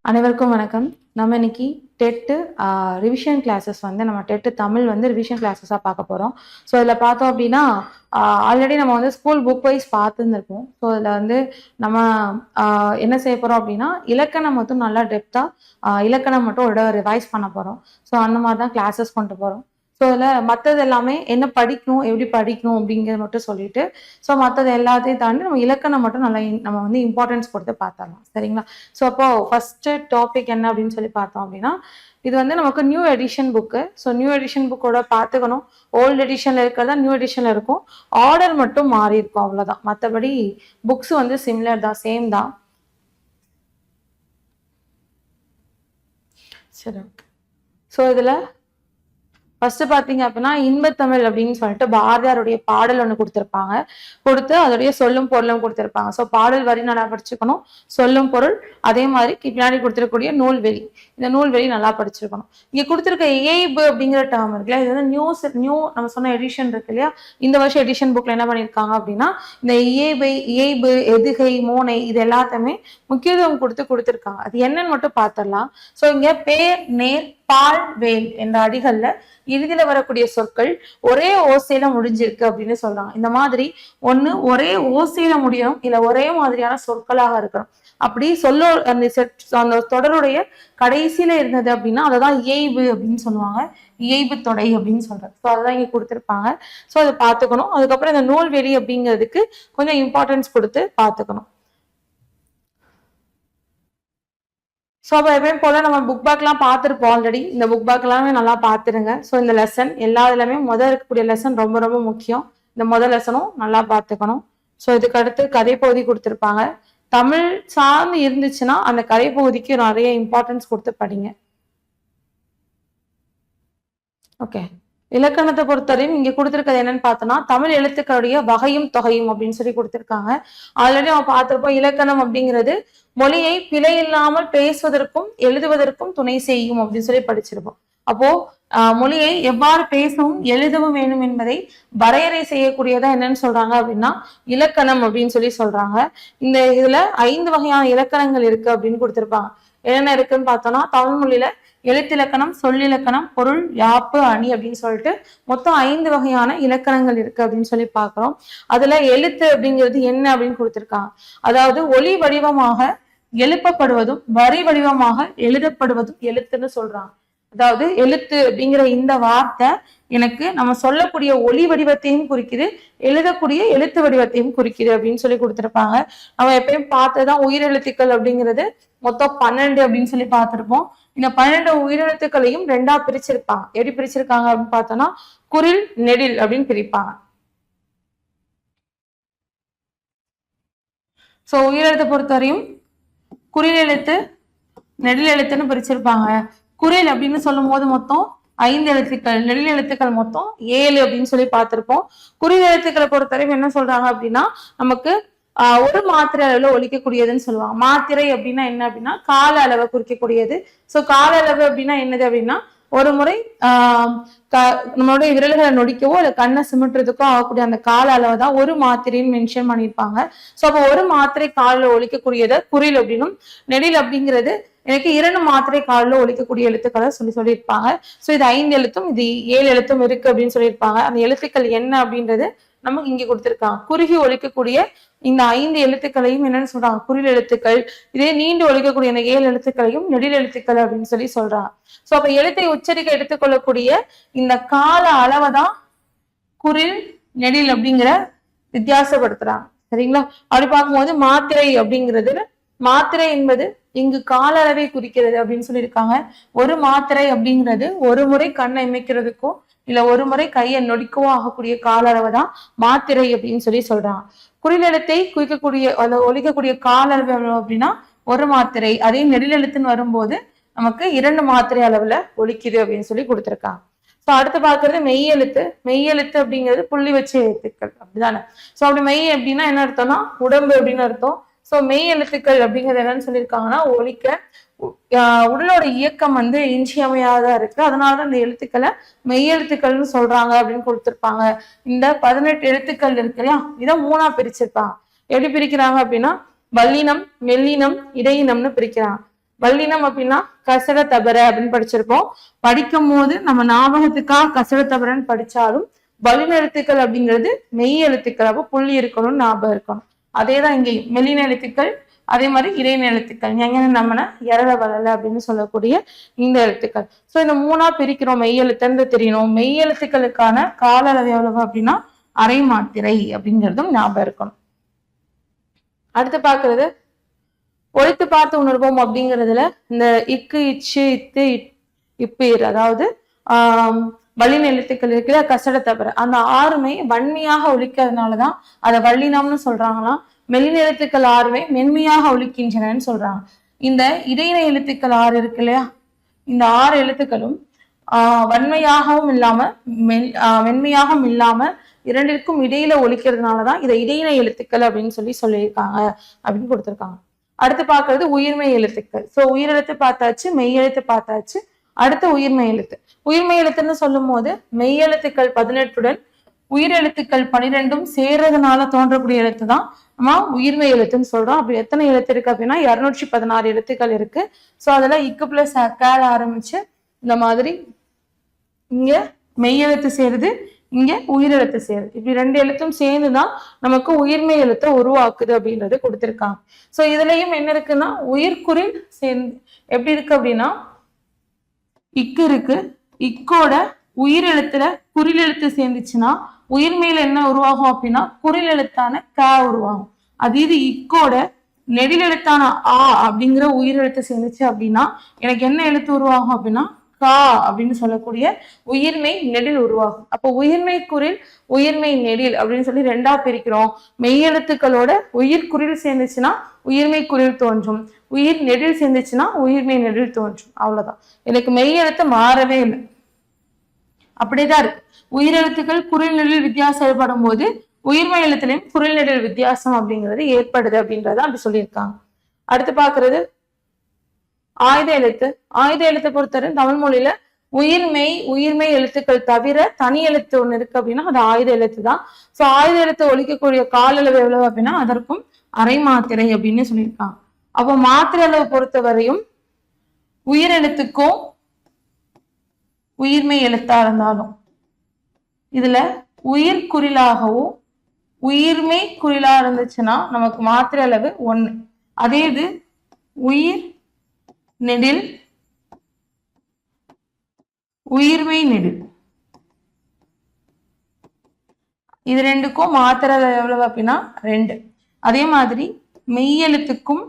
அனைவருக்கும் வணக்கம். நம்ம இன்னைக்கு டெட்டு ரிவிஷன் கிளாஸஸ் நம்ம டெட்டு தமிழ் ரிவிஷன் கிளாஸஸாக பார்க்க போகிறோம். ஸோ இதில் பார்த்தோம் அப்படின்னா ஆல்ரெடி நம்ம ஸ்கூல் புக் வைஸ் பார்த்துருந்துருப்போம். ஸோ இதில் நம்ம என்ன செய்ய போகிறோம் அப்படின்னா இலக்கணம் மட்டும் நல்லா டெப்த்தாக இலக்கணம் மட்டும் ஒரு ரிவைஸ் பண்ண போகிறோம். ஸோ அந்த மாதிரி தான் கிளாஸஸ் கொண்டு போகிறோம். ஸோ இதில் மற்றது எல்லாமே என்ன படிக்கணும், எப்படி படிக்கணும் அப்படிங்கிறத மட்டும் சொல்லிட்டு, ஸோ மற்றது எல்லாத்தையும் தாண்டி நம்ம இலக்கணம் மட்டும் நல்லா நம்ம இம்பார்ட்டன்ஸ் கொடுத்து பார்த்தரலாம். சரிங்களா? ஸோ அப்போ ஃபர்ஸ்ட் டாபிக் என்ன அப்படின்னு சொல்லி பார்த்தோம் அப்படின்னா, இது நமக்கு new edition book. So new edition புக்கோட பார்த்துக்கணும். ஓல்டு எடிஷன்ல இருக்கிறதா நியூ எடிஷன்ல இருக்கும். ஆர்டர் மட்டும் மாறி இருக்கும், அவ்வளோதான். மற்றபடி புக்ஸ் சிமிலர் தான், சேம் தான். சரி, ஸோ இதில் ஃபர்ஸ்ட் பார்த்தீங்க அப்படின்னா இன்பத்தமிழ் அப்படின்னு சொல்லிட்டு பாரதியாருடைய பாடல் ஒன்று கொடுத்துருப்பாங்க. கொடுத்து அதோடைய சொல்லும் பொருளும் கொடுத்துருப்பாங்க. ஸோ பாடல் வரி நல்லா படிச்சுக்கணும், சொல்லும் பொருள், அதே மாதிரி பின்னாடி கொடுத்துருக்கக்கூடிய நூல்வெளி, இந்த நூல்வெளி நல்லா படிச்சிருக்கணும். இங்கே கொடுத்துருக்க ஏய்பு அப்படிங்கிற டேர்ம் இருக்குல்ல, இது நியூ நம்ம சொன்ன எடிஷன் இருக்கு இல்லையா, இந்த வருஷம் எடிஷன் புக்ல என்ன பண்ணியிருக்காங்க அப்படின்னா இந்த ஏய்பு, எதுகை, மோனை இது எல்லாத்தையுமே முக்கியத்துவம் கொடுத்துருக்காங்க. அது என்னன்னு மட்டும் பார்த்துடலாம். ஸோ இங்க பேர், நேர், பால், வேல் என்ற அடிகள்ல இறுதியில வரக்கூடிய சொற்கள் ஒரே ஓசையில முடிஞ்சிருக்கு அப்படின்னு சொல்றாங்க. இந்த மாதிரி ஒண்ணு ஒரே ஓசையில முடியும், இல்ல ஒரே மாதிரியான சொற்களாக இருக்கணும். அப்படி அந்த தொடருடைய கடைசியில இருந்தது அப்படின்னா அததான் இயைபு அப்படின்னு சொல்லுவாங்க. இயைபு தொடை அப்படின்னு சொல்றாங்க. ஸோ அதெல்லாம் இங்க கொடுத்துருப்பாங்க. ஸோ அதை பார்த்துக்கணும். அதுக்கப்புறம் இந்த நூல்வெளி அப்படிங்கிறதுக்கு கொஞ்சம் இம்பார்ட்டன்ஸ் கொடுத்து பார்த்துக்கணும். ஸோ அப்போ எப்பயும் போல நம்ம புக் பேக்லாம் பார்த்துருப்போம் ஆல்ரெடி. இந்த புக் பேக் எல்லாமே நல்லா பார்த்துருங்க. ஸோ இந்த லெசன் எல்லா இதுலையுமே இருக்கக்கூடிய லெசன் ரொம்ப ரொம்ப முக்கியம். இந்த முதல் லெசனும் நல்லா பார்த்துக்கணும். ஸோ இதுக்கு அடுத்து கதை பகுதி கொடுத்துருப்பாங்க. தமிழ் சார்ந்து இருந்துச்சுன்னா அந்த கதை பகுதிக்கு நிறைய இம்பார்ட்டன்ஸ் கொடுத்து படிங்க. ஓகே, இலக்கணத்தை பொறுத்தவரையும் இங்க கொடுத்துருக்கிறது என்னன்னு பார்த்தோம்னா தமிழ் எழுத்துக்களுடைய வகையும் தொகையும் அப்படின்னு சொல்லி கொடுத்துருக்காங்க. ஆல்ரெடி நம்ம பார்த்திருப்போம். இலக்கணம் அப்படிங்கிறது மொழியை பிழை இல்லாமல் பேசுவதற்கும் எழுதுவதற்கும் துணை செய்யும் அப்படின்னு சொல்லி படிச்சிருப்போம். அப்போ மொழியை எவ்வாறு பேசவும் எழுதவும் வேணும் என்பதை வரையறை செய்யக்கூடியதா என்னன்னு சொல்றாங்க அப்படின்னா இலக்கணம் அப்படின்னு சொல்லி சொல்றாங்க. இந்த இதுல 5 வகையான இலக்கணங்கள் இருக்கு அப்படின்னு கொடுத்திருப்பாங்க. என்னென்ன இருக்குன்னு பார்த்தோம்னா தமிழ் மொழியில எழுத்திலக்கணம், சொல்லிலக்கணம், பொருள், யாப்பு, அணி அப்படின்னு சொல்லிட்டு மொத்தம் 5 வகையான இலக்கணங்கள் இருக்கு அப்படின்னு சொல்லி பாக்குறோம். அதுல எழுத்து அப்படிங்கிறது என்ன அப்படின்னு கொடுத்திருக்காங்க. அதாவது ஒளி வடிவமாக எழுப்பப்படுவதும் வரி வடிவமாக எழுதப்படுவதும் எழுத்துன்னு சொல்றாங்க. அதாவது எழுத்து அப்படிங்கிற இந்த வார்த்தை எனக்கு நம்ம சொல்லக்கூடிய ஒளி வடிவத்தையும் குறிக்குது, எழுதக்கூடிய எழுத்து வடிவத்தையும் குறிக்குது அப்படின்னு சொல்லி கொடுத்திருப்பாங்க. நம்ம எப்பயும் பார்த்ததான் உயிரெழுத்துக்கள் அப்படிங்கிறது மொத்தம் 12 அப்படின்னு சொல்லி பார்த்திருப்போம். இந்த 12 உயிரெழுத்துக்களையும் 2ஆ பிரிச்சிருப்பாங்க. எப்படி பிரிச்சிருக்காங்க அப்படின்னு பார்த்தோம்னா குறில், நெடில் அப்படின்னு பிரிப்பாங்க. சோ உயிரெழுத்தை பொறுத்தவரையும் குறில் எழுத்து, நெடில் எழுத்துன்னு பிரிச்சிருப்பாங்க. குறில் அப்படின்னு சொல்லும் போது மொத்தம் 5 எழுத்துக்கள், நெடில் எழுத்துக்கள் மொத்தம் 7 அப்படின்னு சொல்லி பார்த்திருப்போம். குறில் எழுத்துக்களை பொறுத்தவரையும் என்ன சொல்றாங்க அப்படின்னா நமக்கு ஒரு மாத்திரை அளவுல ஒழிக்கக்கூடியதுன்னு சொல்லுவாங்க. மாத்திரை அப்படின்னா என்ன அப்படின்னா கால அளவை குறிக்கக்கூடியது. சோ கால அளவு அப்படின்னா என்னது அப்படின்னா ஒரு முறை நம்மளுடைய விரல்களை நொடிக்கவோ இல்ல கண்ணை சிமிட்டுறதுக்கோ ஆகக்கூடிய அந்த கால அளவை தான் ஒரு மாத்திரைன்னு மென்ஷன் பண்ணியிருப்பாங்க. ஸோ அப்போ ஒரு மாத்திரை காலில் ஒழிக்கக்கூடியதை குறில் அப்படின்னும், நெடில் அப்படிங்கிறது எனக்கு 2 மாத்திரை காலில் ஒழிக்கக்கூடிய எழுத்துக்களை சொல்லியிருப்பாங்க. ஸோ இது 5 எழுத்தும் இது 7 எழுத்தும் இருக்கு அப்படின்னு சொல்லியிருப்பாங்க. அந்த எழுத்துக்கள் என்ன அப்படின்றது நமக்கு இங்க கொடுத்திருக்காங்க. குறுகி ஒழிக்கக்கூடிய இந்த 5 எழுத்துக்களையும் என்னன்னு சொல்றாங்க குறில் எழுத்துக்கள். இதே நீண்டு ஒழிக்கக்கூடிய இந்த 7 எழுத்துக்களையும் நெடில் எழுத்துக்கள் அப்படின்னு சொல்லி சொல்றாங்க. சோ அப்ப எழுத்தை உச்சரிக்க எடுத்துக்கொள்ளக்கூடிய இந்த கால அளவை தான் குறில், நெடில் அப்படிங்கிற வித்தியாசப்படுத்துறாங்க. சரிங்களா? அப்படி பார்க்கும்போது மாத்திரை அப்படிங்கிறது, மாத்திரை என்பது இங்கு கால அளவை குறிக்கிறது அப்படின்னு சொல்லியிருக்காங்க. ஒரு மாத்திரை அப்படிங்கிறது ஒரு முறை கண்ணை இமைக்கிறதுக்கோ இல்ல ஒரு முறை கையை நொடிக்கவோ ஆகக்கூடிய கால அளவை தான் மாத்திரை அப்படின்னு சொல்லி சொல்றாங்க. குறிலெழுத்தை குறிக்கக்கூடிய ஒழிக்கக்கூடிய கால அளவு அப்படின்னா ஒரு மாத்திரை. அதே நெடில் எழுத்துன்னு வரும்போது நமக்கு 2 மாத்திரை அளவுல ஒழிக்குது அப்படின்னு சொல்லி கொடுத்துருக்காங்க. ஸோ அடுத்து பார்க்கறது மெய்யெழுத்து. மெய்யெழுத்து அப்படிங்கிறது புள்ளி வச்ச எழுத்துக்கள் அப்படிதானே. ஸோ அப்படி மெய் அப்படின்னா என்ன அர்த்தம்னா உடம்பு அப்படின்னு அர்த்தம். ஸோ மெய் எழுத்துக்கள் அப்படிங்கிறது என்னன்னு சொல்லியிருக்காங்கன்னா ஒழிக்க உடலோட இயக்கம் இன்றியமையாதா இருக்கு. அதனாலதான் இந்த எழுத்துக்களை மெய்யெழுத்துக்கள்னு சொல்றாங்க அப்படின்னு கொடுத்திருப்பாங்க. இந்த 18 எழுத்துக்கள் இருக்கு இல்லையா, இதை 3ஆ பிரிச்சிருப்பாங்க. எப்படி பிரிக்கிறாங்க அப்படின்னா வல்லினம், மெல்லினம், இடையினம்னு பிரிக்கிறாங்க. வல்லினம் அப்படின்னா கசட தபர அப்படின்னு படிச்சிருப்போம். படிக்கும் போது நம்ம ஞாபகத்துக்காக கசட தபரன்னு படிச்சாலும் வல்லின எழுத்துக்கள் அப்படிங்கிறது மெய் எழுத்துக்கள், அப்போ புள்ளி இருக்கணும், ஞாபகம் இருக்கணும். அதேதான் இங்கேயும் மெல்லின எழுத்துக்கள், அதே மாதிரி இடையின எழுத்துக்கள் எங்கன்னு நம்மன எரள வளல அப்படின்னு சொல்லக்கூடிய இந்த எழுத்துக்கள். ஸோ இந்த மூணா பிரிக்கிறோம். மெய் எழுத்துன்னு தெரியணும். மெய் எழுத்துக்களுக்கான கால அளவு எவ்வளவு அப்படின்னா அரை மாத்திரை அப்படிங்கிறதும் ஞாபகம் இருக்கணும். அடுத்து பாக்குறது ஒழித்து பார்த்து உணர்வோம் அப்படிங்கிறதுல இந்த இக்கு, இச்சு, இத்து, இப்பு, அதாவது வல்லின எழுத்துக்கள் இருக்கிற கசட தவிர அந்த ஆறுமே வன்மையாக ஒழிக்கிறதுனாலதான் அதை வல்லினம்னு சொல்றாங்களாம். மெல்லின எழுத்துக்கள் ஆறுமே மென்மையாக ஒழிக்கின்றனன்னு சொல்றாங்க. இந்த இடையின எழுத்துக்கள் ஆறு இருக்கு இல்லையா, இந்த ஆறு எழுத்துக்களும் வன்மையாகவும் இல்லாம மென்மையாகவும் இல்லாம இரண்டிற்கும் இடையில ஒழிக்கிறதுனாலதான் இதை இடையின எழுத்துக்கள் அப்படின்னு சொல்லியிருக்காங்க அப்படின்னு கொடுத்திருக்காங்க. அடுத்து பார்க்கறது உயிர்மெய் எழுத்துக்கள். சோ உயிரெழுத்து பார்த்தாச்சு, மெய் எழுத்து பார்த்தாச்சு. அடுத்து உயிர்மெய் எழுத்து. உயிர்மெய் எழுத்துன்னு சொல்லும் போது மெய் எழுத்துக்கள் 18 உயிரெழுத்துக்கள் 12 சேர்றதுனால தோன்றக்கூடிய எழுத்து தான் நம்ம உயிர்மெய் எழுத்துன்னு சொல்றோம். அப்படி எத்தனை எழுத்து இருக்கு அப்படின்னா 216 எழுத்துக்கள் இருக்கு. சோ அதுல இக்கு பிளஸ் அக்கால ஆரம்பிச்சு இந்த மாதிரி இங்க மெய் எழுத்து சேருது, இங்க உயிரெழுத்து சேருது. இப்படி 2 எழுத்தும் சேர்ந்துதான் நமக்கு உயிர்மெய் எழுத்தை உருவாக்குது அப்படின்றது கொடுத்திருக்காங்க. சோ இதுலயும் என்ன இருக்குன்னா உயிர்குறில் சேர்ந்து எப்படி இருக்கு அப்படின்னா இக்கு இருக்கு, இக்கோட உயிர் எழுத்துல குறில் எழுத்து சேர்ந்துச்சுன்னா உயிர்மெயில என்ன உருவாகும் அப்படின்னா குறில் எழுத்தான க உருவாகும். அது இது இக்கோட நெடில் எழுத்தான ஆ அப்படிங்கிற உயிர் எழுத்து சேர்ந்துச்சு அப்படின்னா எனக்கு என்ன எழுத்து உருவாகும் அப்படின்னா கா அப்படின்னு சொல்லக்கூடிய உயிர்மெய் நெடில் உருவாகும். அப்போ உயிர்மெய் குறில் உயிர்மெய் நெடில் அப்படின்னு சொல்லி 2ஆ பிரிக்கிறோம். மெய் எழுத்துக்களோட உயிர் குறில் சேர்ந்துச்சுன்னா உயிர்மெய் குறில் தோன்றும், உயிர் நெடில் சேர்ந்துச்சுன்னா உயிர்மெய் நெடில் தோன்றும். அவ்வளவுதான். எனக்கு மெய் எழுத்து மாறவே இல்லை, அப்படிதான் இருக்கு. உயிரெழுத்துக்கள் குறில் நெடில் வித்தியாசம் ஏற்படும் போது உயிர்மெய் எழுத்துலையும் குறில் நெடில் வித்தியாசம் அப்படிங்கிறது ஏற்படுது அப்படின்றத அப்படி சொல்லியிருக்காங்க. அடுத்து பாக்குறது ஆயுத எழுத்து. ஆயுத எழுத்தை பொறுத்தவரை தமிழ் மொழியில உயிர்மெய் எழுத்துக்கள் தவிர தனி எழுத்து ஒண்ணு இருக்கு அப்படின்னா அது ஆயுத எழுத்து தான். சோ ஆயுத எழுத்து ஒழிக்கக்கூடிய கால அளவு எவ்வளவு அப்படின்னா அதற்கும் அரை மாத்திரை அப்படின்னு சொல்லியிருக்காங்க. அப்போ மாத்திரை அளவு பொறுத்தவரையும் உயிரெழுத்துக்கும் உயிர்மெய் எழுத்தா இருந்தாலும் இதுல உயிர் குறிலாகவும் உயிர்மெய் குறிலா இருந்துச்சுன்னா நமக்கு மாத்திரை அளவு 1. அதே இது உயிர் நெடில் உயிர்மெய் நெடில் இது ரெண்டுக்கும் மாத்திரை அளவு எவ்வளவு அப்படின்னா 2. அதே மாதிரி மெய்யெழுத்துக்கும்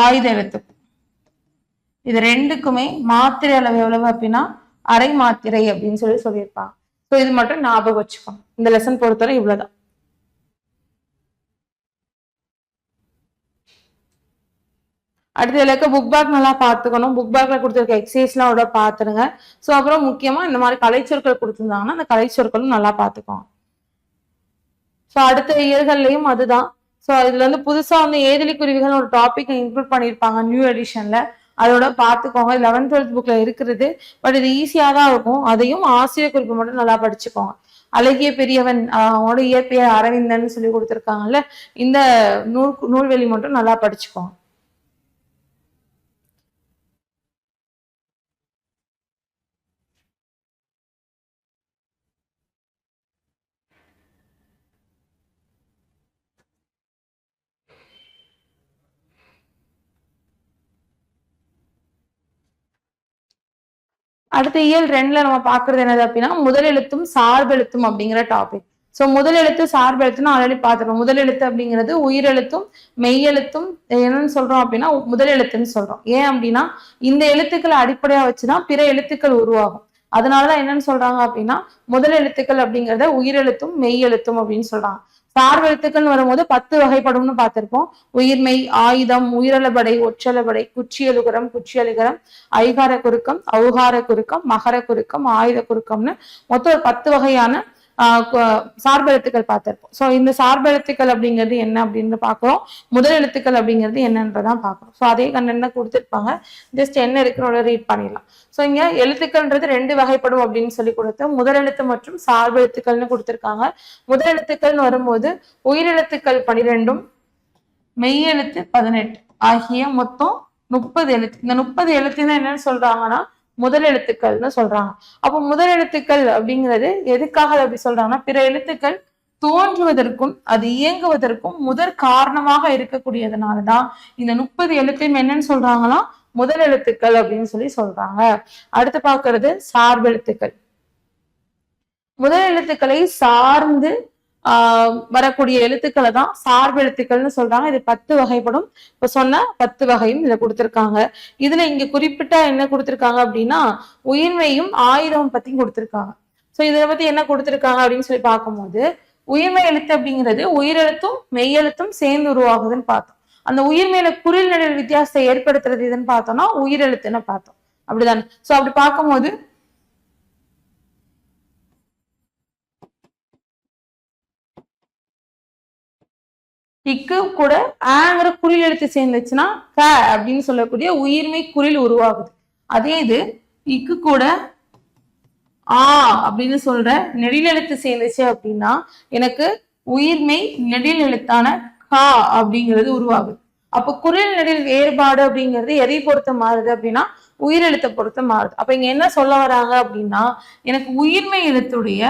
ஆயுத எழுத்துக்கும் இது ரெண்டுக்குமே மாத்திரை அளவு எவ்வளவு அப்படின்னா அரை மாத்திரை அப்படின்னு சொல்லியிருப்பாங்க. ஸோ இது மட்டும் ஞாபகம் வச்சுக்கோங்க. இந்த லெசன் பொறுத்தவரை இவ்வளவுதான். அடுத்த இருக்க புக் பேக் நல்லா பார்த்துக்கணும். புக் பேக்ல கொடுத்துருக்க எக்ஸசைஸ்லாம் அவ்வளோ பார்த்துருங்க. ஸோ அப்புறம் முக்கியமா இந்த மாதிரி கலைச்சொற்கள் கொடுத்துருந்தாங்கன்னா அந்த கலைச்சொற்களும் நல்லா பார்த்துக்கோங்க. ஸோ அடுத்த இயர்கள்லையும் அதுதான். ஸோ இதுல வந்து புதுசா வந்து ஏதிலி குருவிகள் ஒரு டாபிக் இன்க்ளூட் பண்ணியிருப்பாங்க நியூ எடிஷன்ல. அதோட பார்த்துக்கோங்க. 11th 12th புக்ல இருக்கிறது. பட் இது ஈஸியா தான் இருக்கும். அதையும் ஆசிரியர் குறிப்பு மட்டும் நல்லா படிச்சுக்கோங்க. அழகிய பெரியவன் அவனோட இயற்பெயர் அரவிந்தன் சொல்லி கொடுத்துருக்காங்கல்ல, இந்த நூல்வெளி மட்டும் நல்லா படிச்சுக்கோங்க. அடுத்த இயல் 2ல நம்ம பாக்குறது என்னது அப்படின்னா முதலெழுத்தும் சார்பெழுத்தும் அப்படிங்கிற டாபிக். சோ முதலெழுத்து சார்பெழுத்துன்னு ஆல்ரெடி பார்த்துருக்கோம். முதலெழுத்து அப்படிங்கிறது உயிரெழுத்தும் மெய்யெழுத்தும் என்னன்னு சொல்றோம் அப்படின்னா முதலெழுத்துன்னு சொல்றோம். ஏன் அப்படின்னா இந்த எழுத்துக்களை அடிப்படையா வச்சுதான் பிற எழுத்துக்கள் உருவாகும். அதனாலதான் என்னன்னு சொல்றாங்க அப்படின்னா முதல் எழுத்துக்கள் அப்படிங்கிறத உயிரெழுத்தும் மெய்யெழுத்தும் அப்படின்னு சொல்றாங்க. சார்பெழுத்துக்கள் வரும்போது 10 வகைப்படும்னு பார்த்திருப்போம். உயிர்மெய், ஆயுதம், உயிரளபடை, ஒற்றளபடை, குச்சியலுகரம், குச்சியலுகரம், ஐகார குறுக்கம், ஔகார குறுக்கம், மகர குறுக்கம், ஆயுத குறுக்கம்னு மொத்தம் ஒரு 10 வகையான சார்பெழுத்துக்கள் பார்த்திருப்போம். சோ இந்த சார்பெழுத்துக்கள் அப்படிங்கிறது என்ன அப்படின்னு பாக்குறோம். முதல் எழுத்துக்கள் அப்படிங்கிறது என்னன்றதான் பாக்குறோம். சோ அதே கண்டென்ட் தான் கொடுத்துருப்பாங்க. ஜஸ்ட் என்ன இருக்குன்னு ரீட் பண்ணிடலாம். சோ இங்க எழுத்துக்கள்ன்றது 2 வகைப்படும் அப்படின்னு சொல்லி கொடுத்து முதல் எழுத்து மற்றும் சார்பெழுத்துக்கள்னு கொடுத்திருக்காங்க. முதல் எழுத்துக்கள்னு வரும்போது உயிரெழுத்துக்கள் 12 மெய்யெழுத்து 18 ஆகிய மொத்தம் 30 எழுத்து. இந்த 30 எழுத்துன்னு என்னன்னு சொல்றாங்கன்னா முதல் எழுத்துக்கள்னு சொல்றாங்க. அப்போ முதல் எழுத்துக்கள் அப்படிங்கிறது எதுக்காக அப்படி சொல்றாங்கன்னா பிற எழுத்துக்கள் தோன்றுவதற்கும் அது இயங்குவதற்கும் முதற் காரணமாக இருக்கக்கூடியதுனாலதான் இந்த 30 எழுத்தையும் என்னன்னு சொல்றாங்கன்னா முதல் எழுத்துக்கள் அப்படின்னு சொல்லி சொல்றாங்க. அடுத்து பார்க்கிறது சார்பெழுத்துக்கள். முதல் எழுத்துக்களை சார்ந்து வரக்கூடிய எழுத்துக்களை தான் சார்பு எழுத்துக்கள்னு சொல்றாங்க. இது 10 வகைப்படும். இப்ப சொன்ன 10 வகையும் இதை கொடுத்திருக்காங்க. இதுல இங்க குறிப்பிட்ட என்ன கொடுத்திருக்காங்க அப்படின்னா உயிர்மையும் ஆயுதம் பத்தியும் கொடுத்திருக்காங்க. சோ இதை பத்தி என்ன கொடுத்திருக்காங்க அப்படின்னு சொல்லி பார்க்கும்போது உயிர்மை எழுத்து அப்படிங்கிறது உயிரெழுத்தும் மெய்யெழுத்தும் சேர்ந்து உருவாகுதுன்னு பார்த்தோம். அந்த உயிர்மையில குறில் நெடில் வித்தியாசத்தை ஏற்படுத்துறது இதுன்னு பார்த்தோம்னா உயிரெழுத்துன்னு பார்த்தோம். அப்படிதானே? சோ அப்படி பார்க்கும்போது இக்கு கூட ஆங்கிற குறில் எழுத்து சேர்ந்துச்சுன்னா க அப்படின்னு சொல்லக்கூடிய உயிர்மை குறில் உருவாகுது. அதே இது இக்கு கூட ஆ அப்படின்னு சொல்ற நெடில் எழுத்து சேர்ந்துச்சு அப்படின்னா எனக்கு உயிர்மை நெடில் எழுத்தான கா அப்படிங்கிறது உருவாகுது. அப்ப குறில் நெடில் வேறுபாடு அப்படிங்கிறது எதை பொறுத்த மாறுது அப்படின்னா உயிரெழுத்தை பொறுத்த மாறுது. அப்ப இங்க என்ன சொல்ல வராங்க அப்படின்னா எனக்கு உயிர்மை எழுத்துடைய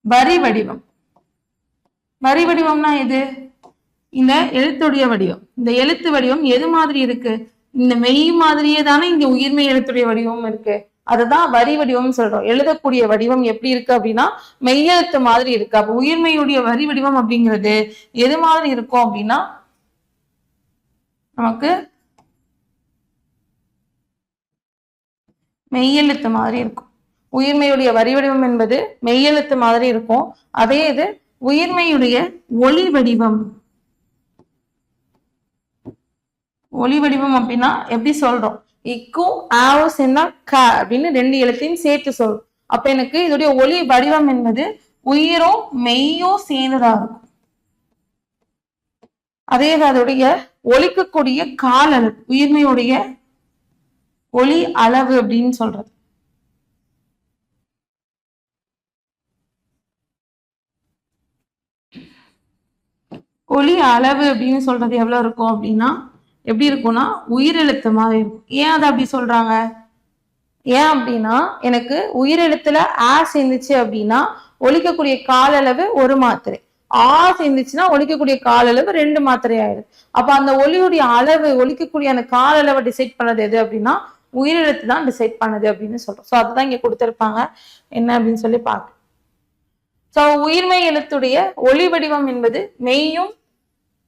வரி வடிவம். வரி வடிவம்னா எது? இந்த எழுத்துடைய வடிவம். இந்த எழுத்து வடிவம் எது மாதிரி இருக்கு? இந்த மெய் மாதிரியே தானே இங்க உயிர்மை எழுத்துடைய வடிவம் இருக்கு. அதுதான் வரி வடிவம் சொல்றோம். எழுதக்கூடிய வடிவம் எப்படி இருக்கு அப்படின்னா மெய்யெழுத்து மாதிரி இருக்கு. அப்ப உயிர்மையுடைய வரி வடிவம் அப்படிங்கிறது எது மாதிரி இருக்கும் அப்படின்னா நமக்கு மெய்யெழுத்து மாதிரி இருக்கும். உயிர்மையுடைய வரி வடிவம் என்பது மெய்யெழுத்து மாதிரி இருக்கும். அதே இது உயிர்மையுடைய ஒளி வடிவம். ஒளி வடிவம் அப்படின்னா எப்படி சொல்றோம்? இக்கும் ஆவும் சேர்ந்தா க அப்படின்னு 2 எழுத்தையும் சேர்த்து சொல்றோம். அப்ப எனக்கு இதோடைய ஒளி வடிவம் என்பது உயிரும் மெய்யும் சேர்ந்ததா இருக்கும். அதே அதோடைய ஒலிக்கக்கூடிய கால அளவு உயிர்மையுடைய ஒளி அளவு அப்படின்னு சொல்றது. ஒளி அளவு அப்படின்னு சொல்றது எவ்வளவு இருக்கும் அப்படின்னா எப்படி இருக்கும்னா உயிரெழுத்து மாதிரி இருக்கும். ஏன் அதை அப்படி சொல்றாங்க? ஏன் அப்படின்னா எனக்கு உயிரெழுத்துல ஆ சேர்ந்துச்சு அப்படின்னா ஒலிக்கக்கூடிய கால அளவு 1 மாத்திரை, ஆ சேர்ந்துச்சுன்னா ஒலிக்கக்கூடிய கால அளவு 2 மாத்திரை ஆயிடுது. அப்ப அந்த ஒலியுடைய அளவு ஒலிக்கக்கூடிய அந்த கால அளவை டிசைட் பண்ணது எது அப்படின்னா உயிரெழுத்து தான் டிசைட் பண்ணுது அப்படின்னு சொல்றோம். சோ அதுதான் இங்க கொடுத்திருப்பாங்க என்ன அப்படின்னு சொல்லி பார்க்க. சோ உயிர்மை எழுத்துடைய ஒளி வடிவம் என்பது மெய்யும்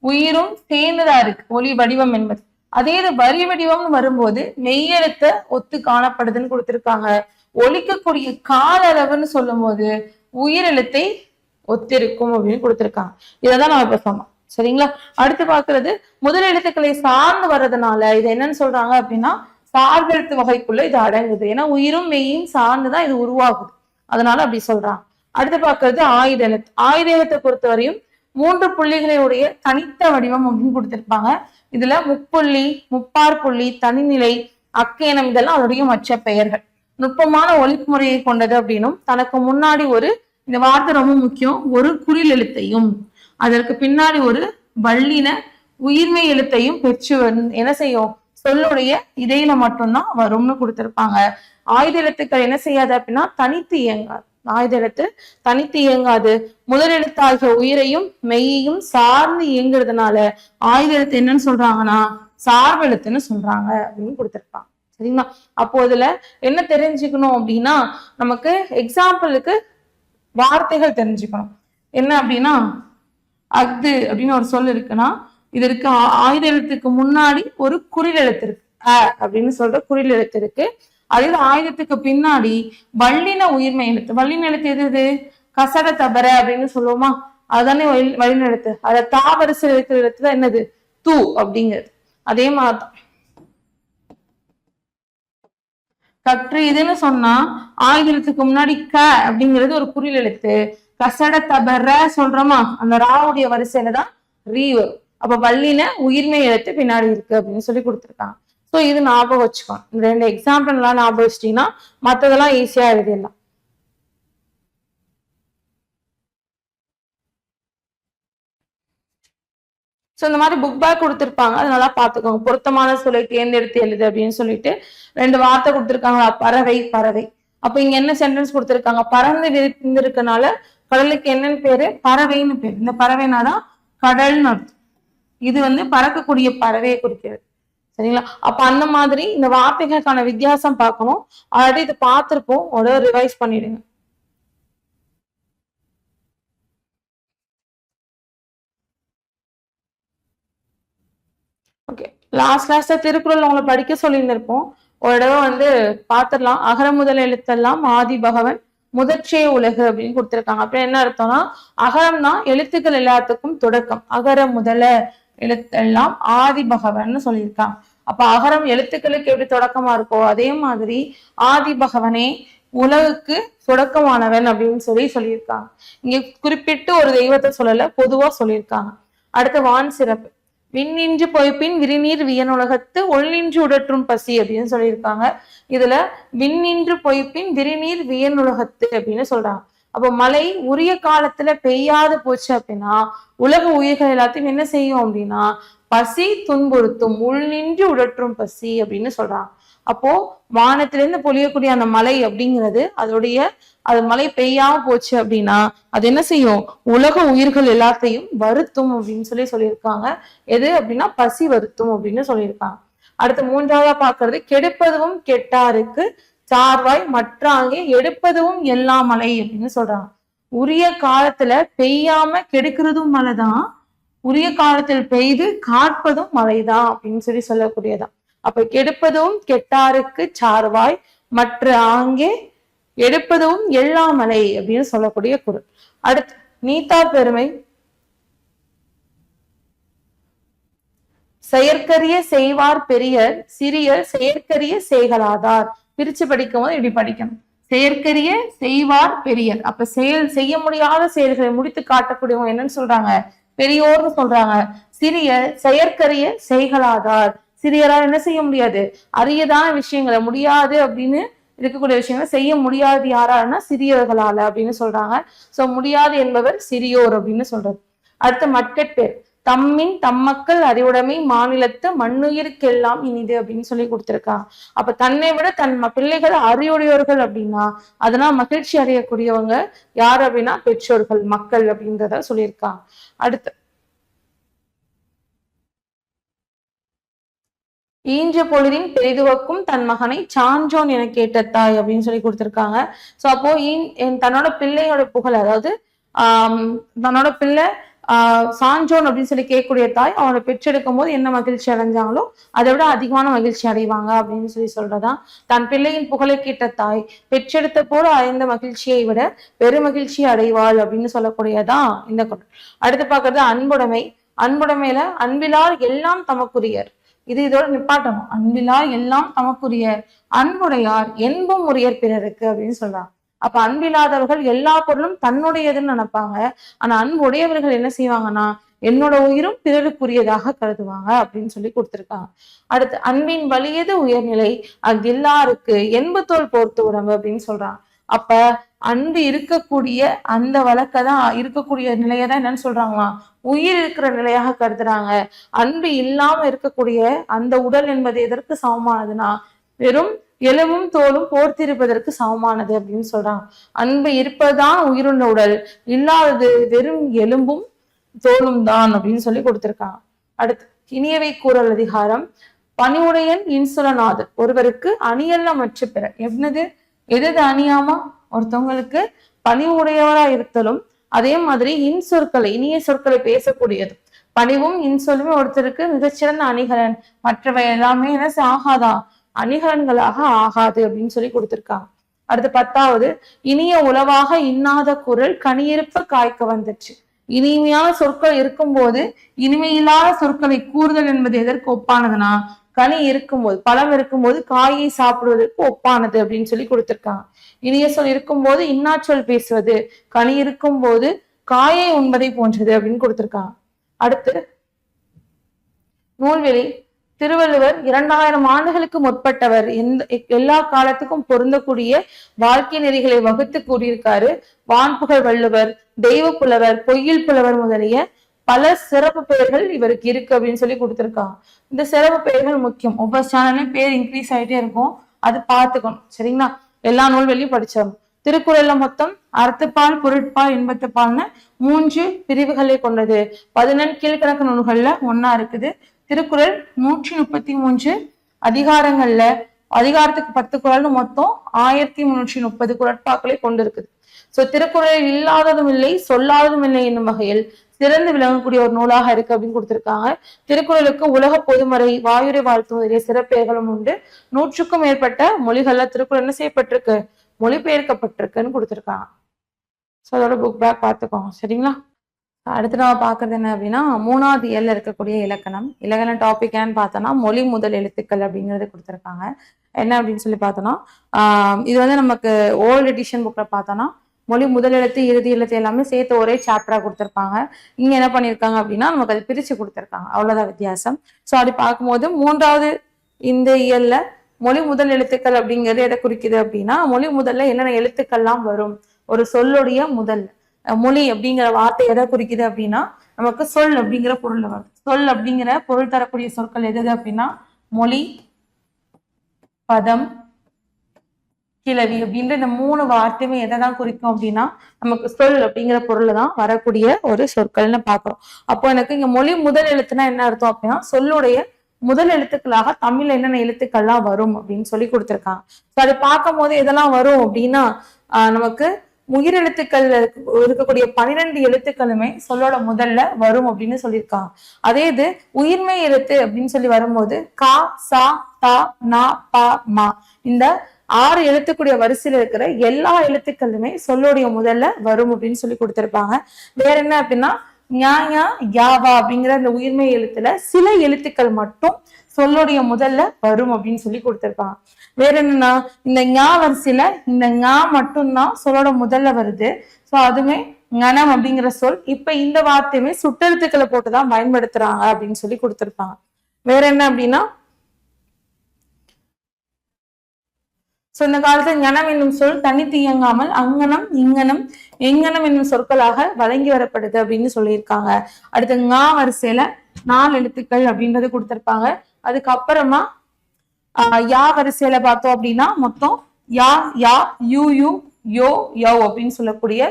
உயிரும் சேர்ந்துதான் இருக்கு ஒளி வடிவம் என்பது. அதே இது வரி வடிவம்னு வரும்போது மெய்யெழுத்த ஒத்து காணப்படுதுன்னு கொடுத்திருக்காங்க. ஒலிக்கக்கூடிய கால அளவுன்னு சொல்லும் போது உயிரெழுத்தை ஒத்திருக்கும் அப்படின்னு கொடுத்திருக்காங்க. இதைதான் நம்ம இப்ப சொன்னோம். சரிங்களா? அடுத்து பாக்குறது முதல் எழுத்துக்களை சார்ந்து வர்றதுனால இது என்னன்னு சொல்றாங்க அப்படின்னா சார்பெழுத்து வகைக்குள்ள இது அடங்குது. ஏன்னா உயிரும் மெய்யும் சார்ந்துதான் இது உருவாகுது. அதனால அப்படி சொல்றாங்க. அடுத்து பாக்குறது ஆயுத எழுத்து. ஆயுத எழுத்தை பொறுத்தவரையும் 3 புள்ளிகளுடைய தனித்த வடிவம் அப்படின்னு கொடுத்திருப்பாங்க. இதுல முப்புள்ளி, முப்பார் புள்ளி, தனிநிலை, அக்கேனம் இதெல்லாம் அதோடைய மற்ற பெயர்கள். நுட்பமான ஒலிமுறையை கொண்டது அப்படின்னும் தனக்கு முன்னாடி இந்த வார்த்தை ரொம்ப முக்கியம், ஒரு குறில் எழுத்தையும் அதற்கு பின்னாடி ஒரு வல்லின உயிர்மை எழுத்தையும் பெற்று என்ன செய்யும் சொல்லுடைய இடையில மட்டும்தான் வரும்னு கொடுத்திருப்பாங்க. ஆயுத எழுத்துக்கள் என்ன செய்யாது அப்படின்னா தனித்து இயங்காது. ஆயுத எழுத்து தனித்து இயங்காது. முதல் எழுத்தாகிய உயிரையும் மெய்யையும் சார்ந்து இயங்குறதுனால ஆயுத எழுத்து என்னன்னு சொல்றாங்கன்னா சார்பு எழுத்துன்னு சொல்றாங்க அப்படின்னு கொடுத்திருப்பாங்க. சரிங்களா? அப்போ இதுல என்ன தெரிஞ்சுக்கணும் அப்படின்னா நமக்கு எக்ஸாம்பிளுக்கு வார்த்தைகள் தெரிஞ்சுக்கணும். என்ன அப்படின்னா அஃது அப்படின்னு ஒரு சொல் இருக்குன்னா இது இருக்கு. ஆயுத எழுத்துக்கு முன்னாடி ஒரு குறில் எழுத்து இருக்கு. அப்படின்னு சொல்ற குறில் எழுத்து இருக்கு. அதே ஆயுதத்துக்கு பின்னாடி வல்லின உயிர்மை எழுத்து. வல்லின எழுத்து எது? கசட தபர அப்படின்னு சொல்லுவோமா, அதுதானே வல்லின எழுத்து. அத தாவரிசை இருக்கிற எழுத்து தான் என்னது? தூ அப்படிங்கிறது. அதே மாதிரிதான் கற்று இதுன்னு சொன்னா ஆயுத எழுத்துக்கு முன்னாடி க அப்படிங்கிறது ஒரு குறில் எழுத்து. கசட தபர சொல்றோமா, அந்த ராவுடைய வரிசையில தான் ரீ வரும். அப்ப வல்லின உயிர்மை எழுத்து பின்னாடி இருக்கு அப்படின்னு சொல்லி கொடுத்துருக்காங்க. ஸோ இது ஞாபகம் வச்சுக்கோங்க. இந்த 2 எக்ஸாம்பிள் எல்லாம் ஞாபகம் வச்சிட்டீங்கன்னா மற்றதெல்லாம் ஈஸியா எழுதிடலாம். ஸோ இந்த மாதிரி புக் பேக் கொடுத்துருப்பாங்க, அதனால பாத்துக்கோங்க. பொருத்தமான சொல்லை தேர்ந்தெடுத்து எழுது அப்படின்னு சொல்லிட்டு 2 வார்த்தை கொடுத்துருக்காங்களா, பறவை பறவை. அப்ப இங்க என்ன சென்டென்ஸ் கொடுத்துருக்காங்க, பறந்து விரிந்திருக்கனால கடலுக்கு என்னன்னு பேரு, பறவைன்னு பேரு. இந்த பறவைனாதான் கடல்னு அர்த்தம். இது பறக்கக்கூடிய பறவையை குறிக்கிறது. சரிங்களா? அப்ப அந்த மாதிரி இந்த வார்த்தைகளுக்கான வித்தியாசம் பார்க்கணும். ஆல்ரெடி இது பார்த்திருப்போம், ஒரு ரிவைஸ் பண்ணிடுங்க. ஓகே, லாஸ்டா திருக்குறள் உங்களை படிக்க சொல்லியிருந்திருப்போம். ஒரு தடவை பாத்திரலாம். அகர முதல் எழுத்தெல்லாம் ஆதி பகவன் முதற்றே உலகு அப்படின்னு கொடுத்திருக்காங்க. அப்ப என்ன அர்த்தம்னா, அகரம்னா எழுத்துக்கள் எல்லாத்துக்கும் தொடக்கம். அகர முதல எழுத்தெல்லாம் ஆதி பகவன் சொல்லியிருக்காங்க. அப்ப அகரம் எழுத்துக்களுக்கு எப்படி தொடக்கமா இருக்கோ அதே மாதிரி ஆதி பகவனே உலகுக்கு தொடக்கமானவன் அப்படின்னு சொல்லியிருக்காங்க. இங்க குறிப்பிட்டு ஒரு தெய்வத்தை சொல்லல, பொதுவா சொல்லியிருக்காங்க. அடுத்து வான் சிறப்பு. விண்ணின்று பொய்ப்பின் விரிநீர் வியனுலகத்து ஒள்ளின்று உடற்றும் பசி அப்படின்னு சொல்லியிருக்காங்க. இதுல விண்ணின்று பொய்ப்பின் விரிநீர் வியனுலகத்து அப்படின்னு சொல்றாங்க. அப்போ மழை உரிய காலத்துல பெய்யாது போச்சு அப்படின்னா உலக உயிர்கள் எல்லாத்தையும் என்ன செய்யும் அப்படின்னா பசி துன்புறுத்தும், உள்நின்று உடற்றும் பசி அப்படின்னு சொல்றாங்க. அப்போ வானத்திலிருந்து பொழியக்கூடிய அந்த மழை அப்படிங்கிறது அது மழை பெய்யாம போச்சு அப்படின்னா அது என்ன செய்யும், உலக உயிர்கள் எல்லாத்தையும் வருத்தும் அப்படின்னு சொல்லியிருக்காங்க. எது அப்படின்னா பசி வருத்தும் அப்படின்னு சொல்லியிருக்காங்க. அடுத்து 3ஆவதா பாக்குறது கெடுப்பதும் கெட்டாருக்கு சார்வாய் மற்றாங்கே எடுப்பதும் எல்லா மழை அப்படின்னு சொல்றாங்க. உரிய காலத்துல பெய்யாம கெடுக்கிறதும் மழைதான், உரிய காலத்தில் பெய்து காட்பதும் மழைதான் அப்படின்னு சொல்லக்கூடியதான். அப்ப கெடுப்பதும் கெட்டாருக்கு சார்வாய் மற்ற ஆங்கே எடுப்பதும் எல்லா மழை அப்படின்னு சொல்லக்கூடிய குறள். அடுத்து நீத்தா பெருமை. செயற்கரிய செய்வார் பெரியர் சிறியர் செயற்கரிய செய்கலாதார். பிரிச்சு படிக்கும் போது இப்படி படிக்கணும். செயற்கரிய செய்வார் பெரியர். அப்ப செய்ய முடியாத செயல்களை முடித்து காட்டக்கூடியவங்க என்னன்னு சொல்றாங்க, பெரியோர்னு சொல்றாங்க. சிறியர் செயற்கரிய செய்கலாதார். சிறியரால் என்ன செய்ய முடியாது, அரியதான விஷயங்களை முடியாது அப்படின்னு இருக்கக்கூடிய விஷயங்களை செய்ய முடியாது யாராருன்னா சிறியவர்களால அப்படின்னு சொல்றாங்க. சோ முடியாது என்பவர் சிறியோர் அப்படின்னு சொல்றது. அடுத்து மட்கட்பேர். தம்மின் தம்மக்கள் அறிவுடைமை மாநிலத்து மண்ணுயிருக்கெல்லாம் இனிது அப்படின்னு சொல்லி கொடுத்திருக்காங்க. அப்ப தன்னை விட தன் பிள்ளைகள் அறிவுடையோர்கள் அப்படின்னா அதனால் மகிழ்ச்சி அடையக்கூடியவங்க யார் அப்படின்னா பெற்றோர்கள், மக்கள் அப்படின்றத சொல்லியிருக்காங்க. அடுத்து ஈன்ற பொழுதின் பெரிதுவக்கும் தன் மகனை சான்றோன் என கேட்ட தாய் அப்படின்னு சொல்லி கொடுத்திருக்காங்க. சோ அப்போ தன்னோட பிள்ளையோட புகழ், அதாவது தன்னோட பிள்ளை சான்றோன் அப்படின்னு சொல்லி கேட்கக்கூடிய தாய் அவனை பெற்றெடுக்கும் போது என்ன மகிழ்ச்சி அடைஞ்சாங்களோ அதை விட அதிகமான மகிழ்ச்சி அடைவாங்க அப்படின்னு சொல்றதான். தன் பிள்ளையின் புகழை கேட்ட தாய் பெற்றெடுத்த போல அடைந்த மகிழ்ச்சியை விட பெருமகிழ்ச்சி அடைவாள் அப்படின்னு சொல்லக்கூடியதான் இந்த குறள். அடுத்து பார்க்கறது அன்புடைமை. அன்புடைமையில அன்பிலார் எல்லாம் தமக்குரியர். இதோட நிப்பாட்டணும். அன்பிலார் எல்லாம் தமக்குரிய அன்புடையார் என்பும் உரியர் பிறருக்கு அப்படின்னு சொல்றாங்க. அப்ப அன்பில்லாதவர்கள் எல்லா பொருளும் தன்னுடையதுன்னு நினைப்பாங்க. ஆனா அன்பு உடையவர்கள் என்ன செய்வாங்கன்னா என்னோட உயிரும் பிறருக்குரியதாக கருதுவாங்க அப்படின்னு சொல்லி கொடுத்திருக்காங்க. அடுத்து அன்பின் வலியது உயர்நிலை அது எல்லாருக்கு என்பத்தோல் போர்த்து உடம்பு அப்படின்னு சொல்றாங்க. அப்ப அன்பு இருக்கக்கூடிய அந்த வழக்கதான் இருக்கக்கூடிய நிலையதான் என்னன்னு சொல்றாங்களாம் உயிர் இருக்கிற நிலையாக கருதுறாங்க. அன்பு இல்லாம இருக்கக்கூடிய அந்த உடல் என்பது எதற்கு சமமானதுன்னா வெறும் எலும்பும் தோலும் போர்த்திருப்பதற்கு சமமானது அப்படின்னு சொல்றாங்க. அன்பு இருப்பதுதான் உயிருள்ள உடல், இல்லாதது வெறும் எலும்பும் தோலும் தான் அப்படின்னு சொல்லி கொடுத்திருக்காங்க. அடுத்து இனியவை கூறல் அதிகாரம். பணிவுடையன் இன்சுலநாதர் ஒருவருக்கு அணியல்ல மற்ற பிற. எது அணியாமா ஒருத்தவங்களுக்கு பணிவுடையவரா இருத்தலும் அதே மாதிரி இன்சொற்களை இனிய சொற்களை பேசக்கூடியது. பணிவும் இன்சொல்லுமே ஒருத்தருக்கு மிகச்சிறந்த அணிகலன், மற்றவை எல்லாமே என்ன ஆகாதா அணிகலன்களாக ஆகாது அப்படின்னு சொல்லி கொடுத்திருக்காங்க. அடுத்து 10வது இனிய உளவாக இன்னாத குரல் கனியிருப்ப காய்க்க வந்துச்சு. இனிமையான சொற்கள் இருக்கும்போது இனிமையில்லாத சொற்களை கூறுதல் என்பது எதற்கு ஒப்பானதுன்னா கனி இருக்கும்போது பழம் இருக்கும்போது காயை சாப்பிடுவதற்கு ஒப்பானது அப்படின்னு சொல்லி கொடுத்திருக்காங்க. இனிய சொல் இருக்கும்போது இன்னாச்சொல் பேசுவது, கனி இருக்கும்போது காயை உண்பதை போன்றது அப்படின்னு கொடுத்திருக்காங்க. அடுத்து நூல்வெளி. திருவள்ளுவர் 2000 ஆண்டுகளுக்கு முற்பட்டவர். எல்லா காலத்துக்கும் பொருந்தக்கூடிய வாழ்க்கை நெறிகளை வகுத்து கூறியிருக்காரு. வான்புகழ் வள்ளுவர், தெய்வ புலவர், பொய்யில் புலவர் முதலிய பல சிறப்பு பெயர்கள் இவருக்கு இருக்கு அப்படின்னு சொல்லி கொடுத்துருக்காங்க. இந்த சிறப்பு பெயர்கள் முக்கியம். ஒவ்வொரு சேனல்லையும் பேர் இன்க்ரீஸ் ஆகிட்டே இருக்கும், அது பார்த்துக்கணும். சரிங்களா? எல்லா நூல்களையும் படிச்சிடணும். திருக்குறள்ல மொத்தம் அறத்துப்பால், பொருட்பால், இன்பத்துப்பால்னு 3 பிரிவுகளை கொண்டது. 14 கீழ்கணக்கு நூல்கள்ல ஒன்னா இருக்குது. திருக்குறள் 133 அதிகாரங்கள்ல, அதிகாரத்துக்கு 10 குறள்னு மொத்தம் 1330 குறட்பாக்களை கொண்டிருக்குது. சோ திருக்குறளில் இல்லாததும் இல்லை, சொல்லாததும் இல்லை என்னும் வகையில் சிறந்து விளங்கக்கூடிய ஒரு நூலாக இருக்கு அப்படின்னு கொடுத்திருக்காங்க. திருக்குறளுக்கு உலக பொதுமறை, வாயுரை வாழ்த்து முதலிய சிறப்பெயர்களும் உண்டு. 100க்கும் மேற்பட்ட மொழிகள்ல திருக்குறள் என்ன செய்யப்பட்டிருக்கு, மொழிபெயர்க்கப்பட்டிருக்குன்னு கொடுத்திருக்காங்க. ஸோ அதோட புக் பேக் பார்த்துக்கோங்க. சரிங்களா? அடுத்து நம்ம பார்க்கறது என்ன அப்படின்னா, 3வது இயல்ல இருக்கக்கூடிய இலக்கணம். இலக்கண டாபிக் என்னன்னு பார்த்தோம்னா மொழி முதல் எழுத்துக்கள் அப்படிங்கிறது கொடுத்துருக்காங்க. என்ன அப்படின்னு சொல்லி பார்த்தோம்னா, இது வந்து நமக்கு ஓல்டு எடிஷன் புக்ல பார்த்தோம்னா மொழி முதல் எழுத்து, இறுதி எழுத்து எல்லாமே சேர்த்து ஒரே சாப்டரா கொடுத்துருப்பாங்க. இங்க என்ன பண்ணியிருக்காங்க அப்படின்னா நமக்கு அது பிரிச்சு கொடுத்துருக்காங்க. அவ்வளவுதான் வித்தியாசம். ஸோ அப்படி பார்க்கும்போது 3வது இந்த இயல்ல மொழி முதல் எழுத்துக்கள் அப்படிங்கிறது எதை குறிக்குது அப்படின்னா, மொழி முதல்ல என்னென்ன எழுத்துக்கள்லாம் வரும், ஒரு சொல்லுடைய முதல். மொழி அப்படிங்கிற வார்த்தை எதை குறிக்குது அப்படின்னா நமக்கு சொல் அப்படிங்கிற பொருள் வரும். சொல் அப்படிங்கிற பொருள் தரக்கூடிய சொற்கள் எது அப்படின்னா மொழி, பதம், கிளவி அப்படின்ற இந்த 3 வார்த்தையுமே எதை தான் குறிக்கும் அப்படின்னா நமக்கு சொல் அப்படிங்கிற பொருள் தான் வரக்கூடிய ஒரு சொற்கள்னு பாக்குறோம். அப்போ எனக்கு இங்க மொழி முதல் எழுத்துனா என்ன அர்த்தம் அப்படின்னா சொல்லுடைய முதல் எழுத்துக்களாக தமிழ்ல என்னென்ன எழுத்துக்கள்லாம் வரும் அப்படின்னு சொல்லி கொடுத்துருக்காங்க. அதை பார்க்கும் போது எதெல்லாம் வரும் அப்படின்னா நமக்கு உயிரெழுத்துக்கள் இருக்கக்கூடிய 12 எழுத்துக்களுமே சொல்லோட முதல்ல வரும் அப்படின்னு சொல்லியிருக்காங்க. அதே இது உயிர்மை எழுத்து அப்படின்னு சொல்லி வரும்போது கா, சா, தா, நா, பா, மா இந்த 6 எழுத்துக்கூடிய வரிசையில இருக்கிற எல்லா எழுத்துக்களுமே சொல்லுடைய முதல்ல வரும் அப்படின்னு சொல்லி கொடுத்திருப்பாங்க. வேற என்ன அப்படின்னா ஞாயா, யாவா அப்படிங்கிற இந்த உயிர்மை எழுத்துல சில எழுத்துக்கள் மட்டும் சொல்லுடைய முதல்ல வரும் அப்படின்னு சொல்லி கொடுத்திருப்பாங்க. வேற என்னன்னா இந்த ஞா வரிசையில இந்த ஞா மட்டும்தான் சொல்லோட முதல்ல வருது. சோ அதுமே ஞனம் அப்படிங்கிற சொல். இப்ப இந்த வார்த்தையுமே சுட்டெழுத்துக்களை போட்டுதான் பயன்படுத்துறாங்க அப்படின்னு சொல்லி கொடுத்திருப்பாங்க. வேற என்ன அப்படின்னா இந்த காலத்துல ஞனம் என்னும் சொல் தனித்து இயங்காமல் அங்கனம், இங்கனம், எங்கனம் என்னும் சொற்களாக வழங்கி வரப்படுது அப்படின்னு சொல்லியிருக்காங்க. அடுத்து ஞா வரிசையில 4 எழுத்துக்கள் அப்படின்றது கொடுத்திருப்பாங்க. அதுக்கப்புறமா யா வரிசையில பார்த்தோம் அப்படின்னா மொத்தம் யா, யா, யூ, யூ, யோ, யோ அப்படின்னு சொல்லக்கூடிய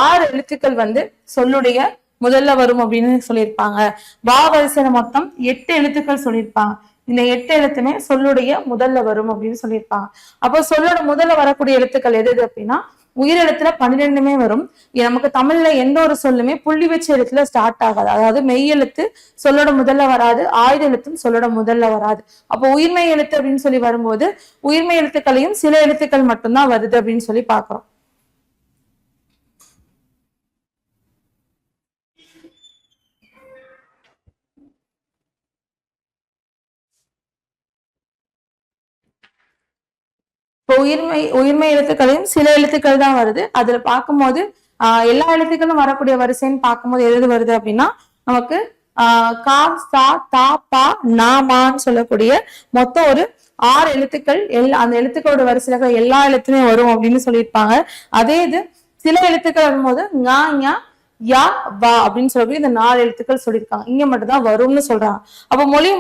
6 எழுத்துக்கள் வந்து சொல்லுடைய முதல்ல வரும் அப்படின்னு சொல்லியிருப்பாங்க. வா வரிசையில மொத்தம் 8 எழுத்துக்கள் சொல்லியிருப்பாங்க. இந்த 8 எழுத்துமே சொல்லுடைய முதல்ல வரும் அப்படின்னு சொல்லியிருப்பாங்க. அப்போ சொல்லோட முதல்ல வரக்கூடிய எழுத்துக்கள் எது அப்படின்னா உயிரெழுத்துல 12மே வரும். நமக்கு தமிழ்ல எந்த ஒரு சொல்லுமே புள்ளி வச்ச எழுத்துல ஸ்டார்ட் ஆகாது. அதாவது மெய் எழுத்து சொல்லோட முதல்ல வராது, ஆயுத எழுத்தும் சொல்லோட முதல்ல வராது. அப்போ உயிர்மை எழுத்து அப்படின்னு சொல்லி வரும்போது உயிர்மை எழுத்துக்களையும் சில எழுத்துக்கள் மட்டும்தான் வருது அப்படின்னு சொல்லி பாக்குறோம். இப்போ உயிர்மை எழுத்துக்களையும் சில எழுத்துக்கள் தான் வருது. அதுல பார்க்கும்போது எல்லா எழுத்துக்களும் வரக்கூடிய வரிசைன்னு பார்க்கும்போது எது வருது அப்படின்னா நமக்கு கா, சா, தா, பா, நா, மான்னு சொல்லக்கூடிய மொத்தம் ஒரு 6 எழுத்துக்கள் அந்த எழுத்துக்களோட வரிசையில எல்லா எழுத்துமே வரும் அப்படின்னு சொல்லியிருப்பாங்க. அதே இது சில எழுத்துக்கள் வரும்போது ஞா, ஞா, யா, வா அப்படின்னு சொல்லக்கூடிய இந்த 4 எழுத்துக்கள் சொல்லியிருக்காங்க. இங்க மட்டும் தான் வரும்னு சொல்றாங்க. அப்ப மொழி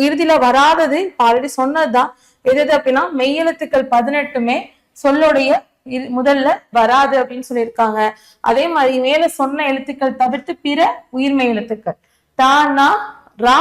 இறுதியில வராதது ஆல்ரெடி சொன்னதுதான் எது அப்படின்னா மெய்யெழுத்துக்கள் 18மே சொல்லுடைய முதல்ல வராது அப்படின்னு சொல்லியிருக்காங்க. அதே மாதிரி மேல சொன்ன எழுத்துக்கள் தவிர்த்து பிற உயிர்மை எழுத்துக்கள் தா, நா, ரா,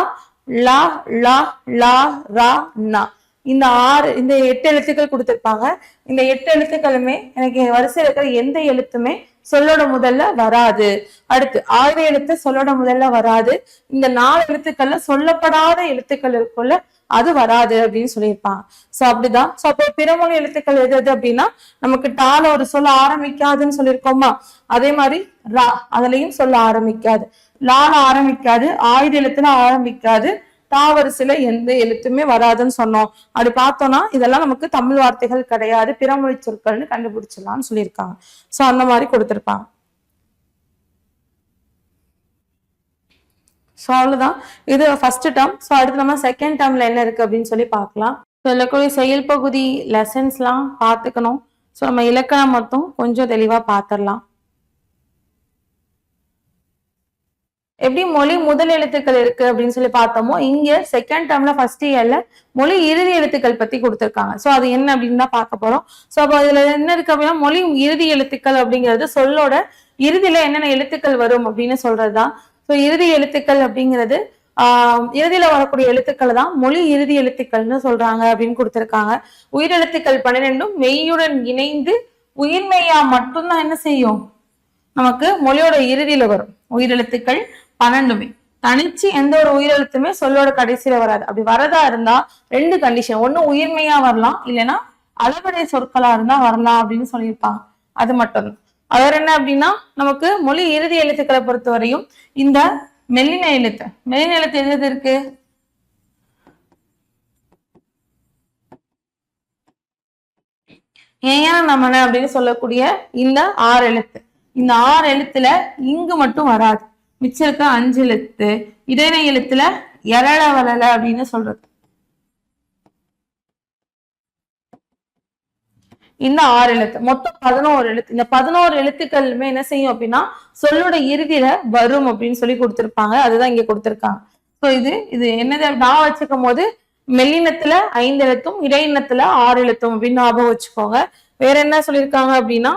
லா, லா, லா, ரா, நா இந்த 8 எழுத்துக்கள் கொடுத்திருப்பாங்க. இந்த 8 எழுத்துக்களுமே எனக்கு வரிசையில் இருக்கிற எந்த எழுத்துமே சொல்லோட முதல்ல வராது. அடுத்து ஆயுத எழுத்து சொல்லோட முதல்ல வராது. இந்த 4 எழுத்துக்கள்ல சொல்லப்படாத எழுத்துக்கள் இருக்குள்ள அது வராது அப்படின்னு சொல்லியிருப்பாங்க. சோ அப்படிதான். சோ அப்போ பிறமொழி எழுத்துக்கள் எது அப்படின்னா நமக்கு டால ஒரு சொல்ல ஆரம்பிக்காதுன்னு சொல்லியிருக்கோமா, அதே மாதிரி ரா அதுலயும் சொல்ல ஆரம்பிக்காது, லால ஆரம்பிக்காது, ஆயுத எழுத்துல ஆரம்பிக்காது, தாவரிசையில எந்த எழுத்துமே வராதுன்னு சொன்னோம். அப்படி பார்த்தோம்னா இதெல்லாம் நமக்கு தமிழ் வார்த்தைகள் கிடையாது, பிறமொழி சொற்கள்னு கண்டுபிடிச்சிடலாம்னு சொல்லியிருக்காங்க. சோ அந்த மாதிரி கொடுத்திருப்பாங்க. ஸோ அவ்வளோதான், இது ஃபர்ஸ்ட் டேர்ம். ஸோ அடுத்து நம்ம செகண்ட் டேர்ம்ல என்ன இருக்கு அப்படின்னு சொல்லி பார்க்கலாம். சொல்லக்கூடிய செயல் பகுதி லெசன்ஸ்லாம் பார்த்துக்கணும். ஸோ நம்ம இலக்கணம் மட்டும் கொஞ்சம் தெளிவாக பார்த்துடலாம். எப்படி மொழி முதல் எழுத்துக்கள் இருக்கு அப்படின்னு சொல்லி பார்த்தோமோ, இங்க செகண்ட் டேர்ம்ல ஃபர்ஸ்ட் இயர்ல மொழி இறுதி எழுத்துக்கள் பத்தி கொடுத்திருக்காங்க. சோ அது என்ன அப்படின்னு தான் பார்க்க போறோம். சோ அப்ப அதுல என்ன இருக்கு அப்படின்னா, மொழி இறுதி எழுத்துக்கள் அப்படிங்கிறது சொல்லோட இறுதியில என்னென்ன எழுத்துக்கள் வரும் அப்படின்னு சொல்றதுதான். சோ இறுதி எழுத்துக்கள் அப்படிங்கிறது இறுதியில வரக்கூடிய எழுத்துக்கள் தான் மொழி இறுதி எழுத்துக்கள்னு சொல்றாங்க அப்படின்னு கொடுத்திருக்காங்க. உயிரெழுத்துக்கள் 12 மெய்யுடன் இணைந்து உயிர்மெய்யா மட்டும்தான் என்ன செய்யும், நமக்கு மொழியோட இறுதியில வரும். உயிரெழுத்துக்கள் 12மே தனிச்சு எந்த ஒரு உயிரெழுத்துமே சொல்லோட கடைசியில வராது. அப்படி வரதா இருந்தா 2 கண்டிஷன், ஒண்ணு உயிர்மெய்யா வரலாம், இல்லைன்னா அளபடை சொற்களா இருந்தா வரலாம் அப்படின்னு சொல்லியிருப்பாங்க. அது மட்டும் அவர் என்ன அப்படின்னா, நமக்கு மொழி இறுதி எழுத்துக்களை பொறுத்த வரையும் இந்த மெல்லின எழுத்து எது இருக்கு, ஏன் நமன அப்படின்னு சொல்லக்கூடிய இந்த 6 எழுத்து. இந்த 6 எழுத்துல இங்கு மட்டும் வராது, மிச்சம் இருக்க 5 எழுத்து இடைநிலை எழுத்துல எரள வளல அப்படின்னு சொல்றது. இந்த 6 எழுத்து மொத்தம் 11 எழுத்து. இந்த 11 எழுத்துக்களுமே என்ன செய்யும் அப்படின்னா சொல்லோட இறுதியில வரும் அப்படின்னு சொல்லி கொடுத்திருப்பாங்க. அதுதான் இங்க கொடுத்திருக்காங்க. சோ இது என்னது நான் வச்சுக்கும் போது மெல்லினத்துல 5 எழுத்தும் இடையினத்துல 6 எழுத்தும் அப்படின்னு ஞாபகம் வச்சுக்கோங்க. வேற என்ன சொல்லியிருக்காங்க அப்படின்னா,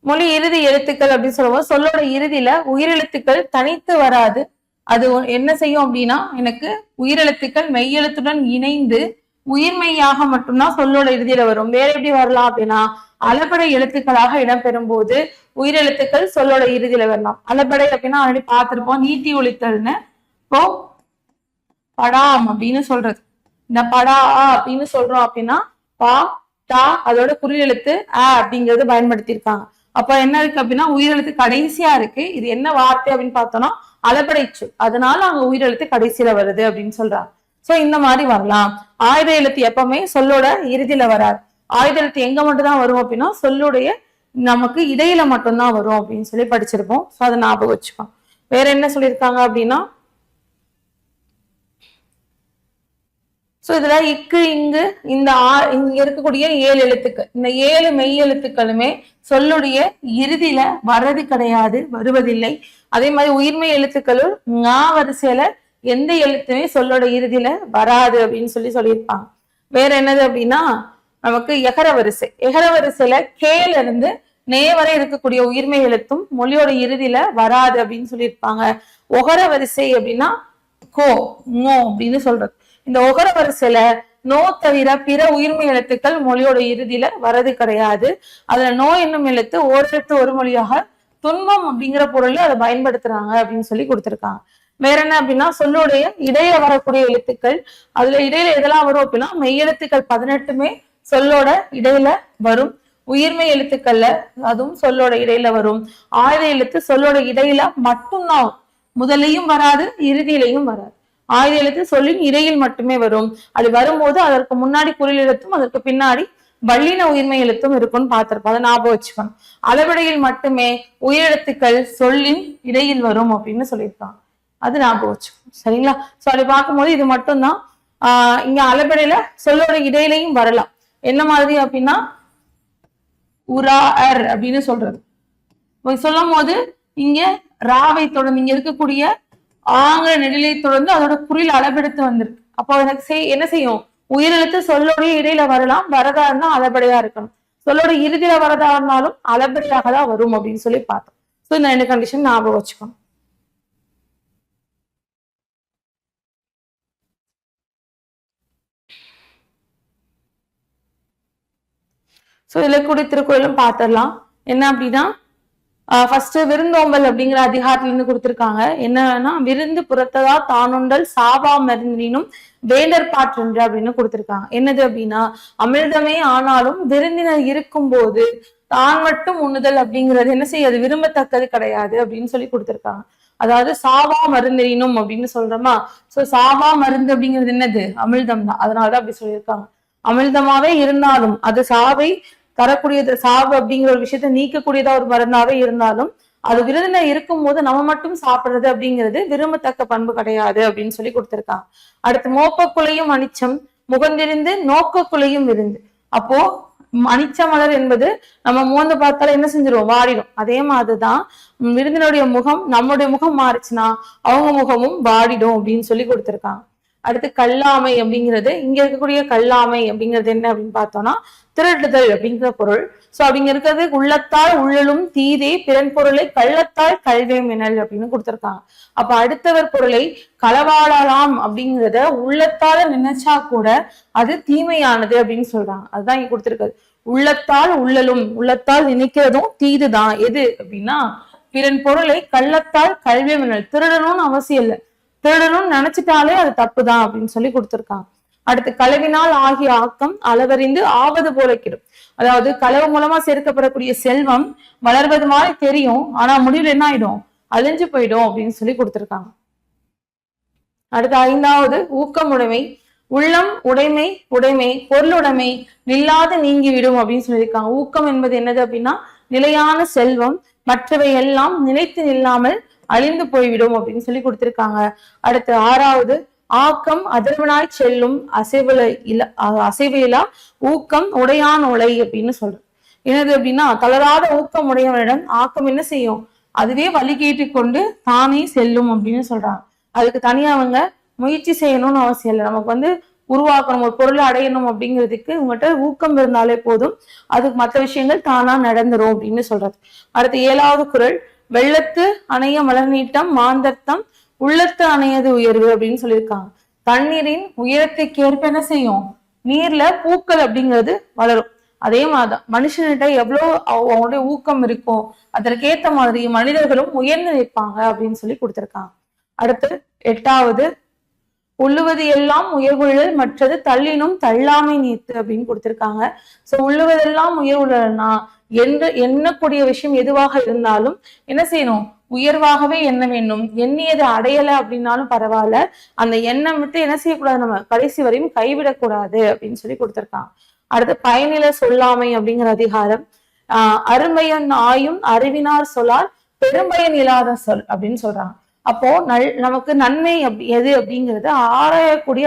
மொழி இறுதி எழுத்துக்கள் அப்படின்னு சொல்லுவோம். சொல்லோட இறுதியில உயிரெழுத்துக்கள் தனித்து வராது. அது என்ன செய்யும் அப்படின்னா, எனக்கு உயிரெழுத்துக்கள் மெய்யெழுத்துடன் இணைந்து உயிர்மெய்யாக மட்டும்தான் சொல்லோட இறுதியில வரும். வேற எப்படி வரலாம் அப்படின்னா, அளபடை எழுத்துக்களாக இடம்பெறும் போது உயிரெழுத்துக்கள் சொல்லோட இறுதியில வரலாம். அளபடை அப்படின்னா ஆல்ரெடி பார்த்திருப்போம், நீட்டி ஒழித்தல்னு. இப்போ படாம் அப்படின்னு சொல்றது, இந்த படா அப்படின்னு சொல்றோம் அப்படின்னா பா டா அதோட குறியெழுத்து அப்படிங்கறது பயன்படுத்தியிருக்காங்க. அப்ப என்ன இருக்கு அப்படின்னா உயிரெழுத்து கடைசியா இருக்கு. இது என்ன வார்த்தை அப்படின்னு பார்த்தோம்னா அளபடை சொல், அதனால அங்க உயிரெழுத்து கடைசியில வருது அப்படின்னு சொல்றாங்க. சோ இந்த மாதிரி வரலாம். ஆயுத எழுத்து எப்பவுமே சொல்லோட இறுதியில வராது. ஆயுத எழுத்து எங்க மட்டும் தான் வரும் அப்படின்னா சொல்லுடைய நமக்கு இடையில மட்டும்தான் வரும் அப்படின்னு சொல்லி படிச்சிருப்போம். சோ அதை ஞாபகம் வச்சுக்கோம். வேற என்ன சொல்லியிருக்காங்க அப்படின்னா, சோ இதுல இக்கு இங்கு இந்த இங்க இருக்கக்கூடிய 7 எழுத்துக்கள், இந்த 7 மெய் எழுத்துக்களுமே சொல்லுடைய இறுதியில வர்றது கிடையாது, வருவதில்லை. அதே மாதிரி உயிர்மெய் எழுத்துக்களும் ஞா வரிசையில எந்த எழுத்துமே சொல்லோட இறுதியில வராது அப்படின்னு சொல்லியிருப்பாங்க. வேற என்னது அப்படின்னா, நமக்கு எகர வரிசையில கேல இருந்து நே வரை இருக்கக்கூடிய உயிர்மெய் எழுத்தும் மொழியோட இறுதியில வராது அப்படின்னு சொல்லியிருப்பாங்க. ஒகர வரிசை அப்படின்னா கோ ngோ அப்படின்னு சொல்றது. இந்த ஒகர வரிசையில நோ தவிர பிற உயிர்மை எழுத்துக்கள் மொழியோட இறுதியில வரது கிடையாது. அதுல நோ என்னும் எழுத்து ஓரெழுத்து ஒரு மொழியாக துன்பம் அப்படிங்கிற பொருள்ல அதை பயன்படுத்துறாங்க அப்படின்னு சொல்லி கொடுத்திருக்காங்க. வேற என்ன அப்படின்னா, சொல்லுடைய இடையில வரக்கூடிய எழுத்துக்கள், அதுல இடையில எதெல்லாம் வரும் அப்படின்னா மெய்யெழுத்துக்கள் 18மே சொல்லோட இடையில வரும். உயிர்மை எழுத்துக்கள்ல அதுவும் சொல்லோட இடையில வரும். ஆயுத எழுத்து சொல்லோட இடையில மட்டும்தான், முதலையும் வராது இறுதியிலையும் வராது. ஆயுத எழுத்து சொல்லின் இடையில் மட்டுமே வரும். அது வரும்போது அதற்கு முன்னாடி குறில் எழுத்தும் அதற்கு பின்னாடி வல்லின உயிர்மை எழுத்தும் இருக்கும்னு பார்த்திருப்போம். அதை ஞாபகம் வச்சுக்கணும். அளவிடையில் மட்டுமே உயிரெழுத்துக்கள் சொல்லின் இடையில் வரும் அப்படின்னு சொல்லியிருக்காங்க. அது ஞாபகம் வச்சுக்கணும். சரிங்களா? சோ அப்படி பார்க்கும்போது இது மட்டும்தான். இங்க அளவிடையில சொல்லோட இடையிலையும் வரலாம். என்ன மாதிரி அப்படின்னா உரா அர் அப்படின்னு சொல்றது. சொல்லும் போது இங்க ராவை தொடர்ந்து இங்க இருக்கக்கூடிய ஆங்கில நெடிலை தொடர்ந்து அதோட குறில் அளவெடுத்து வந்திருக்கு. அப்போ எனக்கு என்ன செய்யும், உயிரெழுத்து சொல்லோடைய இடையில வரலாம், வரதா இருந்தா அளபடையா இருக்கணும். சொல்லோட இறுதியில வரதா இருந்தாலும் அளபடியாக தான் வரும் அப்படின்னு சொல்லி பார்த்தோம். சோ இந்த 2 கண்டிஷன் ஞாபகம் வச்சுக்கணும். சோ இதுல கூடிய திருக்குறளும் பார்த்திடலாம். என்ன அப்படின்னா, ஃபர்ஸ்ட் விருந்தோம்பல் அப்படிங்கிற அதிகாரத்துல இருந்து கொடுத்திருக்காங்க. என்னன்னா, விருந்து புறத்ததா தானுண்டல் சாவா மருந்தினும் வேண்டற் பாற்றென்று அப்படின்னு கொடுத்திருக்காங்க. என்னது அப்படின்னா, அமிர்தமே ஆனாலும் விருந்தினர் இருக்கும் போது தான் மட்டும் உண்ணுதல் அப்படிங்கிறது என்ன செய்யாது, விரும்பத்தக்கது கிடையாது அப்படின்னு சொல்லி கொடுத்திருக்காங்க. அதாவது சாவா மருந்தினும் அப்படின்னு சொல்றோமா, சோ சாவா மருந்து அப்படிங்கிறது என்னது, அமிர்தம் தான். அதனாலதான் அப்படி சொல்லியிருக்காங்க. அமிர்தமாவே இருந்தாலும் அது சாவை தரக்கூடியது, சாவு அப்படிங்கிற ஒரு விஷயத்த நீக்கக்கூடியதா ஒரு மருந்தாவே இருந்தாலும் அது விருதுல இருக்கும் போது நம்ம மட்டும் சாப்பிடுறது அப்படிங்கிறது விரும்பத்தக்க பண்பு கிடையாது அப்படின்னு சொல்லி கொடுத்திருக்காங்க. அடுத்து மோப்பக்குலையும் அனிச்சம் முகந்திருந்து நோக்கக்குலையும் விருந்து. அப்போ மணிச்ச மலர் என்பது நம்ம மோந்து பார்த்தாலும் என்ன செஞ்சிடும், வாடிடும். அதே மாதிரிதான் விருந்தினுடைய முகம் நம்முடைய முகம் மாறுச்சுன்னா அவங்க முகமும் வாடிடும் அப்படின்னு சொல்லி கொடுத்திருக்காங்க. அடுத்து கல்லாமை அப்படிங்கிறது, இங்க இருக்கக்கூடிய கல்லாமை அப்படிங்கிறது என்ன அப்படின்னு பார்த்தோம்னா திருடுதல் அப்படிங்கிற பொருள். சோ அப்படிங்க இருக்கிறது உள்ளத்தால் உள்ளலும் தீதே பிறன் பொருளை கள்ளத்தால் கல்வே மினல் அப்படின்னு கொடுத்திருக்காங்க. அப்ப அடுத்தவர் பொருளை களவாடலாம் அப்படிங்கிறத உள்ளத்தால நினைச்சா கூட அது தீமையானது அப்படின்னு சொல்றாங்க. அதுதான் இங்க கொடுத்திருக்காது. உள்ளத்தால் உள்ளலும், உள்ளத்தால் நினைக்கிறதும் தீதுதான். எது அப்படின்னா பிறன் பொருளை கள்ளத்தால் கல்வே மினல். திருடணும்னு அவசியம் இல்லை, திருடணும்னு நினைச்சிட்டாலே அது தப்புதான் அப்படின்னு சொல்லி கொடுத்திருக்காங்க. அடுத்து களவினால் ஆகிய ஆக்கம் அளவறிந்து ஆவது போல கிடும். அதாவது களவு மூலமா சேர்க்கப்படக்கூடிய செல்வம் வளர்வது மாதிரி தெரியும், ஆனா முடிவில் என்ன ஆயிடும், அழிஞ்சு போயிடும் அப்படின்னு சொல்லி கொடுத்திருக்காங்க. அடுத்து ஐந்தாவது ஊக்கமுடைமை. உள்ளம் உடைமை, உடைமை பொருளுடைமை நில்லாது நீங்கிவிடும் அப்படின்னு சொல்லியிருக்காங்க. ஊக்கம் என்பது என்னது அப்படின்னா நிலையான செல்வம், மற்றவை எல்லாம் நிலைத்து நில்லாமல் அழிந்து போய்விடும் அப்படின்னு சொல்லி கொடுத்திருக்காங்க. அடுத்து ஆறாவது ஆக்கம் அதிர்வனாய் செல்லும் அசைவிலா ஊக்கம் உடையான் உலை அப்படின்னு சொல்றோம். என்னது அப்படின்னா தளராத ஊக்கம் உடையவனிடம் ஆக்கம் என்ன செய்யும், அதுவே வழி கேட்டு கொண்டு தானே செல்லும் அப்படின்னு சொல்றாங்க. அதுக்கு தனியா அவங்க முயற்சி செய்யணும்னு அவசியம் இல்லை. நமக்கு உருவாக்கணும், ஒரு பொருளை அடையணும் அப்படிங்கிறதுக்கு உங்கள்கிட்ட ஊக்கம் இருந்தாலே போதும், அதுக்கு மற்ற விஷயங்கள் தானா நடந்துரும் அப்படின்னு சொல்றது. அடுத்து ஏழாவது குறள். வெள்ளத்து அணைய மலர் நீட்டம் மாந்தர்த்தம் உள்ளத்து அணையது உயர்வு அப்படின்னு சொல்லியிருக்காங்க. தண்ணீரின் உயரத்துக்கு ஏற்ப என்ன செய்யும், நீர்ல பூக்கள் அப்படிங்கிறது வளரும். அதே மாதிரிதான் மனுஷன்கிட்ட எவ்வளவு அவங்களுடைய ஊக்கம் இருக்கும், அதற்கேற்ற மாதிரி மனிதர்களும் உயர்ந்து நிற்பாங்க அப்படின்னு சொல்லி கொடுத்திருக்காங்க. அடுத்து எட்டாவது உள்ளுவது எல்லாம் உயர்வுழல் மற்றது தள்ளினும் தள்ளாமை நீத்து அப்படின்னு கொடுத்திருக்காங்க. சோ உள்ளுவதெல்லாம் உயர்வுழல்னா எண்ணக்கூடிய விஷயம் எதுவாக இருந்தாலும் என்ன செய்யணும், உயர்வாகவே எண்ண வேண்டும். எண்ணியது அடையலை அப்படின்னாலும் பரவாயில்ல, அந்த எண்ணம் விட்டு என்ன செய்யக்கூடாது, நம்ம கடைசி வரையும் கைவிடக்கூடாது அப்படின்னு சொல்லி கொடுத்திருக்காங்க. அடுத்து பயனில சொல்லாமை அப்படிங்கிற அதிகாரம். அருமையன் ஆயும் அறிவினார் சொல்லார் பெரும்பயன் இல்லாத சொல் அப்படின்னு சொல்றாங்க. அப்போ நமக்கு நன்மை எது அப்படிங்கிறது ஆராயக்கூடிய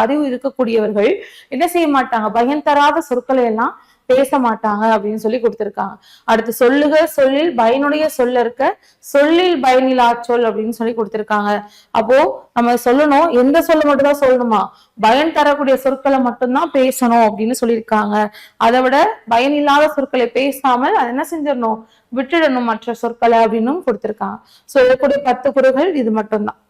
அறிவு இருக்கக்கூடியவர்கள் என்ன செய்ய மாட்டாங்க, பயன் தராத சொற்களை எல்லாம் பேச மாட்டாங்க அப்படின்னு சொல்லி கொடுத்திருக்காங்க. அடுத்து சொல்லுக சொல்லில் பயனுடைய சொல்ல இருக்க சொல்லில் பயனிலா சொல் அப்படின்னு சொல்லி கொடுத்திருக்காங்க. அப்போ நம்ம சொல்லணும், எந்த சொல்ல மட்டும் தான் சொல்லணுமா, பயன் தரக்கூடிய சொற்களை மட்டும்தான் பேசணும் அப்படின்னு சொல்லியிருக்காங்க. அதை விட பயனில்லாத சொற்களை பேசாமல் அதை என்ன செஞ்சிடணும், விட்டுடணும் மற்ற சொற்களை அப்படின்னு கொடுத்திருக்காங்க. சொல்லக்கூடிய 10 குறள்கள் இது மட்டும்தான்.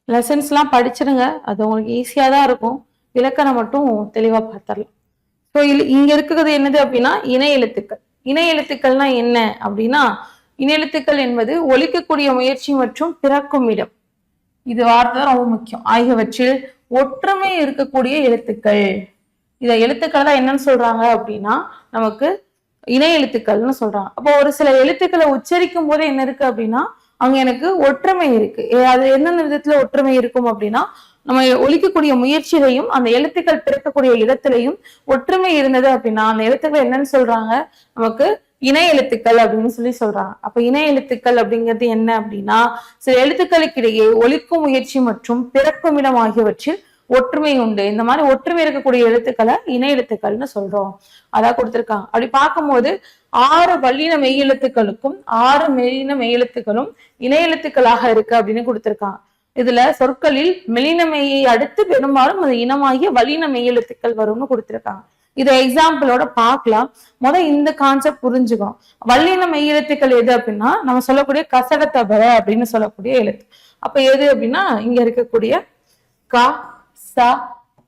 லெசன்ஸ் எல்லாம் படிச்சிருங்க, அது உங்களுக்கு ஈஸியா தான் இருக்கும். இலக்கணம் மட்டும் தெளிவா பார்த்துடலாம். ஸோ இங்க இருக்கிறது என்னது அப்படின்னா இணை எழுத்துக்கள். இணை எழுத்துக்கள்னா என்ன அப்படின்னா, இணை எழுத்துக்கள் என்பது ஒலிக்கக்கூடிய முயற்சி மற்றும் பிறக்கும் இடம், இது வார்த்தை ரொம்ப முக்கியம். ஆகியவற்றில் ஒற்றுமை இருக்கக்கூடிய எழுத்துக்கள். இத எழுத்துக்கள் தான் என்னன்னு சொல்றாங்க அப்படின்னா நமக்கு இணை எழுத்துக்கள்னு சொல்றாங்க. அப்போ ஒரு சில எழுத்துக்களை உச்சரிக்கும் போது என்ன இருக்கு அப்படின்னா அங்க எனக்கு ஒற்றுமை இருக்கு. அது என்னென்ன விதத்துல ஒற்றுமை இருக்கும் அப்படின்னா, நம்ம ஒலிக்கக்கூடிய முயற்சியிலையும் அந்த எழுத்துக்கள் பிறக்கக்கூடிய இடத்திலையும் ஒற்றுமை இருந்தது அப்படின்னா அந்த எழுத்துக்கள் என்னன்னு சொல்றாங்க, நமக்கு இணை எழுத்துக்கள் அப்படின்னு சொல்லி சொல்றாங்க. அப்ப இணை எழுத்துக்கள் அப்படிங்கிறது என்ன அப்படின்னா, சில எழுத்துக்களுக்கு இடையே ஒலிக்கும் முயற்சி மற்றும் பிறக்கும் இடம் ஆகியவற்றில் ஒற்றுமை உண்டு. இந்த மாதிரி ஒற்றுமை இருக்கக்கூடிய எழுத்துக்களை இணை எழுத்துக்கள்னு சொல்றோம். அதான் கொடுத்திருக்காங்க. அப்படி பார்க்கும்போது 6 வல்லின மெய் எழுத்துக்களுக்கும் 6 மெலின மெய் எழுத்துக்களும் இணை எழுத்துக்களாக இருக்கு அப்படின்னு கொடுத்திருக்காங்க. இதுல சொற்களில் மெலின மெய்யை அடுத்து பெரும்பாலும் அது இனமாகிய வல்லின மெய் எழுத்துக்கள் வரும்னு கொடுத்திருக்காங்க. இதை எக்ஸாம்பிளோட பார்க்கலாம். இந்த கான்செப்ட் புரிஞ்சுக்கணும். வல்லின மெய் எழுத்துக்கள் எது அப்படின்னா நம்ம சொல்லக்கூடிய கசடத்தபர அப்படின்னு சொல்லக்கூடிய எழுத்து. அப்ப எது அப்படின்னா இங்க இருக்கக்கூடிய க ச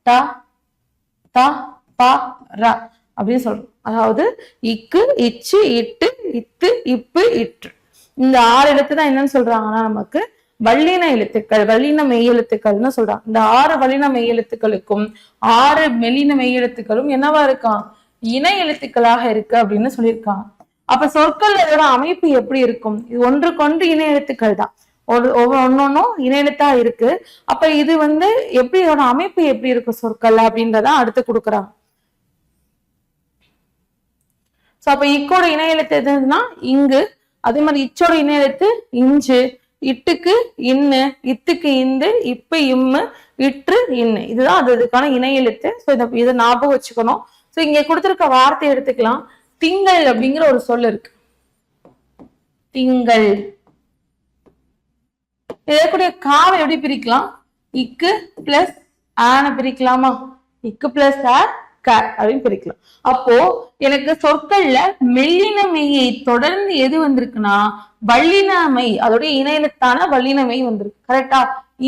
ட த ப ர அப்படின்னு சொல்றோம். அதாவது இக்கு இச்சு இட்டு இத்து இப்பு இற்று, இந்த 6 எழுத்து தான் என்னன்னு சொல்றாங்கன்னா நமக்கு வல்லின எழுத்துக்கள், வல்லின மெய் எழுத்துக்கள்னு சொல்றாங்க. இந்த 6 வல்லின மெய் எழுத்துக்களுக்கும் 6 மெல்லின மெய் எழுத்துக்களும் என்னவா இருக்கான், இணை எழுத்துக்களாக இருக்கு அப்படின்னு சொல்லியிருக்காங்க. அப்ப சொற்கள் இதோட அமைப்பு எப்படி இருக்கும், இது ஒன்றுக்கொன்று இணை எழுத்துக்கள் தான், ஒன்னொன்னும் இணை எழுத்தா இருக்கு. அப்ப இது எப்படி இதோட அமைப்பு எப்படி இருக்கு சொற்கள் அப்படின்றத அடுத்து கொடுக்குறாங்க. சோ அப்ப இக்கோட இணை எழுத்து எதுன்னா இங்கு, அதே மாதிரி இச்சோட இணை எழுத்து இஞ்சு, இட்டுக்கு இன்னு, இத்துக்கு இந்து, இப்ப இம்மு, இற்று இன்னு. இதுதான் அதுக்கான இணை எழுத்து. ஸோ இதை ஞாபகம் வச்சுக்கணும். ஸோ இங்க கொடுத்திருக்க வார்த்தை எடுத்துக்கலாம். திங்கள் அப்படிங்கிற ஒரு சொல் இருக்கு. திங்கள். இதற்குரிய காவை எப்படி பிரிக்கலாம்? இக்கு பிளஸ் ஆன பிரிக்கலாமா? இக்கு பிளஸ் ஆ க அப்படின்னு பிரிக்கலாம். அப்போ எனக்கு சொற்கள்ல மெல்லினமையை தொடர்ந்து எது வந்திருக்குன்னா வல்லினமை, அதோடைய இணையத்தான வல்லினமை வந்திருக்கு. கரெக்டா?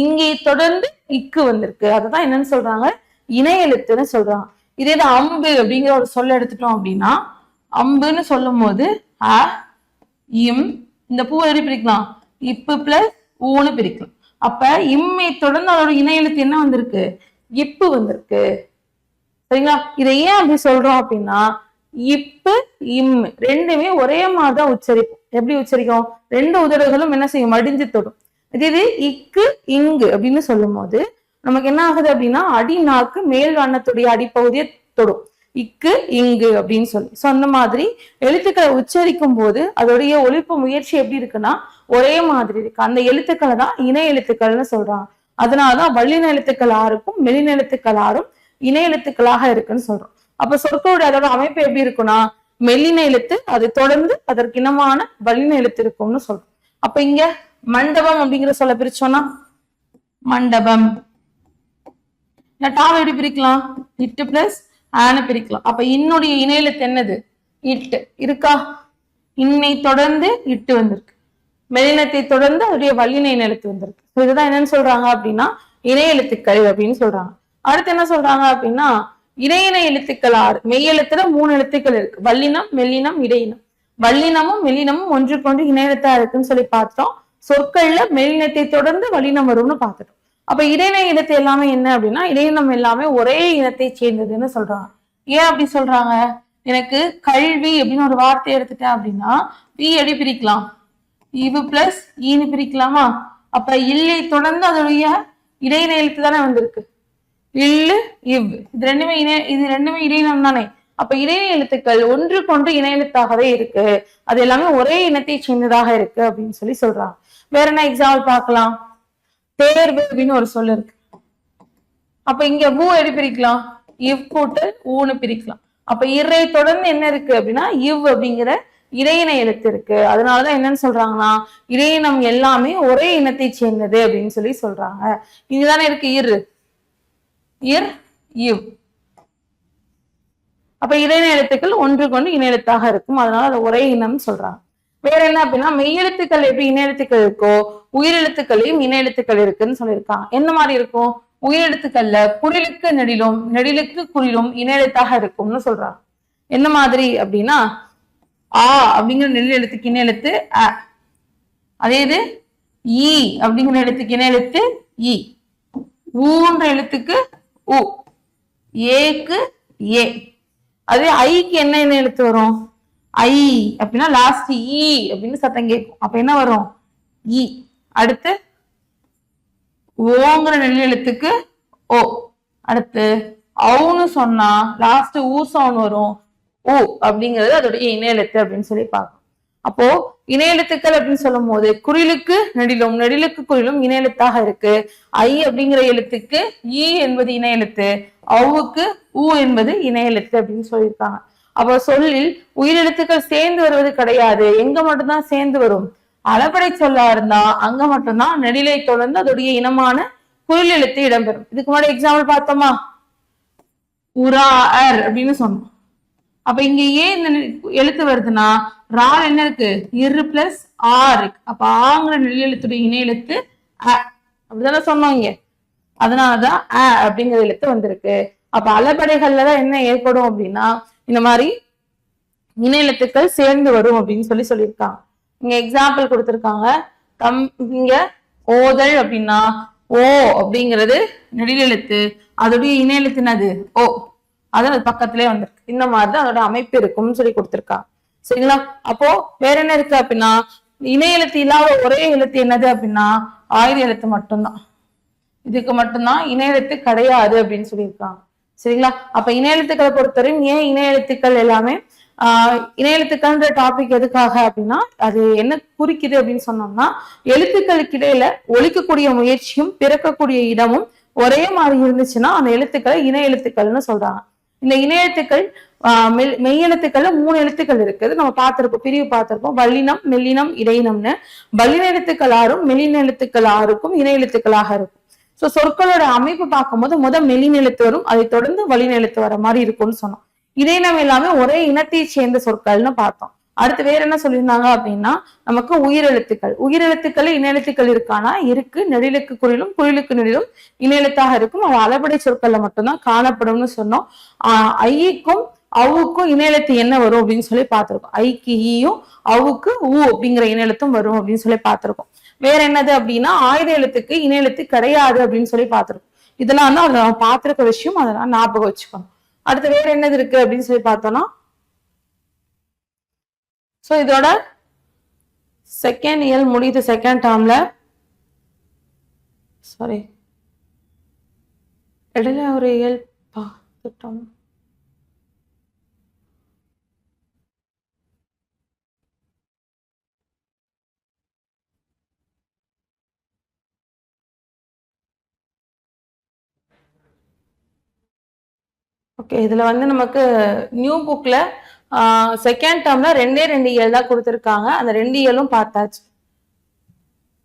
இங்கே தொடர்ந்து இக்கு வந்திருக்கு. அதுதான் என்னன்னு சொல்றாங்க? இணை எழுத்துன்னு சொல்றாங்க. இதே அம்பு அப்படிங்கிற ஒரு சொல்ல எடுத்துட்டோம் அப்படின்னா, அம்புன்னு சொல்லும் போது அ இம், இந்த பூவை எப்படி பிரிக்கலாம்? இப்பு பிளஸ் ஊன்னு பிரிக்கலாம். அப்ப இம்மை தொடர்ந்து அதோட இணை எழுத்து என்ன வந்திருக்கு? இப்பு வந்திருக்கு. சரிங்களா? இதை ஏன் அப்படி சொல்றோம் அப்படின்னா, இப்பு இம் ரெண்டுமே ஒரே மாதிரிதான் உச்சரிப்போம். எப்படி உச்சரிக்கும்? ரெண்டு உதடுகளும் என்ன செய்யும்? மடிஞ்சு தொடும். இது இக்கு இங்கு அப்படின்னு சொல்லும் போது நமக்கு என்ன ஆகுது அப்படின்னா, அடி நாக்கு மேல் வண்ணத்துடைய அடிப்பகுதியை தொடும். இக்கு இங்கு அப்படின்னு சொல்லி. சோ அந்த மாதிரி எழுத்துக்களை உச்சரிக்கும் போது அதோடைய ஒலிப்பு முயற்சி எப்படி இருக்குன்னா ஒரே மாதிரி இருக்கு. அந்த எழுத்துக்களை தான் இணை எழுத்துக்கள்னு சொல்றாங்க. அதனாலதான் வல்லின எழுத்துக்கள் ஆறுக்கும் மெல்லின எழுத்துக்கள் ஆறும் இணை எழுத்துக்களாக இருக்குன்னு சொல்றோம். அப்ப சொற்களுடைய அதோட அமைப்பு எப்படி இருக்குன்னா, மெல்லின எழுத்து, அது தொடர்ந்து அதற்கு இனமான வல்லின எழுத்து இருக்கும்னு சொல்றோம். அப்ப இங்க மண்டபம் அப்படிங்கிற சொல்ல பிரிச்சோம்னா மண்டபம். டாவை எப்படி பிரிக்கலாம்? இட்டு பிளஸ் ஆன பிரிக்கலாம். அப்ப இன்னுடைய இணை எழுத்து என்னது? இட்டு இருக்கா? இன்னை தொடர்ந்து இட்டு வந்திருக்கு. மெல்லினத்தை தொடர்ந்து அதோடைய வல்லின இணை எழுத்து வந்திருக்கு. இதுதான் என்னன்னு சொல்றாங்க அப்படின்னா இணை எழுத்துக்கள் அப்படின்னு சொல்றாங்க. அடுத்து என்ன சொல்றாங்க அப்படின்னா இடையின எழுத்துக்கள் ஆறு. மெய் எழுத்துல 3 எழுத்துக்கள் இருக்கு. வல்லினம், மெல்லினம், இடையினம். வல்லினமும் மெல்லினமும் ஒன்றுக்கொன்று இணை எழுத்தா இருக்குன்னு சொல்லி பார்த்தோம். சொற்கள்ல மெல்லினத்தை தொடர்ந்து வல்லினம் வரும்னு பார்த்துட்டோம். அப்ப இடையின எழுத்து எல்லாமே என்ன அப்படின்னா இடையினம் எல்லாமே ஒரே இனத்தை சேர்ந்ததுன்னு சொல்றாங்க. ஏன் அப்படி சொல்றாங்க? எனக்கு கல்வி அப்படின்னு ஒரு வார்த்தை எடுத்துட்டேன் அப்படின்னா எப்படி பிரிக்கலாம்? இவு பிளஸ் ஈன்னு பிரிக்கலாமா? அப்ப இல்லை தொடர்ந்து அதோடைய இடையின எழுத்து தானே வந்திருக்கு. இல்லு இவ், இது ரெண்டுமே இடையினம் தானே. அப்ப இடையின எழுத்துக்கள் ஒன்றுக்கொன்று இணை எழுத்தாகவே இருக்கு. அது எல்லாமே ஒரே இனத்தை சேர்ந்ததாக இருக்கு அப்படின்னு சொல்லி சொல்றாங்க. வேற என்ன எக்ஸாம்பிள் பார்க்கலாம்? தேர்வு அப்படின்னு ஒரு சொல் இருக்கு. அப்ப இங்க ஊ எப்படி பிரிக்கலாம்? இவ் கூட்டல் ஊன்னு பிரிக்கலாம். அப்ப இறை தொடர்ந்து என்ன இருக்கு அப்படின்னா இவ் அப்படிங்கிற இடையின எழுத்து இருக்கு. அதனாலதான் என்னன்னு சொல்றாங்கன்னா இடையினம் எல்லாமே ஒரே இனத்தை சேர்ந்தது அப்படின்னு சொல்லி சொல்றாங்க. இதுதானே இருக்கு இர் இவ். அப்ப இடையின எழுத்துக்கள் ஒன்றுக்கொண்டு இணை எழுத்தாக இருக்கும். அதனால அது ஒரே இனம் சொல்றாங்க. வேற என்ன அப்படின்னா மெய் எழுத்துக்கள் எப்படி இணை எழுத்துக்கள் இருக்கோ உயிரெழுத்துக்களையும் இணை எழுத்துக்கள் இருக்குன்னு சொல்லியிருக்காங்க. என்ன மாதிரி இருக்கும்? உயிரெழுத்துக்கள்ல குறிலுக்கு நெடிலும் நெடிலுக்கு குறிலும் இணை எழுத்தாக இருக்கும்னு சொல்றாங்க. என்ன மாதிரி அப்படின்னா ஆ அப்படிங்கிற நெடில் எழுத்துக்கு இணை எழுத்து அ. அதே இது ஈ அப்படிங்கிற எழுத்துக்கு இணை எழுத்து இ. ஊன்ற எழுத்துக்கு உ. ஏக்கு ஏ. அதே ஐக்கு என்ன இணை எழுத்து வரும்? ஐ அப்படின்னா லாஸ்ட் ஈ அப்படின்னு சத்தம் கேட்கும். அப்ப என்ன வரும்? இ. அடுத்து ஓங்கிற நெடில் எழுத்துக்கு ஓ. அடுத்து அவுன்னு சொன்னா லாஸ்ட் ஊ சவுண்ட் வரும். ஓ அப்படிங்கிறது அதோடைய இணை எழுத்து அப்படின்னு சொல்லி பார்க்கணும். அப்போ இணை எழுத்துக்கள் அப்படின்னு சொல்லும் போது குறிலுக்கு நெடிலும் நெடிலுக்கு குறிலும் இணை எழுத்தாக இருக்கு. ஐ அப்படிங்கிற எழுத்துக்கு ஈ என்பது இணை எழுத்து, அவுக்கு ஊ என்பது இணை எழுத்து அப்படின்னு சொல்லியிருக்காங்க. அப்போ சொல்லில் உயிரெழுத்துக்கள் சேர்ந்து வருவது கிடையாது. எங்க மட்டும்தான் சேர்ந்து வரும்? அளபடை சொல்லா இருந்தா அங்க மட்டும்தான் நெடிலை தொடர்ந்து அதோடைய இனமான குறில் எழுத்து இடம்பெறும். இதுக்கு முன்னாடி எக்ஸாம்பிள் பார்த்தோமா? உரார் அப்படின்னு சொன்னோம். அப்ப இங்க ஏன் இந்த எழுத்து வருதுன்னா ரால் என்ன இருக்கு? இரு பிளஸ் ஆ இருக்கு. அப்ப ஆங்கிற நெல் எழுத்துடைய இணை எழுத்து அ அப்படிதானே சொன்னோம் இங்க. அதனாலதான் அ அப்படிங்கிற எழுத்து வந்திருக்கு. அப்ப அளபடைகள்லதான் என்ன ஏற்படும் அப்படின்னா இந்த மாதிரி இணை எழுத்துக்கள் சேர்ந்து வரும் அப்படின்னு சொல்லியிருக்காங்க. இங்க எக்ஸாம்பிள் கொடுத்திருக்காங்க. இங்க ஓதல் அப்படின்னா ஓ அப்படிங்கிறது நெடில் எழுத்து, அதோடைய இணை எழுத்து என்னது? ஓ. அது பக்கத்திலே வந்திருக்கு. இந்த மாதிரிதான் அதோட அமைப்பு இருக்கும்னு சொல்லி கொடுத்திருக்காங்க. சரிங்களா? அப்போ வேற என்ன இருக்கு அப்படின்னா இணை எழுத்து இல்லாத ஒரே எழுத்து என்னது அப்படின்னா ஆயுத எழுத்து மட்டும்தான். இதுக்கு மட்டும்தான் இணை எழுத்து கிடையாது அப்படின்னு சொல்லியிருக்காங்க. சரிங்களா? அப்ப இணை எழுத்துக்களை பொறுத்தவரையும் ஏன் இணை எழுத்துக்கள் எல்லாமே இணை எழுத்துக்கள்ன்ற டாபிக் எதுக்காக அப்படின்னா அது என்ன குறிக்குது அப்படின்னு சொன்னோம்னா எழுத்துக்களுக்கு இடையில ஒலிக்கக்கூடிய முயற்சியும் பிறக்கக்கூடிய இடமும் ஒரே மாதிரி இருந்துச்சுன்னா அந்த எழுத்துக்களை இணை எழுத்துக்கள்னு சொல்றாங்க. இந்த இணை எழுத்துக்கள் மெய் எழுத்துக்கள்ல 3 எழுத்துக்கள் இருக்குது. நம்ம பார்த்திருப்போம், பிரிவு பார்த்திருப்போம். வல்லினம், மெல்லினம், இடையினம்னு. வல்லின எழுத்துக்கள் 6ம் மெல்லின எழுத்துக்கள் 6க்கும் இணை எழுத்துக்களாக இருக்கும். சோ சொற்களோட அமைப்பு பார்க்கும்போது முதல் மெல்லின எழுத்து வரும், அதை தொடர்ந்து வல்லின எழுத்து வர மாதிரி இருக்கும்னு சொன்னோம். இடையினம் எல்லாமே ஒரே இனத்தை சேர்ந்த சொற்கள்னு பார்த்தோம். அடுத்து வேற என்ன சொல்லியிருந்தாங்க அப்படின்னா நமக்கு உயிரெழுத்துக்கள். உயிரெழுத்துக்கள் இன எழுத்துக்கள் இருக்கானா இருக்கு. நெடிலுக்கு குறிலும் குறிலுக்கு நெடிலும் இன எழுத்தாக இருக்கும். அவ அளபடை சொற்கள்ல மட்டும்தான் காணப்படும்னு சொன்னோம். ஐக்கும் அவுக்கும் இன எழுத்து என்ன வரும் அப்படின்னு சொல்லி பார்த்திருக்கோம். ஐக்கு ஈயும் அவுக்கு ஊ அப்படிங்கிற இன எழுத்தும் வரும் அப்படின்னு சொல்லி பார்த்திருக்கோம். வேற என்னது அப்படின்னா ஆயுத எழுத்துக்கு இன எழுத்து கிடையாது அப்படின்னு சொல்லி பார்த்திருக்கோம். இதெல்லாம் தான் அதுல நம்ம பார்த்திருக்க விஷயம், அதெல்லாம் ஞாபகம் வச்சுக்கணும். அடுத்து வேற என்னது இருக்கு அப்படின்னு சொல்லி பார்த்தோம்னா சோ இதோட செகண்ட் இயல் முடியுது. செகண்ட் டேர்ம்ல சாரி இடையில ஒரு இயல் பார்த்துட்டோம். ஓகே, இதுல வந்து நமக்கு நியூ புக்ல செகண்ட் டேர்ம்ல 2 இயல் தான் கொடுத்துருக்காங்க. அந்த 2 இயலும் பார்த்தாச்சு.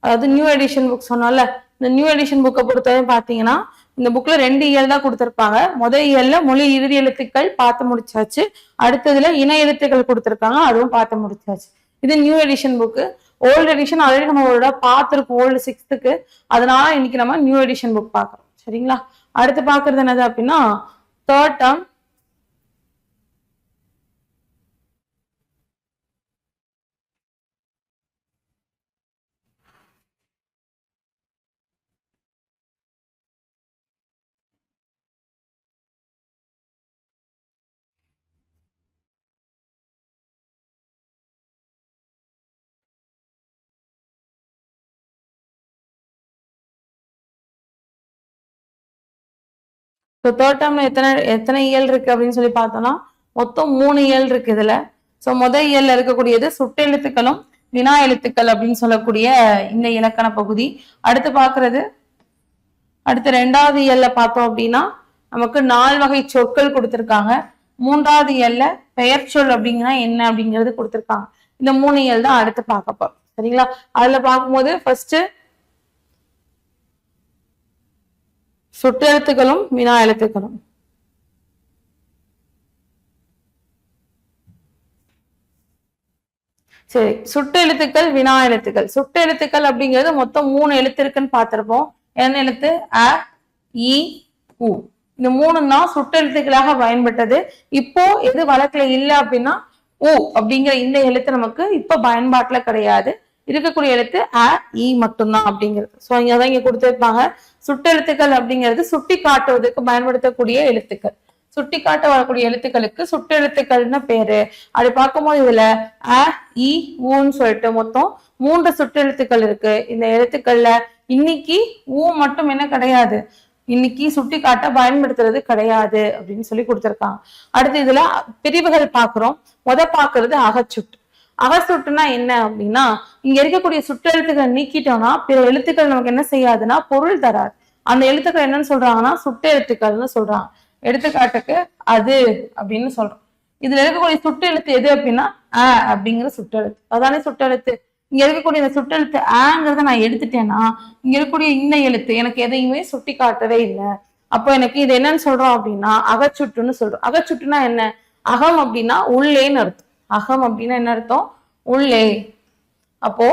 அதாவது நியூ எடிஷன் புக் சொன்னால, இந்த நியூ எடிஷன் புக்கை பொறுத்தவரை பாத்தீங்கன்னா இந்த புக்ல 2 இயல் தான் கொடுத்துருப்பாங்க. முதல் இயல்ல மொழி இறுதி எழுத்துக்கள் பார்த்து முடிச்சாச்சு. அடுத்ததுல இணை எழுத்துக்கள் கொடுத்துருக்காங்க, அதுவும் பார்த்து முடிச்சாச்சு. இது new edition book. Old edition already நம்ம பார்த்துருக்கோம் ஓல்டு 6th. அதனால இன்னைக்கு நம்ம நியூ எடிஷன் புக் பார்க்கறோம். சரிங்களா? அடுத்து பாக்குறது என்னது அப்படின்னா தேர்ட் டேர்ம். தேர்ட் டேர்ம்ல எத்தனை இயல் இருக்கு அப்படின்னு சொல்லி பார்த்தோம்னா மொத்தம் 3 இயல் இருக்கு இதுல. சோ முதல் இயல்ல இருக்கக்கூடியது சுட்டெழுத்துக்களும் வினா எழுத்துக்கள் அப்படின்னு சொல்லக்கூடிய இந்த இலக்கண பகுதி. அடுத்து பாக்குறது அடுத்து 2வது இயல்ல பார்த்தோம் அப்படின்னா நமக்கு 4 வகை சொற்கள் கொடுத்திருக்காங்க. 3வது இயல்ல பெயர் சொல் அப்படிங்கன்னா என்ன அப்படிங்கிறது கொடுத்திருக்காங்க. இந்த 3 இயல் தான் அடுத்து பார்க்க போறோம். சரிங்களா? அதுல பார்க்கும்போது ஃபர்ஸ்ட் சுட்டெழுத்துக்களும் வினா எழுத்துக்களும். சரி, சுட்டெழுத்துக்கள் வினா எழுத்துக்கள். சுட்டெழுத்துக்கள் அப்படிங்கிறது மொத்தம் 3 எழுத்து இருக்குன்னு பார்த்திருப்போம். என்ன எழுத்து? அ, இ, உ. இந்த 3 தான் சுட்டெழுத்துக்களாக பயன்பட்டது. இப்போ எது வழக்குல இல்ல அப்படின்னா உ அப்படிங்கிற இந்த எழுத்து நமக்கு இப்ப பயன்பாட்டுல கிடையாது. இருக்கக்கூடிய எழுத்து அ, இ மட்டும்தான் அப்படிங்கிறது. சோ இங்கதான் இங்க கொடுத்திருப்பாங்க. சுட்டெழுத்துக்கள் அப்படிங்கிறது சுட்டி காட்டுவதற்கு பயன்படுத்தக்கூடிய எழுத்துக்கள். சுட்டி காட்ட வரக்கூடிய எழுத்துக்களுக்கு சுட்டெழுத்துக்கள்னு பேரு. அப்படி பார்க்கும்போது இதுல அ, இ, ஊன்னு சொல்லிட்டு மொத்தம் 3 சுட்டெழுத்துக்கள் இருக்கு. இந்த எழுத்துக்கள்ல இன்னைக்கு ஊ மட்டும் என்ன கிடையாது, இன்னைக்கு சுட்டி காட்ட பயன்படுத்துறது கிடையாது அப்படின்னு சொல்லி கொடுத்திருக்காங்க. அடுத்து இதுல பிரிவுகள் பாக்குறோம். பாக்குறது அகச்சுட்டு. அகச்சுட்டுனா என்ன அப்படின்னா இங்க இருக்கக்கூடிய சுட்டெழுத்துக்களை நீக்கிட்டோம்னா பிற எழுத்துக்கள் நமக்கு என்ன செய்யாதுன்னா பொருள் தராது. அந்த எழுத்துக்கள் என்னன்னு சொல்றாங்கன்னா சுட்டெழுத்துக்கள்னு சொல்றாங்க. எடுத்துக்காட்டுக்கு அது அப்படின்னு சொல்றோம். இதுல இருக்கக்கூடிய சுட்டெழுத்து எது அப்படின்னா அ அப்படிங்கிற சுட்டெழுத்து. அதானே சுட்டெழுத்து. இங்க இருக்கக்கூடிய இந்த சுட்டெழுத்து ஆங்கிறத நான் எடுத்துட்டேன்னா இங்க இருக்கக்கூடிய இந்த எழுத்து எனக்கு எதையுமே சுட்டி காட்டவே இல்லை. அப்போ எனக்கு இது என்னன்னு சொல்றோம் அப்படின்னா அகச்சுட்டுன்னு சொல்றோம். அகச்சுட்டுனா என்ன? அகம் அப்படின்னா உள்ளேன்னு அர்த்தம். அகம் அப்படின்னா என்ன அர்த்தம்? உள்ளே. அப்போ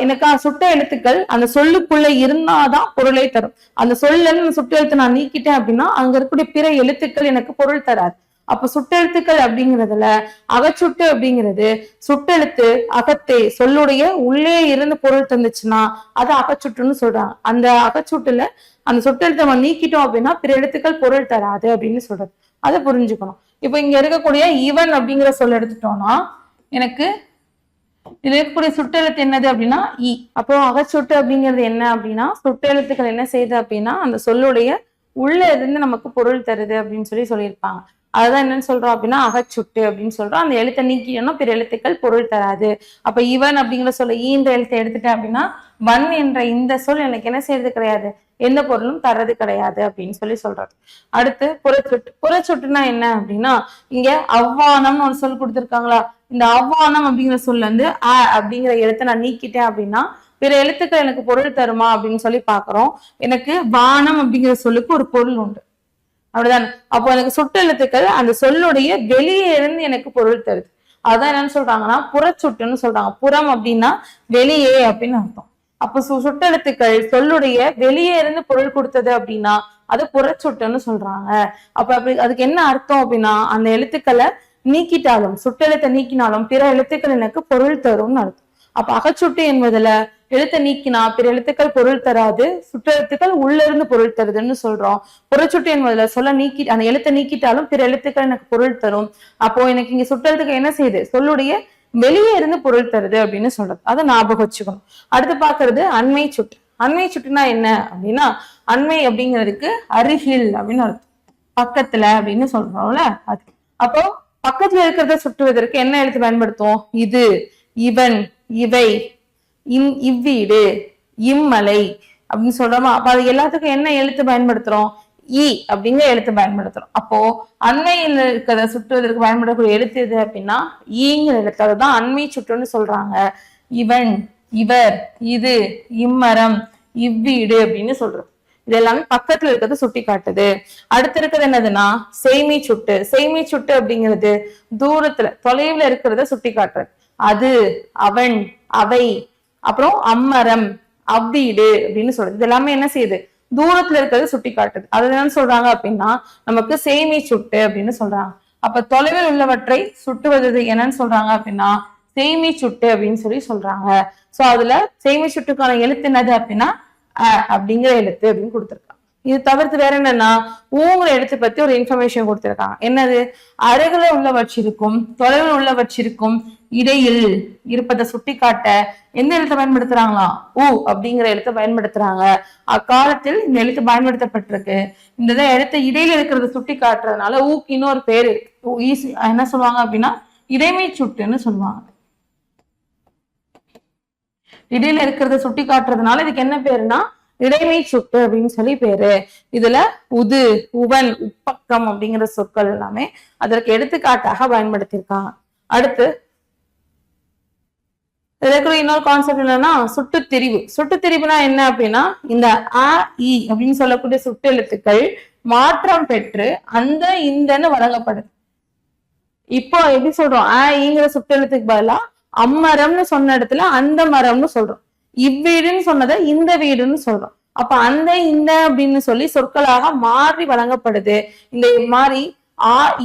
எனக்கு சுட்ட எழுத்துக்கள் அந்த சொல்லுக்குள்ள இருந்தாதான் பொருளை தரும். அந்த சொல்ல சுட்ட எழுத்து நான் நீக்கிட்டேன் அப்படின்னா அங்க இருக்கக்கூடிய பிற எழுத்துக்கள் எனக்கு பொருள் தராது. அப்ப சுட்டெழுத்துக்கள் அப்படிங்கிறதுல அகச்சுட்டு அப்படிங்கிறது சுட்டெழுத்து அகத்தே சொல்லுடைய உள்ளே இருந்து பொருள் தந்துச்சுன்னா அது அகச்சுட்டுன்னு சொல்றாங்க. அந்த அகச்சுட்டுல அந்த சுட்டெழுத்தை நம்ம நீக்கிட்டோம் அப்படின்னா பிற எழுத்துக்கள் பொருள் தராது அப்படின்னு சொல்றது. அதை புரிஞ்சுக்கணும். இப்ப இங்க இருக்கக்கூடிய இவன் அப்படிங்கிற சொல்ல எடுத்துட்டோம்னா எனக்கு இதுல இருக்கக்கூடிய சுட்டெழுத்து என்னது அப்படின்னா இ. அப்போ அகச்சுட்டு அப்படிங்கிறது என்ன அப்படின்னா சுட்டெழுத்துக்கள் என்ன செய்யுது அப்படின்னா அந்த சொல்லுடைய உள்ள இருந்து நமக்கு பொருள் தருது அப்படின்னு சொல்லியிருப்பாங்க. அதுதான் என்னன்னு சொல்றோம் அப்படின்னா அகச்சுட்டு அப்படின்னு சொல்றோம். அந்த எழுத்தை நீக்கிட்டோம்னா பிற எழுத்துக்கள் பொருள் தராது. அப்ப இவன் அப்படிங்கிற சொல்ல ஈன்ற எழுத்தை எடுத்துட்டேன் அப்படின்னா வன் என்ற இந்த சொல் எனக்கு என்ன செய்யறது கிடையாது, எந்த பொருளும் தர்றது கிடையாது அப்படின்னு சொல்லி சொல்றாரு. அடுத்து புறச்சொட்டு. புறச்சொட்டுனா என்ன அப்படின்னா இங்க அவ்வானம்னு ஒரு சொல் கொடுத்திருக்காங்களா, இந்த அவ்வானம் அப்படிங்கிற சொல்ல வந்து அப்படிங்கிற எழுத்தை நான் நீக்கிட்டேன் அப்படின்னா பிற எழுத்துக்கள் எனக்கு பொருள் தருமா அப்படின்னு சொல்லி பாக்குறோம். எனக்கு வானம் அப்படிங்கிற சொல்லுக்கு ஒரு பொருள் உண்டு, அப்படிதான். அப்போ எனக்கு சுட்டு எழுத்துக்கள் அந்த சொல்லுடைய வெளியே இருந்து எனக்கு பொருள் தருது. அதான் என்னன்னு சொல்றாங்கன்னா புறச்சுட்டுன்னு சொல்றாங்க. புறம் அப்படின்னா வெளியே அப்படின்னு அர்த்தம். அப்ப சுட்டெழுத்துக்கள் சொல்லுடைய வெளியே இருந்து பொருள் கொடுத்தது அப்படின்னா அது புறச்சுட்டுன்னு சொல்றாங்க. அப்ப அப்படி அதுக்கு என்ன அர்த்தம் அப்படின்னா அந்த எழுத்துக்களை நீக்கிட்டாலும் சுட்டெழுத்தை நீக்கினாலும் பிற எழுத்துக்கள் எனக்கு பொருள் தரும்னு அர்த்தம். அப்ப அகச்சுட்டு என்பதுல எழுத்தை நீக்கினா பிற எழுத்துக்கள் பொருள் தராது, சுற்றெழுத்துக்கள் உள்ள இருந்து பொருள் தருதுன்னு சொல்றோம். புறச்சுட்டு என்பதுல சொல்ல நீக்கி அந்த எழுத்தை நீக்கிட்டாலும் பிற எழுத்துக்கள் எனக்கு பொருள் தரும். அப்போ எனக்கு இங்க சுற்றெழுத்துக்கள் என்ன செய்யுது, சொல்லுடைய வெளியே இருந்து பொருள் தருது அப்படின்னு சொல்றது. அதை ஞாபகம் வச்சுக்கணும். அடுத்து பாக்குறது அண்மை சுட்டு. அண்மை சுட்டுனா என்ன அப்படின்னா அண்மை அப்படிங்கிறதுக்கு அருகில் அப்படின்னு அர்த்தம், பக்கத்துல அப்படின்னு சொல்றோம்ல அது. அப்போ பக்கத்துல இருக்கிறத சுட்டுவதற்கு என்ன எழுத்து பயன்படுத்தும், இது, இவன், இவை, இவ்வீடு, இம்மலை அப்படின்னு சொல்றோமா. அப்ப அது எல்லாத்துக்கும் என்ன எழுத்து பயன்படுத்துறோம், இ அப்படிங்கிற எழுத்து பயன்படுத்துறோம். அப்போ அண்மையில் இருக்கிறத சுட்டுவதற்கு பயன்படக்கூடிய எழுத்து எது அப்படின்னா ஈங்கிற எழுத்து. அதுதான் அண்மை சுட்டுன்னு சொல்றாங்க. இவன், இவர், இது, இம்மரம், இவ்வீடு அப்படின்னு சொல்றோம். இது எல்லாமே பக்கத்துல இருக்கிறது சுட்டி காட்டுது. அடுத்து இருக்கிறது என்னதுன்னா செய்மை சுட்டு. செய்மை சுட்டு அப்படிங்கிறது தூரத்துல தொலைவுல இருக்கிறத சுட்டி காட்டுறது. அது, அவன், அவை, அப்புறம் அம்மரம், அவ்வீடு அப்படின்னு சொல்றது. இது எல்லாமே என்ன செய்யுது, தூரத்துல இருக்கிறது சுட்டி காட்டுது. அது என்னன்னு சொல்றாங்க அப்படின்னா நமக்கு செய்மை சுட்டு அப்படின்னு சொல்றாங்க. அப்ப தொலைவில் உள்ளவற்றை சுட்டுவது என்னன்னு சொல்றாங்க அப்படின்னா செய்மை சுட்டு அப்படின்னு சொல்லி சொல்றாங்க. சோ அதுல செய்மை சுட்டுக்கான எழுத்து என்னது அப்படின்னா அப்படிங்கிற எழுத்து அப்படின்னு கொடுத்திருக்காங்க. இது தவிர்த்து வேற என்னன்னா ஊங்கிற எழுத்து பத்தி ஒரு இன்ஃபர்மேஷன் கொடுத்திருக்காங்க. என்னது, அருகில உள்ளவற்றிற்கும் தொலைவில் உள்ளவற்றிற்கும் இடையில் இருப்பதை சுட்டி காட்ட எந்த எழுத்தை பயன்படுத்துறாங்களா, ஊ அப்படிங்கிற எழுத்தை பயன்படுத்துறாங்க. அக்காலத்தில் இந்த எழுத்து பயன்படுத்தப்பட்டிருக்கு. இந்த எழுத்தை இடையில இருக்கிறத சுட்டி காட்டுறதுனால ஊக்கு இன்னொரு பேரு என்ன சொல்லுவாங்க அப்படின்னா இடைமை சுட்டுன்னு சொல்லுவாங்க. இடையில இருக்கிறத சுட்டி காட்டுறதுனால இதுக்கு என்ன பேருனா இடைமை சுட்டு அப்படின்னு சொல்லி பேரு. இதுல உது, உவன், உப்பக்கம் அப்படிங்கிற சொற்கள் எல்லாமே அதற்கு எடுத்துக்காட்டாக பயன்படுத்தியிருக்காங்க. அடுத்து இதுல இன்னொரு கான்செப்ட் என்னன்னா சுட்டுத்திரிவு. சுட்டுத்திரிவுனா என்ன அப்படின்னா இந்த அ இ அப்படின்னு சொல்லக்கூடிய சுட்டு எழுத்துக்கள் மாற்றம் பெற்று அந்த இந்தன்னு வழங்கப்படுது. இப்போ எப்படி சொல்றோம், ஈங்கிற சுட்டு எழுத்துக்கு பதிலா அம்மரம்னு சொன்ன இடத்துல அந்த மரம்னு சொல்றோம். இவ்வீடுன்னு சொன்னதை இந்த வீடுன்னு சொல்றோம். அப்ப அந்த இந்த அப்படின்னு சொல்லி சொற்களாக மாறி வழங்கப்படுது. இந்த மாதிரி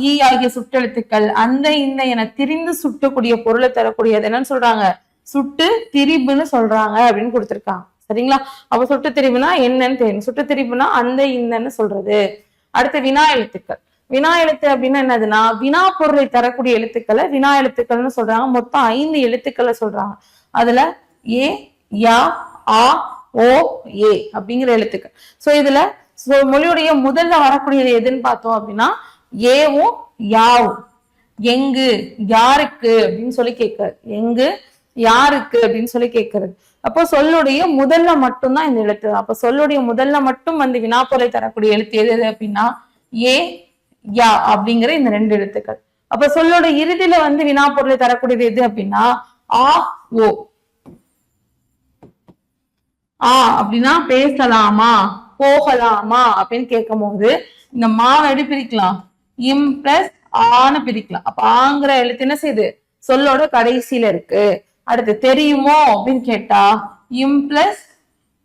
இ ஆகிய சுட்டெழுத்துக்கள் அந்த இந்த என திரிந்து சுட்டக்கூடிய பொருளை தரக்கூடியது என்னன்னு சொல்றாங்க, சுட்டு திரிபுன்னு சொல்றாங்க அப்படின்னு கொடுத்திருக்காங்க. சரிங்களா. அப்ப சுட்டு திரிபுனா என்னன்னு தெரியும். சுட்டு திரிபுனா அந்த இந்தன்னு சொல்றது. அடுத்து வினா எழுத்துக்கள். வினா எழுத்து அப்படின்னா என்னதுன்னா வினா பொருளை தரக்கூடிய எழுத்துக்களை வினா எழுத்துக்கள்னு சொல்றாங்க. மொத்தம் 5 எழுத்துக்களை சொல்றாங்க. அதுல ஏ, யா, ஆ, ஓ, ஏ அப்படிங்கிற எழுத்துக்கள். சோ இதுல மொழியுடைய முதல்ல வரக்கூடியது எதுன்னு பார்த்தோம் அப்படின்னா ஏவும் யாவும். எங்கு, யாருக்கு அப்படின்னு சொல்லி கேட்கறது. எங்கு, யாருக்கு அப்படின்னு சொல்லி கேட்கறது. அப்போ சொல்லுடைய முதல்ல மட்டும்தான் இந்த எழுத்து. அப்ப சொல்லுடைய முதல்ல மட்டும் வந்து வினாப்பொருளை தரக்கூடிய எழுத்து எது அப்படின்னா ஏ, யா அப்படிங்கிற இந்த 2 எழுத்துக்கள். அப்ப சொல்லோட இறுதியில வந்து வினாப்பொருளை தரக்கூடியது எது அப்படின்னா ஆ, ஓ. அப்படின்னா பேசலாமா, போகலாமா அப்படின்னு கேட்கும் போது இந்த மாவை எப்படி பிரிக்கலாம், இம் பிளஸ் ஆன்னு பிரிக்கலாம். அப்ப ஆங்கிற எழுத்து என்ன செய்யுது, சொல்லோட கடைசியில இருக்கு. அடுத்து தெரியுமோ அப்படின்னு கேட்டா இம் பிளஸ்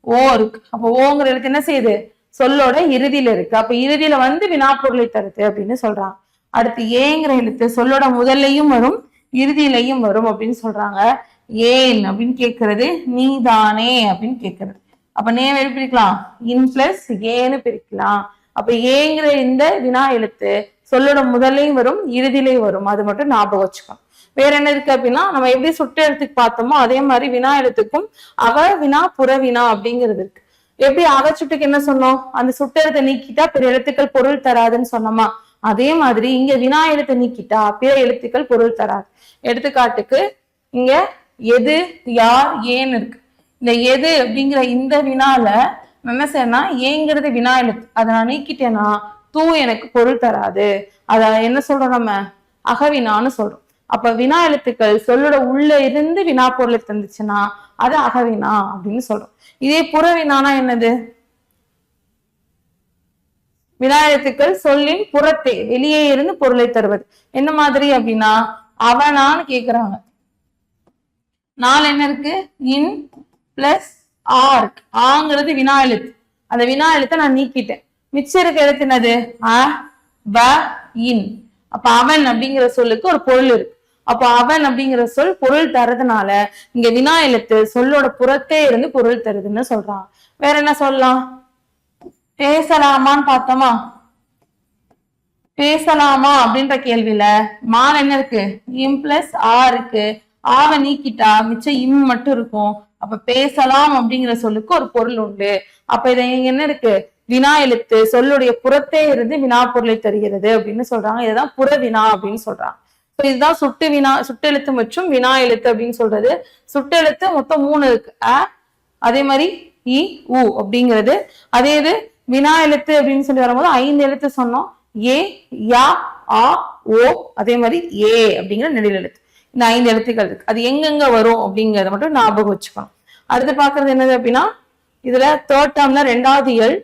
ஓ இருக்கு. அப்ப ஓங்கிற எழுத்து என்ன செய்யுது, சொல்லோட இறுதியில இருக்கு. அப்ப இறுதியில வந்து வினாப்பொருளை தருது அப்படின்னு சொல்றாங்க. அடுத்து ஏங்கிற எழுத்து சொல்லோட முதல்லையும் வரும் இறுதியிலையும் வரும் அப்படின்னு சொல்றாங்க. ஏன் அப்படின்னு கேட்கறது நீதானே அப்படின்னு கேட்கறது. அப்ப நேம் எப்படி பிரிக்கலாம், இன் பிளஸ் ஏன்னு பிரிக்கலாம். அப்ப ஏங்கிற இந்த வினா எழுத்து சொல்லோட முதல்லையும் வரும் இறுதியிலையும் வரும். அது மட்டும் ஞாபகம் வச்சுக்கணும். வேற என்ன இருக்கு அப்படின்னா நம்ம எப்படி சுட்டு எழுத்துக்கு பார்த்தோமோ அதே மாதிரி வினா எழுத்துக்கும் அக வினா புற வினா அப்படிங்கிறது இருக்கு. எப்படி அகச்சுட்டுக்கு என்ன சொன்னோம், அந்த சுட்டெழுத்தை நீக்கிட்டா பிற எழுத்துக்கள் பொருள் தராதுன்னு சொன்னோமா, அதே மாதிரி இங்க வினா எழுத்தை நீக்கிட்டா பிற எழுத்துக்கள் பொருள் தராது. எடுத்துக்காட்டுக்கு இங்க எது, யார், ஏன்னு இருக்கு. இந்த எது அப்படிங்கிற இந்த வினால என்ன செய்யனா ஏங்கிறது வினா எழுத்து, அதை நான் நீக்கிட்டேன்னா தூ எனக்கு பொருள் தராது. அத என்ன சொல்றோம் நம்ம அகவினான்னு சொல்றோம். அப்ப வினா எழுத்துக்கள் சொல்லோட உள்ள இருந்து வினா பொருளை தந்துச்சுன்னா அது அகவினா அப்படின்னு சொல்றோம். இதே புறவினானா என்னது? வினா எழுத்துக்கள் சொல்லின் புறத்தே வெளியே இருந்து பொருளை தருவது. என்ன மாதிரி அப்படின்னா அவனான்னு கேக்குறாங்க. நாள் என்ன இருக்கு? இன் பிளஸ் ஆர். ஆங்கிறது வினா எழுத்து. அந்த வினா எழுத்தை நான் நீக்கிட்டேன். மிச்சம் இருக்க எழுத்து என்னது? அ, ப, இன். அப்ப அவன் அப்படிங்கிற சொல்லுக்கு ஒரு பொருள் இருக்கு. அப்ப அவன் அப்படிங்கிற சொல் பொருள் தரதுனால இங்க வினா எழுத்து சொல்லோட புறத்தே இருந்து பொருள் தருதுன்னு சொல்றான். வேற என்ன சொல்லலாம்? பேசலாமான்னு பார்த்தோமா? பேசலாமா அப்படின்ற கேள்வியில மான் என்ன இருக்கு? இம் பிளஸ் ஆ இருக்கு. ஆவ நீக்கிட்டா மிச்சம் இம் மட்டும் இருக்கும். அப்ப பேசலாம் அப்படிங்கிற சொல்லுக்கு ஒரு பொருள் உண்டு. அப்ப இதை என்ன இருக்கு? வினா எழுத்து சொல்லுடைய புறத்தே இருந்து வினா பொருளை தருகிறது அப்படின்னு சொல்றாங்க. இதுதான் புற வினா அப்படின்னு சொல்றாங்க. இதுதான் சுட்டு வினா, சுட்டெழுத்து மற்றும் வினா எழுத்து அப்படின்னு சொல்றது. சுட்டெழுத்து மொத்தம் 3 இருக்கு. அ, அதே மாதிரி இ, உ அப்படிங்கிறது. அதே இது வினா எழுத்து அப்படின்னு சொல்லி வரும்போது 5 எழுத்து சொன்னோம். ஏ, யா, ஆ, ஓ, அதே மாதிரி ஏ அப்படிங்கிற நெடில் எழுத்து. இந்த 5 எழுத்துக்கள் இருக்கு. அது எங்கெங்க வரும் அப்படிங்கறத மட்டும் ஞாபகம் வச்சுக்கணும். அடுத்து பாக்குறது என்னது அப்படின்னா இதுல தேர்ட் டேர்ம்ல 2வது இயல்.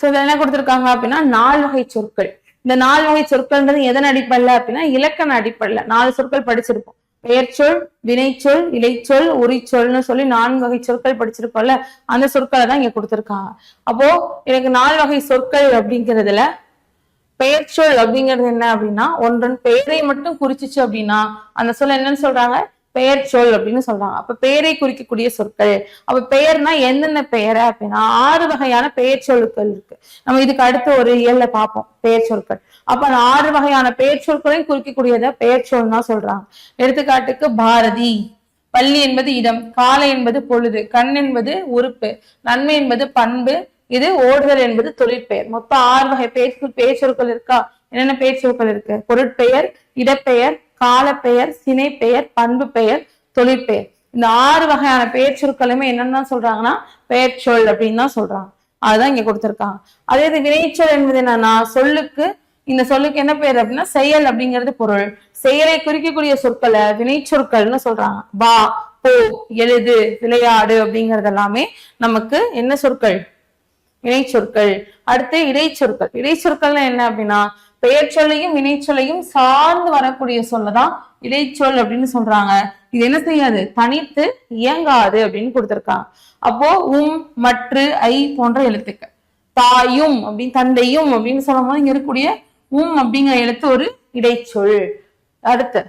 என்ன கொடுத்திருக்காங்க அப்படின்னா 4 வகை சொற்கள். இந்த 4 வகை சொற்கள்ன்றது எதன் அடிப்படையில அப்படின்னா இலக்கண அடிப்படையில 4 சொற்கள் படிச்சிருப்போம். பெயர்ச்சொல், வினைச்சொல், இடைச்சொல், உரிச்சொல்னு சொல்லி 4 வகை சொற்கள் படிச்சிருக்கோம்ல, அந்த சொற்களை தான் இங்க கொடுத்திருக்காங்க. அப்போ எனக்கு 4 வகை சொற்கள் அப்படிங்கிறதுல பெயர்ச்சொல் அப்படிங்கிறது என்ன அப்படின்னா ஒன்றன் பெயரை மட்டும் குறிச்சிச்சு அப்படின்னா அந்த சொல் என்னன்னு சொல்றாங்க? பெயர் சொல் அப்படின்னு சொல்றாங்க. அப்ப பெயரை குறிக்கக்கூடிய சொற்கள். அப்ப பெயர்னா என்னென்ன பெயர் அப்படின்னா 6 வகையான பெயர் சொற்கள் இருக்கு. நம்ம இதுக்கு அடுத்து ஒரு இயல்ல பார்ப்போம் பெயர் சொற்கள். அப்ப அந்த 6 வகையான பெயர் சொற்களையும் குறிக்கக்கூடியத பெயர் சொல் தான் சொல்றாங்க. எடுத்துக்காட்டுக்கு பாரதி. பள்ளி என்பது இடம், காலை என்பது பொழுது, கண் என்பது உறுப்பு, நன்மை என்பது பண்பு, இது ஓடுதல் என்பது தொழிற்பெயர். மொத்தம் 6 வகை பெயர் சொற்கள் இருக்கா? என்னென்ன பெயர் சொற்கள் இருக்கு? பொருட்பெயர், இடப்பெயர், காலப்பெயர், சினைப்பெயர், பண்பு பெயர், தொழிற்பெயர். இந்த 6 வகையான பெயர் சொற்களுமே என்னன்னு சொல்றாங்கன்னா பெயர் சொல் அப்படின்னு தான் சொல்றாங்க. அதுதான் இங்க கொடுத்திருக்காங்க. அதே இது வினைச்சொல் என்பது என்னன்னா சொல்லுக்கு, இந்த சொல்லுக்கு என்ன பெயர் அப்படின்னா செயல் அப்படிங்கிறது பொருள். செயலை குறிக்கக்கூடிய சொற்களை வினைச்சொற்கள்னு சொல்றாங்க. வா, போ, எழுது, விளையாடு அப்படிங்கிறது எல்லாமே நமக்கு என்ன சொற்கள்? வினைச்சொற்கள். அடுத்து இடைச்சொற்கள். இடைச்சொற்கள்னா என்ன அப்படின்னா பெயர் சொல்லையும் வினைச்சொல்லையும் சார்ந்து வரக்கூடிய சொல்லதான் இடைச்சொல் அப்படின்னு சொல்றாங்க. இது என்ன செய்யாது? தனித்து இயங்காது அப்படின்னு கொடுத்திருக்காங்க. அப்போ மற்று, ஐ போன்ற எழுத்துக்கள். தாயும் அப்படின்னு தந்தையும் அப்படின்னு சொல்லும் போது இங்க இருக்கக்கூடிய அப்படிங்கிற எழுத்து ஒரு இடைச்சொல். அடுத்து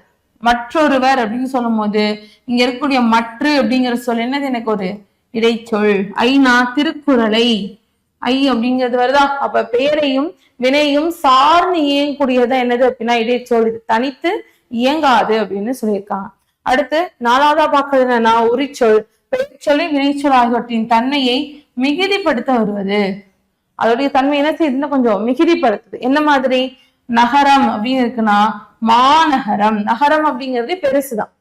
மற்றொருவர் அப்படின்னு சொல்லும் போது இங்க இருக்கக்கூடிய மற்று அப்படிங்கிற சொல் என்னது? எனக்கு ஒரு இடைச்சொல். ஐநா திருக்குறளை. ஐ அப்படிங்கிறது வருதா? அப்ப பெயரையும் வினையும் சார்ந்து இயங்கக்கூடியதான் என்னது அப்படின்னா இடைச்சொல். இது தனித்து இயங்காது அப்படின்னு சொல்லியிருக்காங்க. அடுத்து 4வதா பார்க்கறது என்னன்னா உரிச்சொல். பெயர்ச்சொல், வினைச்சொல் ஆகியவற்றின் தன்மையை மிகுதிப்படுத்த வருவது. அதோடைய தன்மை என்ன செய்யுதுன்னா கொஞ்சம் மிகுதிப்படுத்துது. என்ன மாதிரி? நகரம் அப்படின்னு இருக்குன்னா மாநகரம். நகரம் அப்படிங்கிறது பெருசுதான்.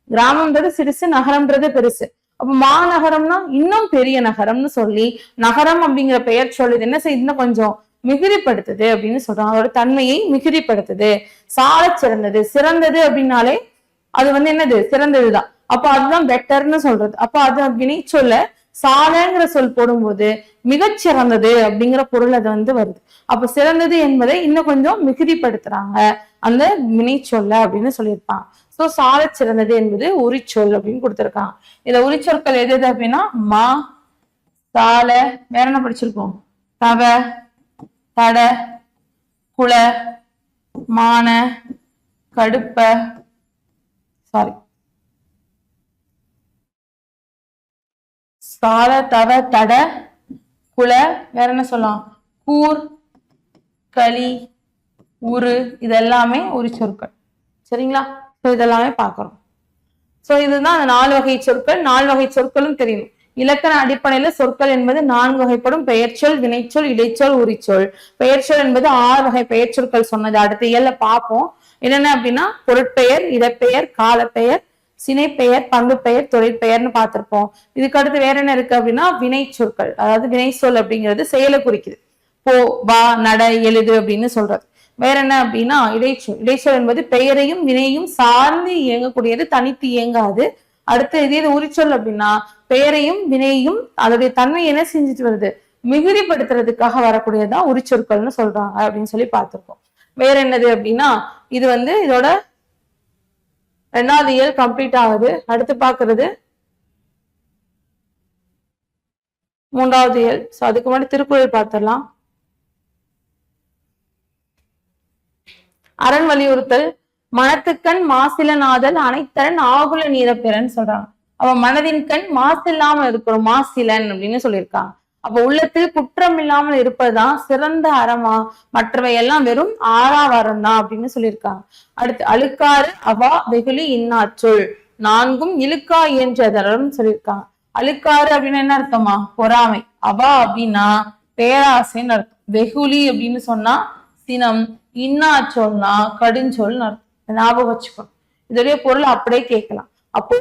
கிராமம்ன்றது சிறுசு, நகரம்ன்றது பெருசு. அப்ப மாநகரம்னா இன்னும் பெரிய நகரம்னு சொல்லி நகரம் அப்படிங்கிற பெயர் சொல்லுது என்ன செய்யுதுன்னா கொஞ்சம் மிகுதிப்படுத்துது அப்படின்னு சொல்றாங்க. அதோட தன்மையை மிகுதிப்படுத்துது. சால சிறந்தது. சிறந்தது அப்படின்னாலே அது என்னது? சிறந்ததுதான். அப்ப அதுதான் பெட்டர்னு சொல்றது. அப்ப அது வினை சொல்ல சாலங்கிற சொல் போடும்போது மிகச்சிறந்தது அப்படிங்கிற பொருள் அது வருது. அப்ப சிறந்தது என்பதை இன்னும் கொஞ்சம் மிகுதிப்படுத்துறாங்க அந்த வினை சொல்ல அப்படின்னு சொல்லியிருப்பாங்க. சோ சால சிறந்தது என்பது உரிச்சொல் அப்படின்னு கொடுத்திருக்காங்க. இதுல உரிச்சொற்கள் எது எது அப்படின்னா மா, சால, வேற என்ன படிச்சிருக்கோம்? தவ, தட, குல, மான, கடுப்ப, சால, தவ, தட, குல, வேற என்ன சொல்லலாம்? கூர், களி, உரு, இதெல்லாமே உரிச்சொற்கள். சரிங்களா? இதெல்லாமே பாக்குறோம். சோ இதுதான் அந்த 4 வகை சொற்கள். 4 வகை சொற்களும் தெரியும். இலக்கண அடிப்படையில சொற்கள் என்பது 4 வகைப்படும்: பெயர்ச்சொல், வினைச்சொல், இடைச்சொல், உரிச்சொல். பெயர்ச்சொல் என்பது 6 வகை பெயர் சொற்கள் சொன்னது. அடுத்த இயல்ல பார்ப்போம். என்னென்ன அப்படின்னா பொருட்பெயர், இடப்பெயர், காலப்பெயர், சினைப்பெயர், பண்பு பெயர், தொழிற்பெயர்னு பார்த்திருப்போம். இதுக்கு அடுத்து வேற என்ன இருக்கு அப்படின்னா வினை சொற்கள். அதாவது வினை சொல் அப்படிங்கிறது செயலை குறிக்குது. போ, வா, நட, எழுது அப்படின்னு சொல்றது. வேற என்ன அப்படின்னா இடைச்சொல். இடைச்சொல் என்பது பெயரையும் வினையும் சார்ந்து இயங்கக்கூடியது, தனித்து இயங்காது. அடுத்து இதே உரிச்சொல் அப்படின்னா பெயரையும் வினையும் அதோடைய தன்மை என்ன செஞ்சுட்டு வருது, மிகுதிப்படுத்துறதுக்காக வரக்கூடியதுதான் உரிச்சொற்கள்னு சொல்றாங்க அப்படின்னு சொல்லி பார்த்திருக்கோம். வேற என்னது அப்படின்னா இது இதோட 2வது இயல் கம்ப்ளீட் ஆகுது. அடுத்து பாக்குறது 3வது இயல். சோ அதுக்கு முன்னாடி திருக்குறள் பார்த்திடலாம். அரண் வலியுறுத்தல்: மனத்துக்கண் மாசிலனாதல் அனைத்தரன் ஆகுல நீரப்பெறன்னு சொல்றாங்க. அவ மனதின் கண் மாசு இல்லாம இருக்கிறோம், மாசிலன் அப்படின்னு சொல்லியிருக்காங்க. அப்ப உள்ளத்தில் குற்றம் இல்லாமல் இருப்பதுதான் சிறந்த அறமா, மற்றவை எல்லாம் வெறும் ஆறாவரம் தான் அப்படின்னு சொல்லியிருக்காங்க. அடுத்து அழுக்காறு அவா வெகுளி இன்னாச்சொல் 4ம் இழுக்கா இயன்றதரன்னு சொல்லியிருக்காங்க. அழுக்காறு அப்படின்னா என்ன அர்த்தமா, பொறாமை. அவா அப்படின்னா பேராசைன்னு அர்த்தம். வெகுளி அப்படின்னு சொன்னா சினம், இன்னாச்சொல்னா கடுஞ்சொல்னு அர்த்தம். ஞாபகம் வச்சுக்கணும். இதோடைய பொருள் அப்படியே கேட்கலாம். அப்போ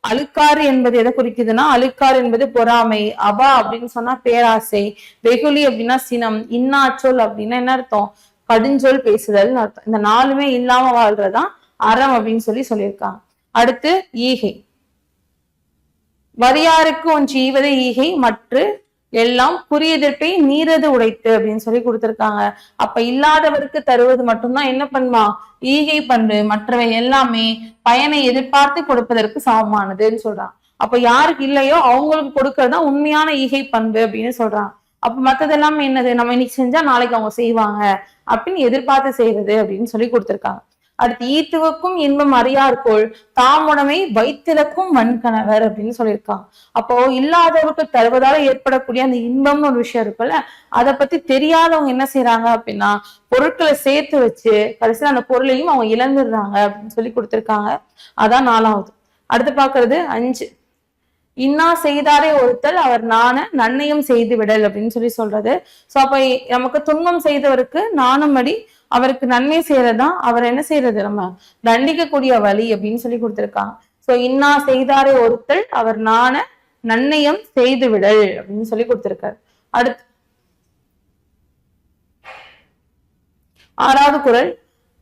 அழுக்காறு என்பது எதை குறிக்குதுன்னா அழுக்காறு என்பது பொறாமை, அவா அப்படின்னு சொன்னா பேராசை, வெகுளி அப்படின்னா சினம், இன்னாச்சொல் அப்படின்னா என்ன அர்த்தம், கடுஞ்சொல் பேசுதல்னு அர்த்தம். இந்த 4மே இல்லாம வாழ்றதுதான் அறம் அப்படின்னு சொல்லியிருக்காங்க. அடுத்து ஈகை: வரியாருக்கு ஒன்று ஈவதை ஈகை, மற்ற எல்லாம் குறியெதிர்ப்பை நீரது உடைத்து அப்படின்னு சொல்லி கொடுத்திருக்காங்க. அப்ப இல்லாதவருக்கு தருவது மட்டும்தான் என்ன பண்பா, ஈகை பண்பு. மற்றவை எல்லாமே பயனை எதிர்பார்த்து கொடுப்பதற்கு சமமானதுன்னு சொல்றாங்க. அப்ப யாருக்கு இல்லையோ அவங்களுக்கு கொடுக்கறதுதான் உண்மையான ஈகை பண்பு அப்படின்னு சொல்றாங்க. அப்ப மத்தது எல்லாமே என்னது, நம்ம இன்னைக்கு செஞ்சா நாளைக்கு அவங்க செய்வாங்க அப்படின்னு எதிர்பார்த்து செய்யறது அப்படின்னு சொல்லி கொடுத்திருக்காங்க. அடுத்து ஈத்துவக்கும் இன்பம் அறியார்கோள் தாமுடமை வைத்திலக்கும் வன்கணவர் அப்படின்னு சொல்லியிருக்காங்க. அப்போ இல்லாதவருக்கு தருவதால ஏற்படக்கூடிய அந்த இன்பம்னு ஒரு விஷயம் இருக்குல்ல, அதை பத்தி தெரியாதவங்க என்ன செய்யறாங்க அப்படின்னா பொருட்களை சேர்த்து வச்சு கடைசியில் அந்த பொருளையும் அவங்க இழந்துடுறாங்க அப்படின்னு சொல்லி கொடுத்திருக்காங்க. அதான் 4வது. அடுத்து பாக்குறது 5. இன்னா செய்தாரே ஒருத்தல் அவர் நன்மையும் செய்து விடல் அப்படின்னு சொல்றது. சோ அப்ப நமக்கு துன்பம் செய்தவருக்கு நானும் அடி அவருக்கு நன்மை செய்யறதுதான் அவர் என்ன செய்யறது, நம்ம தண்டிக்கக்கூடிய வழி அப்படின்னு சொல்லி கொடுத்திருக்காங்க. சோ இன்னா செய்தாரே ஒருத்தல் அவர் நன்னயம் செய்து விடல் அப்படின்னு சொல்லி கொடுத்திருக்காரு. அடுத்து 6வது குறள்: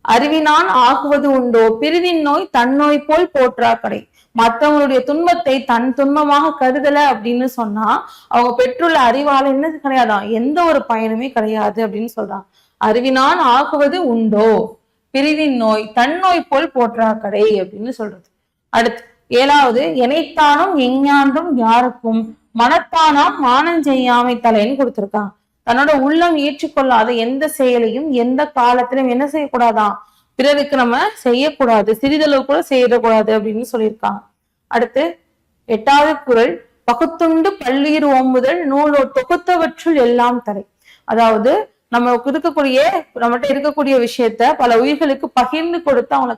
அறிவினான் ஆகுவது உண்டோ பிரிதின் நோய் தன்னோய் போல் போற்றா கடை. மற்றவங்களுடைய துன்பத்தை தன் துன்பமாக கருதல அப்படின்னு சொன்னா அவங்க பெற்றுள்ள அறிவால என்னது கிடையாதான், எந்த ஒரு பயனுமே கிடையாது அப்படின்னு சொல்றாங்க. அறிவினான் ஆகுவது உண்டோ பிரிதின் நோய் தன்னோய் போல் போற்றா கடை அப்படின்னு சொல்றது. அடுத்து 7வது: எனைத்தானும் எஞ்ஞான்றும் யாருக்கும் மனத்தானாம் மானம் செய்யாமை தலைன்னு கொடுத்திருக்காங்க. தன்னோட உள்ளம் ஏற்றுக்கொள்ளாத எந்த செயலையும் எந்த காலத்திலும் என்ன செய்யக்கூடாதான், பிறருக்கு நம்ம செய்யக்கூடாது, சிறிதளவு கூட செய்யக்கூடாது அப்படின்னு சொல்லியிருக்காங்க. அடுத்து 8வது குறள்: பகுத்துண்டு பல்லுயிர் ஓம்புதல் நூலோ தொகுத்தவற்றுள் எல்லாம் தலை. அதாவது நம்மகிட்ட இருக்கக்கூடிய விஷயத்த பல உயிர்களுக்கு பகிர்ந்து கொடுத்து அவங்களை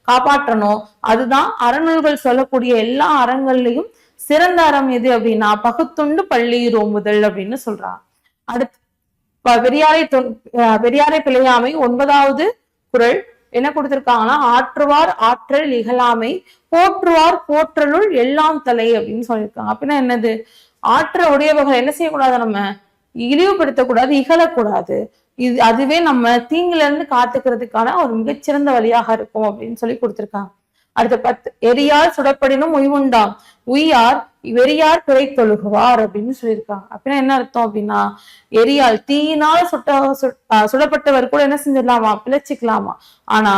காப்பாற்றணும். அதுதான் அறநூல்கள் சொல்லக்கூடிய எல்லா அறங்கள்லையும் சிறந்த அறம் எது அப்படின்னா பகுத்துண்டு பள்ளியுர் ஓம்புதல் அப்படின்னு சொல்றாங்க. அடுத்து பெரியாரை பிழையாமை 9வது குறள் என்ன கொடுத்திருக்காங்கன்னா ஆற்றுவார் ஆற்றல் இகழாமை போற்றுவார் போற்றலுள் எல்லாம் தலை அப்படின்னு சொல்லியிருக்காங்க. அப்படின்னா என்னது, ஆற்ற உடையவர்கள் என்ன செய்யக்கூடாது, நம்ம இழிவுபடுத்தக்கூடாது, இகழக்கூடாது. அதுவே நம்ம தீங்குல இருந்து காத்துக்கிறதுக்கான ஒரு மிகச்சிறந்த வழியாக இருக்கும் அப்படின்னு சொல்லி கொடுத்திருக்காங்க. அடுத்த 10: எரியார் சுடப்படினும் உய்வுண்டாம் உய்யார் வெறியார் பிறை தொழுகுவார் அப்படின்னு சொல்லியிருக்காங்க. அப்படின்னா என்ன அர்த்தம் அப்படின்னா எரியால் தீயினால் சுடப்பட்டவர் கூட என்ன செஞ்சிடலாமா, பிழைச்சிக்கலாமா. ஆனா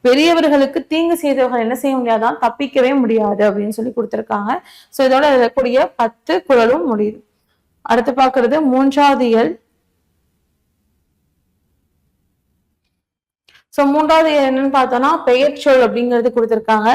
பெரியவர்களுக்கு தீங்கு செய்தவர்கள் என்ன செய்ய முடியாதான், தப்பிக்கவே முடியாது அப்படின்னு சொல்லி கொடுத்திருக்காங்க. சோ இதோட இருக்கக்கூடிய 10 குறளும் முடியுது. அடுத்து பாக்குறது 3வது இயல். சோ 3வது என்னன்னு பார்த்தோம்னா பெயர்ச்சொல் அப்படிங்கிறது கொடுத்திருக்காங்க.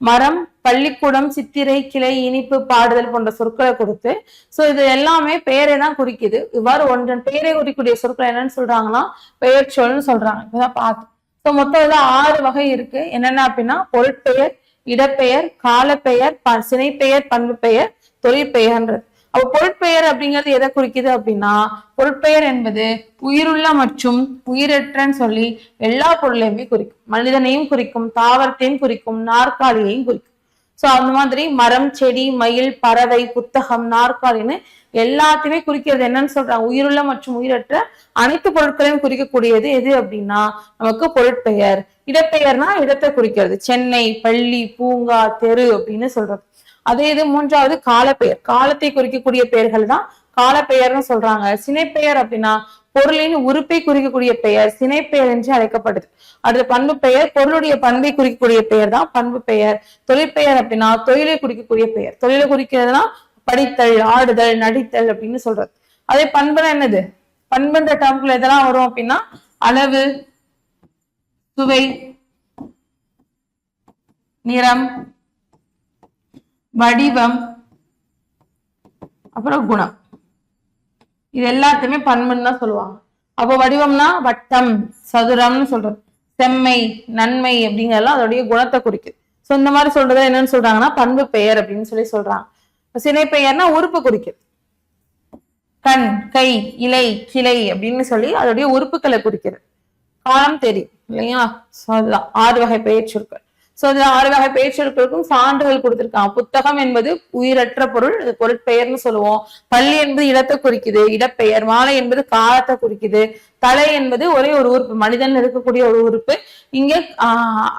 மரம், பள்ளிக்கூடம், சித்திரை, கிளை, இனிப்பு, பாடுதல் போன்ற சொற்களை கொடுத்து சோ இது எல்லாமே பெயரை தான் குறிக்குது. இவ்வாறு ஒன்றன் பெயரை குறிக்கூடிய சொற்கள் என்னன்னு சொல்றாங்கன்னா பெயர்ச்சொல்னு சொல்றாங்க. இப்பதான் பார்த்தோம். சோ மொத்தம் 6 வகை இருக்கு. என்னென்ன அப்படின்னா பொருட்பெயர், இடப்பெயர், காலப்பெயர், சினைப்பெயர், பண்பு பெயர், தொழிற்பெயர்ன்றது. அப்ப பொருட்பெயர் அப்படிங்கிறது எதை குறிக்குது அப்படின்னா, பொருட்பெயர் என்பது உயிருள்ள மற்றும் உயிரற்றன்னு சொல்லி எல்லா பொருளையுமே குறிக்கும். மனிதனையும் குறிக்கும், தாவரத்தையும் குறிக்கும், நாற்காலியையும் குறிக்கும். சோ அந்த மாதிரி மரம், செடி, மயில், பறவை, புத்தகம், நாற்காலின்னு எல்லாத்தையுமே குறிக்கிறது என்னன்னு சொல்றாங்க, உயிருள்ள மற்றும் உயிரற்ற அனைத்து பொருட்களையும் குறிக்கக்கூடியது எது அப்படின்னா நமக்கு பொருட்பெயர். இடப்பெயர்னா இடத்தை குறிக்கிறது, சென்னை, பள்ளி, பூங்கா, தெரு அப்படின்னு சொல்றது. அதே இது மூன்றாவது காலப்பெயர், காலத்தை குறிக்கக்கூடிய பெயர்கள் தான் காலப்பெயர்னு சொல்றாங்க. சினைப்பெயர் அப்படின்னா பொருளின் உறுப்பை குறிக்கக்கூடிய பெயர் சினைப்பெயர் என்று அழைக்கப்படுது. அடுத்து பண்பு பெயர், பொருளுடைய பண்பை குறிக்கக்கூடிய பெயர் தான் பண்பு பெயர். தொழிற்பெயர் அப்படின்னா தொழிலை குறிக்கக்கூடிய பெயர், தொழிலை குறிக்கிறதுனா படித்தல், ஆடுதல், நடித்தல் அப்படின்னு சொல்றது. அதே பண்புனா என்னது, பண்புன்ற டேர்ம்குள்ள எதெல்லாம் வரும் அப்படின்னா அளவு, சுவை, நிறம், வடிவம், அப்புறம் குணம். இது எல்லாத்தையுமே பண்புன்னு தான் சொல்லுவாங்க. அப்போ வடிவம்னா வட்டம், சதுரம்னு சொல்றது. செம்மை, நன்மை அப்படிங்கறதெல்லாம் அதோடைய குணத்தை குறிக்குது. சோ இந்த மாதிரி சொல்றத என்னன்னு சொல்றாங்கன்னா பண்பு பெயர் அப்படின்னு சொல்லி சொல்றாங்க. சினை பெயர்னா உறுப்பு குறிக்குது. கண், கை, இலை, கிளை அப்படின்னு சொல்லி அதோடைய உறுப்புகளை குறிக்கிறது. காலம் தெரியும் இல்லையா, சோ அதுதான் 6 வகை பெயர் சொற்கள். சோ அதுல 6 வகை பெயர் சொற்களுக்கும் சான்றுகள் கொடுத்திருக்காங்க. புத்தகம் என்பது உயிரற்ற பொருள், அது பொருட்பெயர்னு சொல்லுவோம். பள்ளி என்பது இடத்தை குறிக்குது, இடப்பெயர். மாலை என்பது காலத்தை குறிக்குது. தலை என்பது ஒரே ஒரு உறுப்பு, மனிதன் இருக்கக்கூடிய ஒரு உறுப்பு. இங்க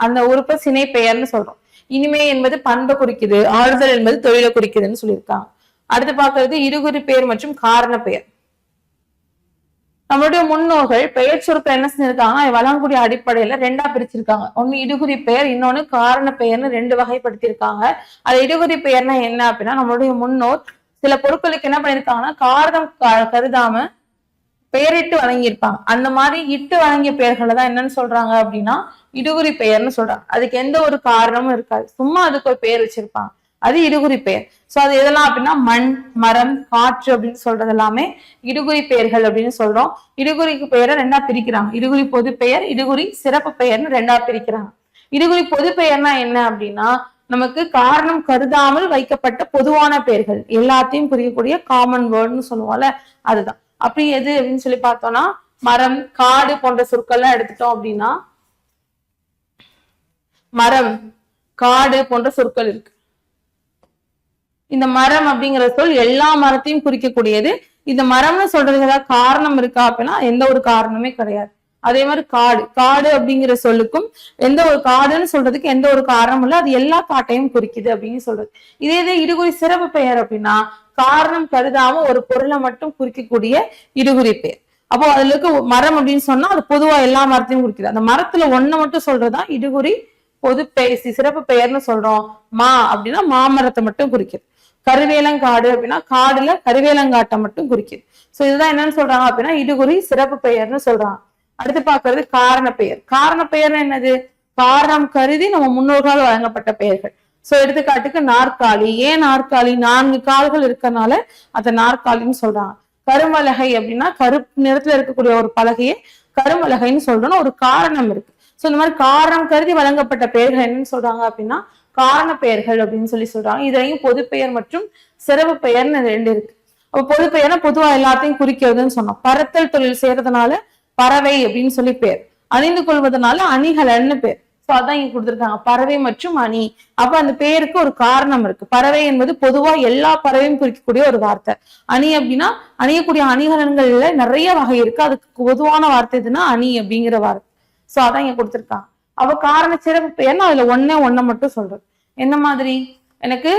அந்த உறுப்பை சினை பெயர்னு சொல்றோம். இனிமை என்பது பண்பை குறிக்குது, ஆறுதல் என்பது தொழிலை குறிக்குதுன்னு சொல்லியிருக்காங்க. அடுத்து பார்க்கறது இருகுறி பெயர் மற்றும் காரண பெயர். நம்மளுடைய முன்னோர்கள் பெயர் சொற்கள் என்ன செஞ்சிருக்காங்கன்னா வழங்கக்கூடிய அடிப்படையில 2ஆ பிரிச்சிருக்காங்க. ஒண்ணு இடுகுறி பெயர், இன்னொன்னு காரண பெயர்னு 2 வகைப்படுத்திருக்காங்க. அது இடுகுறி பெயர்னா என்ன அப்படின்னா, நம்மளுடைய முன்னோர் சில பொருட்களுக்கு என்ன பண்ணிருக்காங்கன்னா காரணம் கருதாம பெயரிட்டு வழங்கியிருப்பாங்க. அந்த மாதிரி இட்டு வழங்கிய பெயர்களை தான் என்னன்னு சொல்றாங்க அப்படின்னா இடுகுறி பெயர்னு சொல்றாங்க. அதுக்கு எந்த ஒரு காரணமும் இருக்காது, சும்மா அதுக்கு ஒரு பெயர் வச்சிருப்பாங்க, அது இடுகுறி பெயர். சோ அது எதெல்லாம் அப்படின்னா மண், மரம், காற்று அப்படின்னு சொல்றது எல்லாமே இடுகுறி பெயர்கள் அப்படின்னு சொல்றோம். இடுகுறிக்கு பெயரை 2ஆ பிரிக்கிறாங்க. இடுகுறி பொது பெயர், இடுகுறி சிறப்பு பெயர்னு 2ஆ பிரிக்கிறாங்க. இடுகுறி பொது பெயர்னா என்ன அப்படின்னா நமக்கு காரணம் கருதாமல் வைக்கப்பட்ட பொதுவான பெயர்கள், எல்லாத்தையும் குறிக்கக்கூடிய காமன் வேர்ட்னு சொல்லுவோம்ல, அதுதான். அப்படி எது அப்படின்னு சொல்லி பார்த்தோம்னா மரம், காடு போன்ற சொற்கள்லாம் எடுத்துட்டோம் அப்படின்னா மரம், காடு போன்ற சொற்கள் இருக்கு. இந்த மரம் அப்படிங்கிற சொல் எல்லா மரத்தையும் குறிக்கக்கூடியது. இந்த மரம்னு சொல்றதுக்கு ஏதாவது காரணம் இருக்கா அப்படின்னா எந்த ஒரு காரணமே கிடையாது. அதே மாதிரி காடு, காடு அப்படிங்கிற சொல்லுக்கும் எந்த ஒரு காடுன்னு சொல்றதுக்கு எந்த ஒரு காரணமும் இல்லை, அது எல்லா காட்டையும் குறிக்குது அப்படின்னு சொல்றது. இதே இடுகுறி சிறப்பு பெயர் அப்படின்னா காரணம் கருதாம ஒரு பொருளை மட்டும் குறிக்கக்கூடிய இடுகுறி பெயர். அப்போ அதுல இருக்க மரம் அப்படின்னு சொன்னா அது பொதுவா எல்லா மரத்தையும் குறிக்குது. அந்த மரத்துல ஒண்ணை மட்டும் சொல்றதுதான் இடுகுறி பொது சிறப்பு பெயர்னு சொல்றோம். மா அப்படின்னா மாமரத்தை மட்டும் குறிக்குது. கருவேலங்காடு அப்படின்னா காடுல கருவேலங்காட்டை மட்டும் குறிக்குது. சோ இதுதான் என்னன்னு சொல்றாங்க அப்படின்னா இடுகுறி சிறப்பு பெயர்னு சொல்றாங்க. அடுத்து பாக்குறது காரண பெயர். காரண பெயர்னு என்னது, காரணம் கருதி நம்ம முன்னோர்களால் வழங்கப்பட்ட பெயர்கள். சோ எடுத்துக்காட்டுக்கு நாற்காலி. ஏன் நாற்காலி, 4 கால்கள் இருக்கறனால அத நாற்காலின்னு சொல்றாங்க. கரும்பலகை அப்படின்னா கருப்பு நிறத்துல இருக்கக்கூடிய ஒரு பலகையை கரும்பலகைன்னு சொல்றோம்னு ஒரு காரணம் இருக்கு. சோ இந்த மாதிரி காரணம் கருதி வழங்கப்பட்ட பெயர்கள் என்னன்னு சொல்றாங்க அப்படின்னா காரண பெயர்கள் அப்படின்னு சொல்லி சொல்றாங்க. இதுலயும் பொது பெயர் மற்றும் சிறப்பு பெயர்னு 2 இருக்கு. அப்ப பொது பெயர்னா பொதுவா எல்லாத்தையும் குறிக்கிறதுன்னு சொன்னோம். பறத்தல் தொழில் செய்யறதுனால பறவை அப்படின்னு சொல்லி பேர், அணிந்து கொள்வதனால அணிகலன்னு பேர். சோ அதான் இங்க கொடுத்திருக்காங்க, பறவை மற்றும் அணி. அப்ப அந்த பேருக்கு ஒரு காரணம் இருக்கு. பறவை என்பது பொதுவா எல்லா பறவையும் குறிக்கக்கூடிய ஒரு வார்த்தை. அணி அப்படின்னா அணியக்கூடிய அணிகலன்கள்ல நிறைய வகை இருக்கு, அதுக்கு பொதுவான வார்த்தை எதுன்னா அணி அப்படிங்கிற வார்த்தை. சோ அதான் இங்க கொடுத்திருக்காங்க. அவ காரண சிறப்பு பெயர்னா அதுல ஒன்ன மட்டும் சொல்றது. என்ன மாதிரி, எனக்கு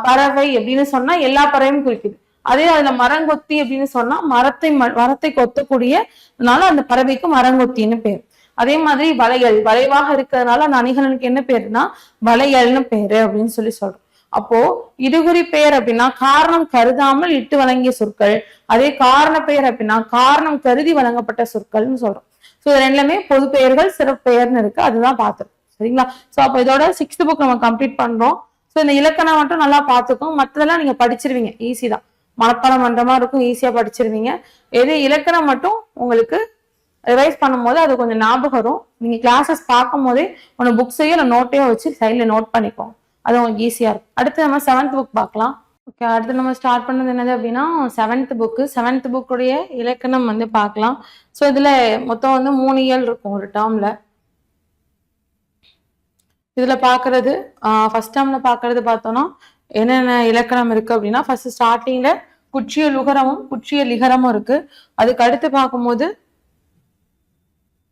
பறவை அப்படின்னு சொன்னா எல்லா பறவையும் குறிக்குது. அதே அதுல மரங்கொத்தி அப்படின்னு சொன்னா மரத்தை கொத்தக்கூடியனால அந்த பறவைக்கு மரங்கொத்தின்னு பேர். அதே மாதிரி வளையல், வளைவாக இருக்கிறதுனால அந்த அணிகலனுக்கு என்ன பேருன்னா வளையல்னு பேரு அப்படின்னு சொல்லி சொல்றோம். அப்போ இடுகுறி பெயர் அப்படின்னா காரணம் கருதாமல் இட்டு வழங்கிய சொற்கள். அதே காரண பெயர் அப்படின்னா காரணம் கருதி வழங்கப்பட்ட சொற்கள்னு சொல்றோம். சோ இது ரெண்டுமே பொது பெயர்கள் சிறப்பு பெயர்னு இருக்கு, அதுதான் பார்த்துருக்கோம். சரிங்களா? சோ அப்ப இதோட 6th புக் நம்ம கம்ப்ளீட் பண்றோம். சோ இந்த இலக்கணம் மட்டும் நல்லா பார்த்துக்கோங்க, மற்றதெல்லாம் நீங்க படிச்சிருவீங்க, ஈஸி தான், மனப்பாடம் பண்ற மாதிரி இருக்கும், ஈஸியா படிச்சிருவீங்க. எது இலக்கணம் மட்டும் உங்களுக்கு ரிவைஸ் பண்ணும்போது அது கொஞ்சம் ஞாபகம் வரும். நீங்க கிளாஸஸ் பார்க்கும் போதே உங்க புக்ஸையோ இல்லை நோட்டையோ வச்சு சைட்ல நோட் பண்ணிப்போம். அது உங்களுக்கு ஈஸியா இருக்கும். அடுத்து நம்ம 7th புக் பார்க்கலாம். ஓகே, அடுத்து நம்ம ஸ்டார்ட் பண்ணது என்னது அப்படின்னா 7th புக்கு. 7th புக்குடைய இலக்கணம் வந்து பார்க்கலாம். ஸோ இதுல மொத்தம் வந்து 3 இயல் இருக்கும் ஒரு டேர்ம்ல. இதுல பாக்குறது ஃபர்ஸ்ட் டேர்ம்ல பாக்குறது பார்த்தோம்னா என்னென்ன இலக்கணம் இருக்கு அப்படின்னா, ஃபர்ஸ்ட் ஸ்டார்டிங்ல குற்றிய லுகரமும் குற்றிய லிகரமும் இருக்கு. அதுக்கு அடுத்து பார்க்கும்போது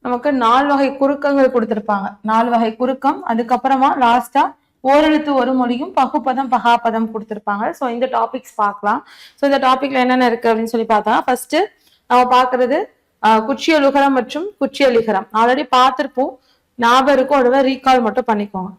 நமக்கு 4 வகை குறுக்கங்கள் கொடுத்திருப்பாங்க. 4 வகை குறுக்கம். அதுக்கப்புறமா லாஸ்டா ஓரெழுத்து ஒரு மொழியும் பகுப்பதம் பகாப்பதம் கொடுத்திருப்பாங்க. ஸோ இந்த டாபிக்ஸ் பார்க்கலாம். ஸோ இந்த டாபிக்ல என்னென்ன இருக்கு அப்படின்னு சொல்லி பார்த்தா, ஃபர்ஸ்ட் நம்ம பாக்குறது குற்றிய லுகரம் மற்றும் குற்றிய லிகரம். ஆல்ரெடி பார்த்திருப்போம், ஞாபகம் இருக்கும், ஒரு ரீகால் மட்டும் பண்ணிக்கோங்க.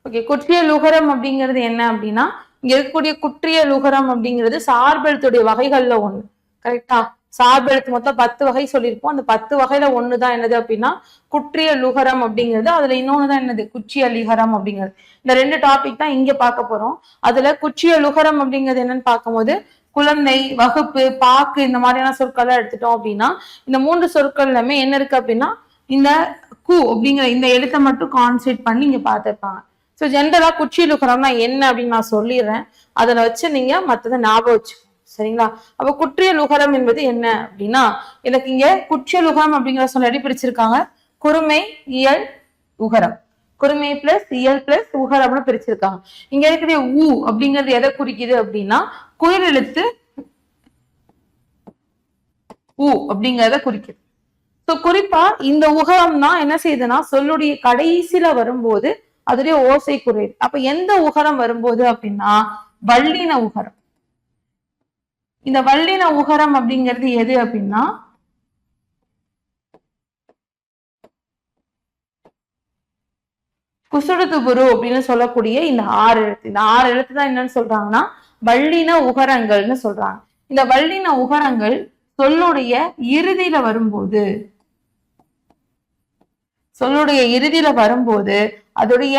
ஓகே, குற்றிய லுகரம் அப்படிங்கிறது என்ன அப்படின்னா, இங்க இருக்கக்கூடிய குற்றிய லுகரம் அப்படிங்கிறது சார்பெழுத்துடைய வகைகள்ல ஒண்ணு. கரெக்டா? சார்பெழுத்து மொத்தம் 10 வகை சொல்லியிருப்போம். அந்த 10 வகையில ஒண்ணுதான் என்னது அப்படின்னா குற்றிய லுகரம் அப்படிங்கிறது. அதுல இன்னொன்னுதான் என்னது குற்றிய லிகரம் அப்படிங்கிறது. இந்த 2 டாபிக் தான் இங்க பார்க்க போறோம். அதுல குற்றிய லுகரம் அப்படிங்கிறது என்னன்னு பார்க்கும்போது, குழந்தை, வகுப்பு, பாக்கு இந்த மாதிரியான சொற்கள் எடுத்துட்டோம் அப்படின்னா, இந்த 3 சொற்கள்லுமே என்ன இருக்கு அப்படின்னா இந்த கு அப்படிங்கிற இந்த எழுத்தை மட்டும் கான்சென்ட்ரேட் பண்ணி இங்க பார்த்திருப்பாங்க. ஸோ ஜென்ரலா குற்றிய லுகரம்னா என்ன அப்படின்னு நான் சொல்லிடுறேன். அதில் வச்சு நீங்க மற்றதை ஞாபகம் வச்சுக்கோங்க. சரிங்களா? அப்ப குற்றிய லுகரம் என்பது என்ன அப்படின்னா, எனக்கு இங்க குற்றிய லுகரம் அப்படிங்கிற சொல்ல எப்படி பிரிச்சிருக்காங்க, குறுமை இயல் உகரம். குறுமை பிளஸ் இயல் பிளஸ் உகரம்னு பிரிச்சிருக்காங்க. இங்க இருக்கிற ஊ அப்படிங்கிறது எதை குறிக்குது அப்படின்னா குரில் எழுத்து ஊ அப்படிங்கிறத குறிக்குது. ஸோ குறிப்பா இந்த உகரம் தான் என்ன செய்யுதுன்னா சொல்லுடைய கடைசியில வரும்போது அதுடைய ஓசை குறையுது. அப்ப எந்த உகரம் வரும்போது அப்படின்னா வல்லின உகரம். இந்த வல்லின உகரம் அப்படிங்கிறது எது அப்படின்னா குசுடுதுபுரு அப்படின்னு சொல்லக்கூடிய இந்த 6 எழுத்து. இந்த 6 எழுத்து தான் என்னன்னு சொல்றாங்கன்னா வல்லின உகரங்கள்னு சொல்றாங்க. இந்த வல்லின உகரங்கள் சொல்லுடைய இறுதியில வரும்போது அதோடைய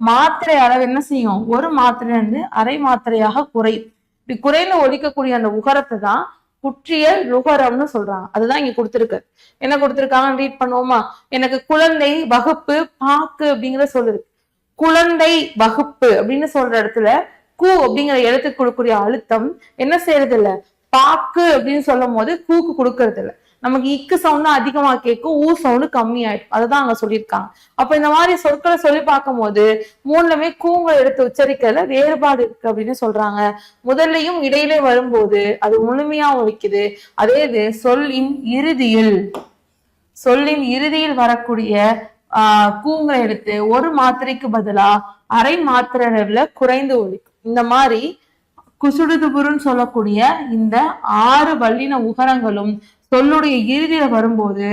மாத்திரை அளவு என்ன செய்யும், ஒரு மாத்திரை இருந்து அரை மாத்திரையாக குறையும். இப்படி குறைந்து ஒழிக்கக்கூடிய அந்த உகரத்தை தான் குற்றிய லுகரம்னு சொல்றாங்க. அதுதான் இங்க கொடுத்திருக்கு. என்ன கொடுத்திருக்காங்க ரீட் பண்ணுவோமா? எனக்கு குழந்தை, வகுப்பு, பாக்கு அப்படிங்கிற சொல்லுது. குழந்தை, வகுப்பு அப்படின்னு சொல்ற இடத்துல கு அப்படிங்கிற எழுத்துக்கு கொடுக்கக்கூடிய அழுத்தம் என்ன செய்யறது இல்ல, பாக்கு அப்படின்னு சொல்லும் போது கூக்கு கொடுக்கறது இல்லை. நமக்கு இக்கு சவுண்ட் தான் அதிகமா கேட்கும், ஊ சவுண்டு கம்மி ஆயிடும். அதுதான் அங்க சொல்லியிருக்காங்க. அப்ப இந்த மாதிரி சொற்களை சொல்லி பார்க்கும் போது 3லுமே கூங்க எடுத்து உச்சரிக்கிறதுல வேறுபாடு இருக்கு அப்படின்னு சொல்றாங்க. முதல்லையும் இடையிலே வரும்போது அது முழுமையா ஒழிக்குது. அதே இது சொல்லின் இறுதியில் வரக்கூடிய கூங்க எடுத்து ஒரு மாத்திரைக்கு பதிலா அரை மாத்திரை அளவுல குறைந்து ஒழிக்கும். இந்த மாதிரி குசுடுதுபுருன்னு சொல்லக்கூடிய இந்த 6 வல்லின உகரங்களும் சொல்லுடைய இறுதியில வரும்போது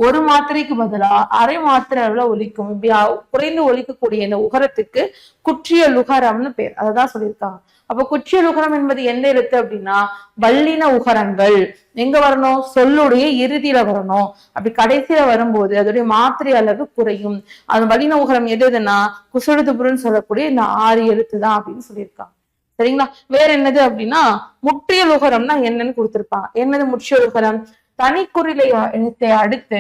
ஒரு மாத்திரைக்கு பதிலா அரை மாத்திரை அளவுல ஒலிக்கும். இப்படி குறைந்து ஒலிக்கக்கூடிய இந்த உகரத்துக்கு குற்றிய லுகரம்னு பேர். அததான் சொல்லியிருக்காங்க. அப்ப குற்றிய லுகரம் என்பது எந்த எழுத்து அப்படின்னா வல்லின உகரங்கள் எங்க வரணும், சொல்லுடைய இறுதியில வரணும். அப்படி கடைசியில வரும்போது அதோடைய மாத்திரை அளவு குறையும். அது வல்லின உகரம் எதுன்னா குசுடுதுபுருன்னு சொல்லக்கூடிய இந்த 6 எழுத்து தான் அப்படின்னு சொல்லியிருக்காங்க. சரிங்களா? வேற என்னது அப்படின்னா முற்றிய லுகரம்னா என்னன்னு கொடுத்திருப்பாங்க. என்னது முற்றிய லுகரம்? தனிக்குறிலை எழுத்தை அடுத்து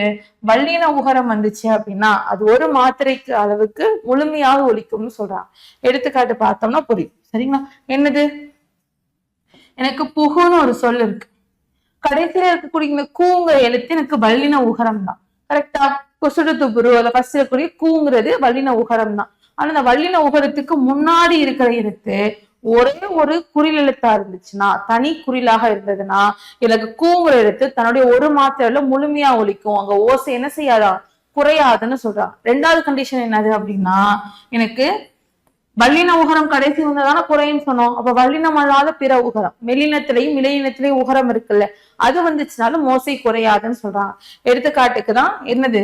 வல்லின உகரம் வந்துச்சு அப்படின்னா அது ஒரு மாத்திரைக்கு அளவுக்கு முழுமையாக ஒலிக்கும்னு சொல்றாங்க. எடுத்துக்காட்டு பார்த்தோம்னா புரியும். சரிங்களா? என்னது, எனக்கு புகுன்னு ஒரு சொல் இருக்கு. கடைசியில இருக்கக்கூடிய இந்த கூங்க எழுத்து எனக்கு வல்லின உகரம் தான். கரெக்டா? குசுடுதுபுரு அதுல ஃபர்ஸ்ட் இருக்கக்கூடிய கூங்கிறது வல்லின உகரம் தான். ஆனா இந்த வல்லின உகரத்துக்கு முன்னாடி இருக்கிற எழுத்து ஒரே ஒரு குறில் எழுத்தா இருந்துச்சுன்னா, தனி குறிலாக இருந்ததுன்னா எனக்கு கூங்குற எழுத்து தன்னுடைய ஒரு மாத்திரையில முழுமையா ஒலிக்கும். அங்க ஓசை என்ன செய்யாதா, குறையாதுன்னு சொல்றாங்க. 2வது கண்டிஷன் என்னது அப்படின்னா எனக்கு வல்லின உகரம் கடைசி வந்ததான குறைன்னு சொன்னோம். அப்ப வல்லினம் அல்லாத பிற உகரம் மெல்லினத்திலையும் இலையினத்திலையும் உகரம் இருக்குல்ல, அது வந்துச்சுனாலும் ஓசை குறையாதுன்னு சொல்றாங்க. எடுத்துக்காட்டுக்கு தான் என்னது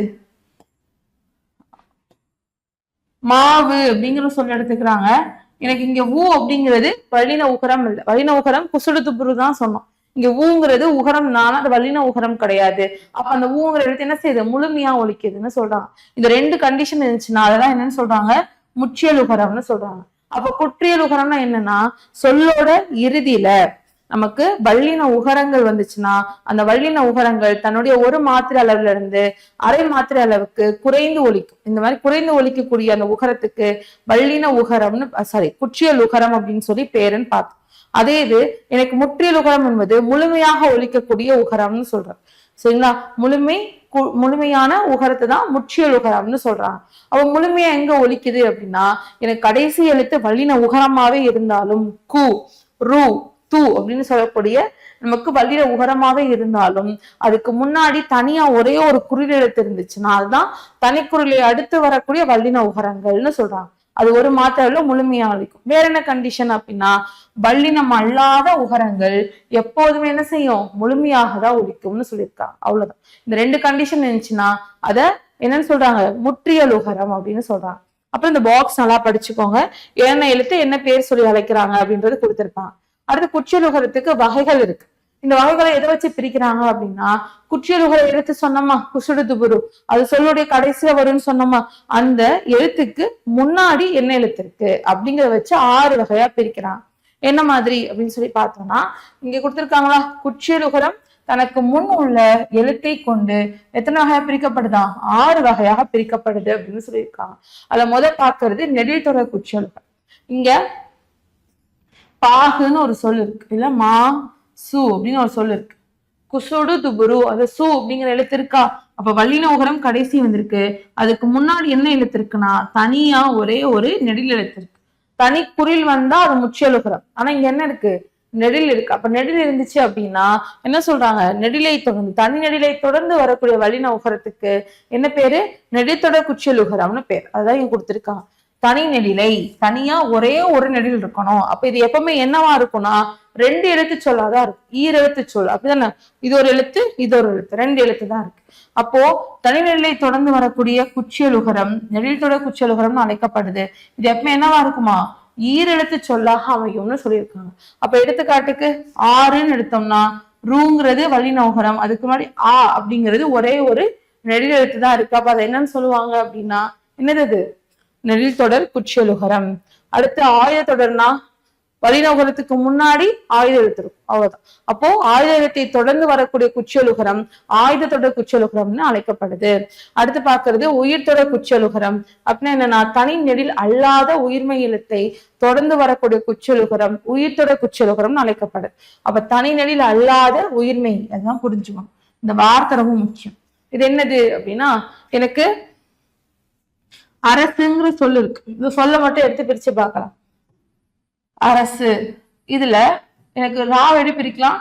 மாவு அப்படிங்கிற சொல்ல எடுத்துக்கிறாங்க. எனக்கு இங்க ஊ அப்படிங்கிறது வல்லின உகரம் இல்லை. வல்லின உகரம் குசுடுதுபுரு தான் சொன்னோம். இங்க ஊங்கிறது உகரம் தான், அது வல்லின உகரம் கிடையாது. அப்ப அந்த ஊங்கிற எழுத்து என்ன செய்யுது, முழுமையா ஒலிக்குதுன்னு சொல்றாங்க. இந்த 2 கண்டிஷன் இருந்துச்சுன்னா அதெல்லாம் என்னன்னு சொல்றாங்க, முற்றிய லுகரம்னு சொல்றாங்க. அப்ப குற்றியல் உகரம்னா என்னன்னா சொல்லோட இறுதியில நமக்கு வல்லின உகரங்கள் வந்துச்சுன்னா அந்த வல்லின உகரங்கள் தன்னுடைய ஒரு மாத்திரை அளவுல இருந்து அரை மாத்திரை அளவுக்கு குறைந்து ஒலிக்கும். இந்த மாதிரி குறைந்து ஒலிக்கக்கூடிய அந்த உகரத்துக்கு வல்லின உகரம்னு குற்றியல் உகரம் அப்படின்னு சொல்லி பேருன்னு பார்த்தோம். அதே இது எனக்கு முற்றியல் உகரம் என்பது முழுமையாக ஒலிக்கக்கூடிய உகரம்னு சொல்றேன். சரிங்களா? முழுமையான உகரத்தை தான் முற்றியல் உகரம்னு சொல்றாங்க. அவ முழுமையா எங்க ஒலிக்குது அப்படின்னா எனக்கு கடைசி எழுத்து வல்லின உகரமாவே இருந்தாலும் கு ரு து அப்படின்னு சொல்லக்கூடிய நமக்கு வல்லின உகரமாவே இருந்தாலும் அதுக்கு முன்னாடி தனியா ஒரே ஒரு குறில் எழுத்து இருந்துச்சுன்னா அதுதான் தனிக்குறிலை அடுத்து வரக்கூடிய வல்லின உகரங்கள்னு சொல்றாங்க. அது ஒரு மாத்திரையில முழுமையா ஒலிக்கும். வேற என்ன கண்டிஷன் அப்படின்னா வல்லினம் அல்லாத உகரங்கள் எப்போதுமே என்ன செய்யும் முழுமையாக தான் ஒலிக்கும்னு சொல்லியிருக்காங்க. அவ்வளவுதான். இந்த ரெண்டு கண்டிஷன் இருந்துச்சுன்னா அத என்னன்னு சொல்றாங்க முற்றியல் உகரம் அப்படின்னு சொல்றாங்க. அப்புறம் இந்த பாக்ஸ் நல்லா படிச்சுக்கோங்க. என்ன எழுத்து என்ன பேர் சொல்லி அழைக்கிறாங்க அப்படின்றது கொடுத்திருப்பாங்க. அடுத்து குற்றியல் உகரத்துக்கு வகைகள் இருக்கு. இந்த வகைகளை எதை வச்சு பிரிக்கிறாங்க அப்படின்னா குற்றியல் உகர எழுத்து சொன்னோமா குசுடு துபுரு அது சொல்லுடைய கடைசியில வரும்னு சொன்னோமா அந்த எழுத்துக்கு முன்னாடி என்ன எழுத்து இருக்கு அப்படிங்கிறத வச்சு 6 வகையா பிரிக்கிறாங்க. என்ன மாதிரி அப்படின்னு சொல்லி பார்த்தோம்னா இங்க கொடுத்திருக்காங்களா குற்றியல் உகரம் தனக்கு முன் உள்ள எழுத்தை கொண்டு எத்தனை வகையா பிரிக்கப்படுதா 6 வகையாக பிரிக்கப்படுது அப்படின்னு சொல்லியிருக்காங்க. அதுல முதல் பார்க்கறது நெடில் தொடர் குற்றியல் உகரம். இங்க பாகுன்னு ஒரு சொல் இருக்கு இல்ல மா சு அப்படின்னு ஒரு சொல் இருக்கு. குசுடு துபுரு அது சு அப்படிங்கிற எழுத்து இருக்கா. அப்ப வல்லின உகரம் கடைசி வந்திருக்கு. அதுக்கு முன்னாடி என்ன எழுத்து இருக்குன்னா தனியா ஒரே ஒரு நெடில் எழுத்து இருக்கு. தனி குறில் வந்தா அது முற்றியல் உகரம். ஆனா இங்க என்ன இருக்கு நெடில் இருக்கு. அப்ப நெடில் இருந்துச்சு அப்படின்னா என்ன சொல்றாங்க நெடிலை தொடர்ந்து தனி நெடிலை தொடர்ந்து வரக்கூடிய வல்லின உகரத்துக்கு என்ன பேரு நெடித்தொடர் குற்றியல் உகரம்னு பேர். அதான் இங்க கொடுத்திருக்காங்க. தனி நெடிலை தனியா ஒரே ஒரு நெடில் இருக்கணும். அப்ப இது எப்பவுமே என்னவா இருக்கும்னா 2 எழுத்து சொல்லாதான் இருக்கு. ஈரெழுத்து சொல் அப்படிதானே. இது ஒரு எழுத்து இது ஒரு எழுத்து 2 எழுத்து தான் இருக்கு. அப்போ தனி நெடிலை தொடர்ந்து வரக்கூடிய குற்றியல் உகரம் நெடில் தொடர் குற்றியல் உகரம்னு அழைக்கப்படுது. இது எப்பவுமே என்னவா இருக்குமா ஈரெழுத்து சொல்லாக அமையும்னு சொல்லியிருக்காங்க. அப்ப எடுத்துக்காட்டுக்கு 6ன்னு எடுத்தோம்னா ரூங்கிறது வல்லின உகரம். அதுக்கு முன்னாடி ஆ அப்படிங்கிறது ஒரே ஒரு நெடில் எழுத்து தான் இருக்கு. அப்ப அதை என்னன்னு சொல்லுவாங்க அப்படின்னா என்னது நெடில் தொடர் குற்றியல் உகரம். அடுத்து ஆயுத தொடர்னா வல்லின உகரத்துக்கு முன்னாடி ஆயுத எழுத்து இருக்கும். அவ்வளவுதான். அப்போ ஆயுத எழுத்தை தொடர்ந்து வரக்கூடிய குற்றியல் உகரம் ஆயுத தொடர் குற்றியல் உகரம்னு அழைக்கப்படுது. அடுத்து பார்க்கறது உயிர் தொடர் குற்றியல் உகரம் அப்படின்னா என்னன்னா தனி நெடில் அல்லாத உயிர்மை எழுத்தை தொடர்ந்து வரக்கூடிய குற்றியல் உகரம் உயிர் தொடர் குற்றியல் உகரம்னு அழைக்கப்படுது. அப்ப தனி நெடில் அல்லாத உயிர்மை அதுதான் புரிஞ்சுக்கணும். இந்த வார்த்தை ரொம்ப முக்கியம். இது என்னது அப்படின்னா எனக்கு அரசுங்கிற சொல்லு இருக்கு. இந்த சொல்ல மட்டும் எடுத்து பிரிச்சு பார்க்கலாம். அரசு இதுல எனக்கு ரா எப்படி பிரிக்கலாம்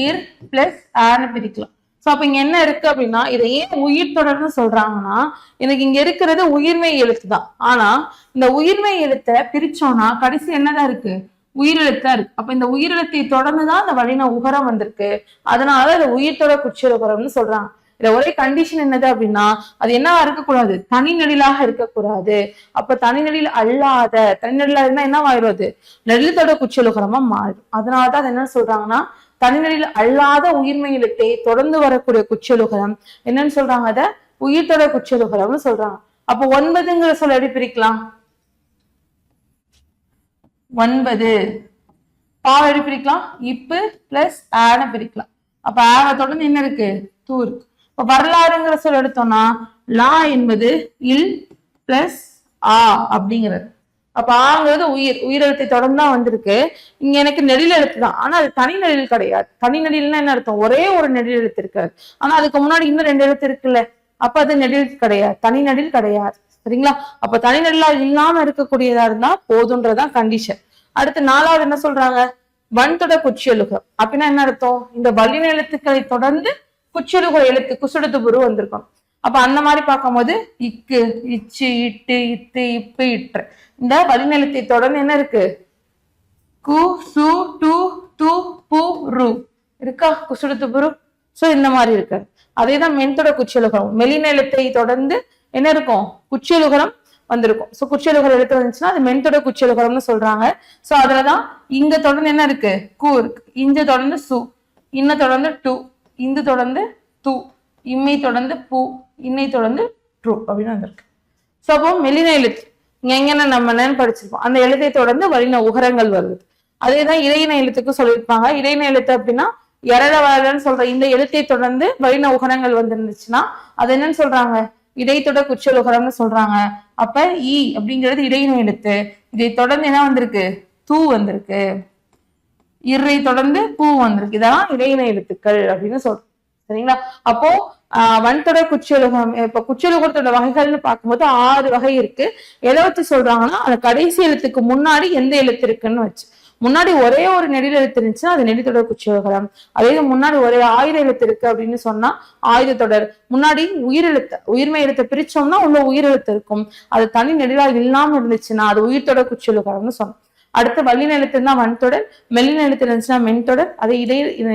இர் பிளஸ் ஆன்னு பிரிக்கலாம். சோ அப்ப இங்க என்ன இருக்கு அப்படின்னா இதை ஏன் உயிர் தொடர்னு சொல்றாங்கன்னா எனக்கு இங்க இருக்கிறது உயிர்மை எழுத்து தான். ஆனா இந்த உயிர்மை எழுத்தை பிரிச்சோம்னா கடைசி என்னதான் இருக்கு உயிரெழுத்தா இருக்கு. அப்ப இந்த உயிரெழுத்தை தொடர்ந்துதான் இந்த வல்லின உகரம் வந்திருக்கு. அதனால இதை உயிர் தொடர் குற்றியல் உகரம்னு சொல்றாங்க. இதுல ஒரே கண்டிஷன் என்னது அப்படின்னா அது என்னவா இருக்கக்கூடாது தனி நெடிலாக இருக்கக்கூடாது. அப்ப தனி நெடில் அல்லாத தனி நெடிலா இருந்தா என்னவாயிருவது நெடில் தொடர் குற்றியல் உகரமா மாறிடும். அதனாலதான் அது என்ன சொல்றாங்கன்னா தனி நெடில் அல்லாத உயிர்மை எழுத்தை தொடர்ந்து வரக்கூடிய குற்றியல் உகரம் என்னன்னு சொல்றாங்க அத உயிர் தொடர் குற்றியல் உகரம்னு சொல்றாங்க. அப்ப 9ங்கிற சொல்ல எப்படி பிரிக்கலாம் 9 பாவ எப்படி பிரிக்கலாம் இப்பு பிளஸ் ஆன பிரிக்கலாம். அப்ப ஆவை தொடர்ந்து என்ன இருக்கு தூ இருக்கு. இப்ப வரலாறுங்கிற சொல் எடுத்தோம்னா லா என்பது இல் பிளஸ் ஆ அப்படிங்கிறது. அப்ப ஆங்கிறது உயிரெழுத்தை தொடர்ந்து தான் வந்திருக்கு. இங்க எனக்கு நெடில் எழுத்து தான். ஆனா அது தனி நெடில் கிடையாது. தனி நெடில்னா என்ன அர்த்தம் ஒரே ஒரு நெடில் எழுத்து இருக்காது. ஆனா அதுக்கு முன்னாடி இன்னும் 2 எழுத்து இருக்குல்ல அப்ப அது நெடில் கிடையாது தனி நெடில் கிடையாது. சரிங்களா? அப்ப தனி நெடிலா இல்லாம இருக்கக்கூடியதா இருந்தா போதுன்றதான் கண்டிஷன். அடுத்து 4வது என்ன சொல்றாங்க வன்தொடர் குற்றியல் உகரம் அப்படின்னா என்ன அர்த்தம் இந்த வல்லின எழுத்துக்களை தொடர்ந்து குற்றியல் உகர எழுத்து குசுடு துபுரு வந்திருக்கும். அப்ப அந்த மாதிரி பார்க்கும்போது இக்கு இச்சு இட்டு இத்து இப்பு இற்று இந்த வல்லின எழுத்தை தொடர்ந்து என்ன இருக்கு கு சு டு து பு ரு இருக்கா குசுடு துபுரு. சோ இந்த மாதிரி இருக்கு. அதேதான் மென்தொடர் குற்றியல் உகரம் மெலின எழுத்தை தொடர்ந்து என்ன இருக்கும் குற்றியல் உகரம் வந்திருக்கும். சோ குற்றியல் உகர எழுத்து வந்துச்சுன்னா அது மென்தொடர் குற்றியல் உகரம்னு சொல்றாங்க. சோ அதுலதான் இங்க தொடர்ந்து என்ன இருக்கு கு இருக்கு இஞ்ச தொடர்ந்து சு இன்ன தொடர்ந்து டு இந்து தொடர்ந்து து இம்மை தொடர்ந்து பூ இன்னை தொடர்ந்து ட்ரூ அப்படின்னு வந்திருக்கு. சோ அப்போ மெலின எழுத்து எங்கன நம்மன்னு படிச்சிருப்போம். அந்த எழுத்தை தொடர்ந்து வல்லின உகரங்கள் வருது. அதேதான் இடையின எழுத்துக்கு சொல்லியிருப்பாங்க. இடையின எழுத்து அப்படின்னா எரட வரலன்னு சொல்ற இந்த எழுத்தை தொடர்ந்து வல்லின உகரங்கள் வந்துருந்துச்சுன்னா அது என்னன்னு சொல்றாங்க, இடைத்தொடர் குற்றல் உகரம்னு சொல்றாங்க. அப்ப ஈ அப்படிங்கிறது இடையின எழுத்து. இதை தொடர்ந்து என்ன வந்திருக்கு, தூ வந்திருக்கு. இறை தொடர்ந்து பூ வந்திருக்கு. இதெல்லாம் இடையின எழுத்துக்கள் அப்படின்னு சொல்றோம். சரிங்களா? அப்போ வன்தொடர் குற்றியலுகம், இப்ப குற்றியலுகத்தோட வகைகள்னு பார்க்கும்போது 6 வகை இருக்கு. எதை வச்சு சொல்றாங்கன்னா அந்த கடைசி எழுத்துக்கு முன்னாடி எந்த எழுத்து இருக்குன்னு வச்சு. முன்னாடி ஒரே ஒரு நெடில் எழுத்து இருந்துச்சுன்னா அது நெடித்தொடர் குற்றியலுகம். அதே முன்னாடி ஒரே ஆயுத எழுத்து இருக்கு அப்படின்னு சொன்னா ஆயுத தொடர். முன்னாடி உயிரெழுத்து, உயிர்மை எழுத்தை பிரிச்சோம்னா உள்ள உயிரெழுத்து இருக்கும். அது தனி நெடிலா இல்லாம இருந்துச்சுன்னா அது உயிர்த்தொடர் குற்றியலுகம்னு சொன்னோம். அடுத்து வல்லின எழுத்து இருந்தா வன்தொடர், மெல்லின எழுத்து இருந்துச்சுன்னா மென்தொடர், அதே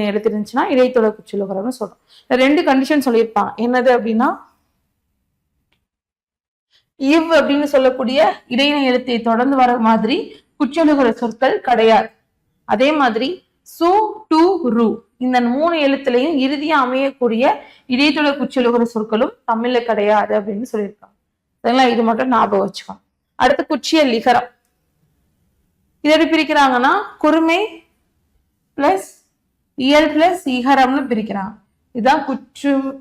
எழுத்து இருந்துச்சுன்னா இடைத்தொடர் குற்றியலுகரம்னு சொல்றோம். 2 கண்டிஷன் சொல்லியிருப்பாங்க. என்னது அப்படின்னா இவ் அப்படின்னு சொல்லக்கூடிய இடையின எழுத்தை தொடர்ந்து வர மாதிரி குற்றியலுகர சொற்கள் கிடையாது. அதே மாதிரி சு டு ரு இந்த 3 எழுத்துலையும் இறுதியா அமையக்கூடிய இடைத்தொடர் குற்றியலுகர சொற்களும் தமிழ்ல கிடையாது அப்படின்னு சொல்லியிருக்காங்க. சரிங்களா? இது மட்டும் ஞாபகம் வச்சுக்கோங்க. அடுத்து குற்றியல் லிகரம். இது எப்படி பிரிக்கிறாங்கன்னா குறுமை பிளஸ் இயல் பிளஸ் இகரம்னு பிரிக்கிறாங்க. இதுதான்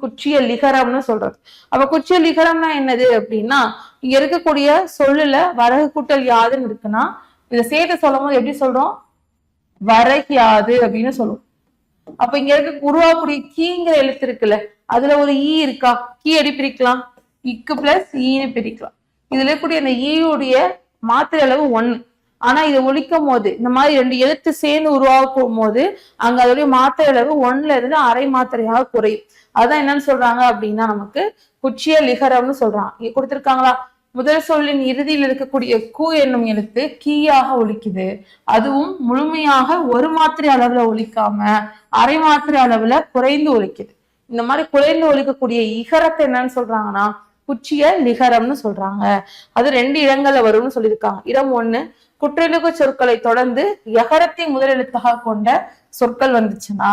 குற்றிய லிகரம்னு சொல்றது. அப்ப குற்றிய லிகரம்னா என்னது அப்படின்னா இங்க இருக்கக்கூடிய சொல்லுல வரகு கூட்டல் யாதுன்னு இருக்குன்னா இதை சேர்த்து சொல்லும் போது எப்படி சொல்றோம், வரகியாது அப்படின்னு சொல்லுவோம். அப்ப இங்க இருக்க உருவாக்கக்கூடிய கீங்கிற எழுத்து இருக்குல்ல, அதுல ஒரு ஈ இருக்கா, கீ எப்படி பிரிக்கலாம், இக்கு பிளஸ் ஈன்னு பிரிக்கலாம். இதுல இருக்கக்கூடிய அந்த ஈயுடைய மாத்திரை அளவு 1. ஆனா இதை ஒழிக்கும் போது இந்த மாதிரி 2 எழுத்து சேர்ந்து உருவாக்கும் போது அங்க அதோடைய மாத்திரை அளவு 1ல இருந்து அரை மாத்திரையாக குறையும். அதான் என்னன்னு சொல்றாங்க அப்படின்னா நமக்கு குற்றிய லிகரம்னு சொல்றாங்க. இங்க கொடுத்திருக்காங்களா, முதல் சொல்லின் இறுதியில் இருக்கக்கூடிய கு என்னும் எழுத்து கீயாக ஒலிக்குது. அதுவும் முழுமையாக ஒரு மாத்திரை அளவுல ஒலிக்காம அரை மாத்திரை அளவுல குறைந்து ஒலிக்குது. இந்த மாதிரி குறைந்து ஒலிக்கக்கூடிய இகரத்தை என்னன்னு சொல்றாங்கன்னா குற்றிய லிகரம்னு சொல்றாங்க. அது 2 இடங்கள்ல வரும்னு சொல்லியிருக்காங்க. இடம் 1, குற்றியலுக சொற்களை தொடர்ந்து யகரத்தை முதலெழுத்தாக கொண்ட சொற்கள் வந்துச்சுன்னா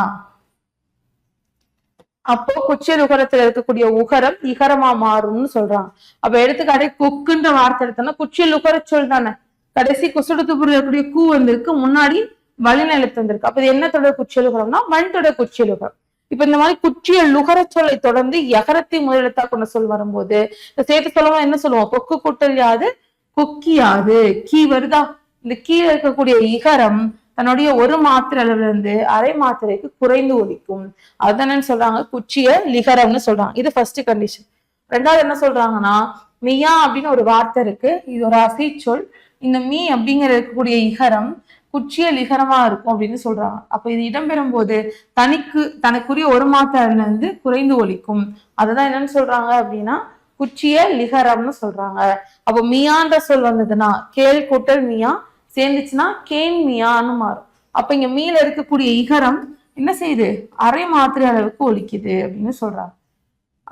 அப்போ குற்றியலுகரத்துல இருக்கக்கூடிய உகரம் இகரமா மாறும்னு சொல்றாங்க. அப்ப எடுத்துக்காட்டே குக்குன்ற வார்த்தை எடுத்தோம்னா குற்றியலுகர சொல் தானே, கடைசி குசுடுத்துப்புற இருக்கக்கூடிய கூ வந்திருக்கு, முன்னாடி வல்லின எழுத்து வந்திருக்கு. அப்ப இது என்ன தொடர் குற்றியலுகரம்னா வன்தொடர் குற்றியலுகரம். இப்ப இந்த மாதிரி குற்றிய லுகர சொல்லை தொடர்ந்து யகரத்தை முதலெழுத்தா கொண்ட சொல் வரும்போது சேர்த்து சொல்லுவோம், என்ன சொல்லுவோம், கொக்கு கூட்டல் யாது கொக்கியாது. கீ வருதா, இந்த கீழே இருக்கக்கூடிய இகரம் தன்னுடைய ஒரு மாத்திரை அளவுல இருந்து அரை மாத்திரைக்கு குறைந்து ஒலிக்கும். அதுதானு சொல்றாங்க குற்றிய லிகரம்னு சொல்றாங்க. இது ஃபர்ஸ்ட் கண்டிஷன். 2வது என்ன சொல்றாங்கன்னா மியா அப்படின்னு ஒரு வார்த்தை இருக்கு, இது ஒரு அசைச்சொல். இந்த மீ அப்படிங்கிற இருக்கக்கூடிய இகரம் குற்றிய லிகரமா இருக்கும் அப்படின்னு சொல்றாங்க. அப்ப இது இடம்பெறும் போது தனக்குரிய ஒரு மாத்திரைல இருந்து குறைந்து ஒலிக்கும். அதுதான் என்னன்னு சொல்றாங்க அப்படின்னா குற்றிய லிகரம்னு சொல்றாங்க. அப்போ மியான்ற சொல் வந்ததுன்னா கேள் கூட்டல் மியா சேர்ந்துச்சுன்னா கேன் மியான்னு மாறும். அப்ப இங்க மீல இருக்கக்கூடிய இகரம் என்ன செய்யுது, அரை மாத்திரை அளவுக்கு ஒலிக்குது அப்படின்னு சொல்றாங்க.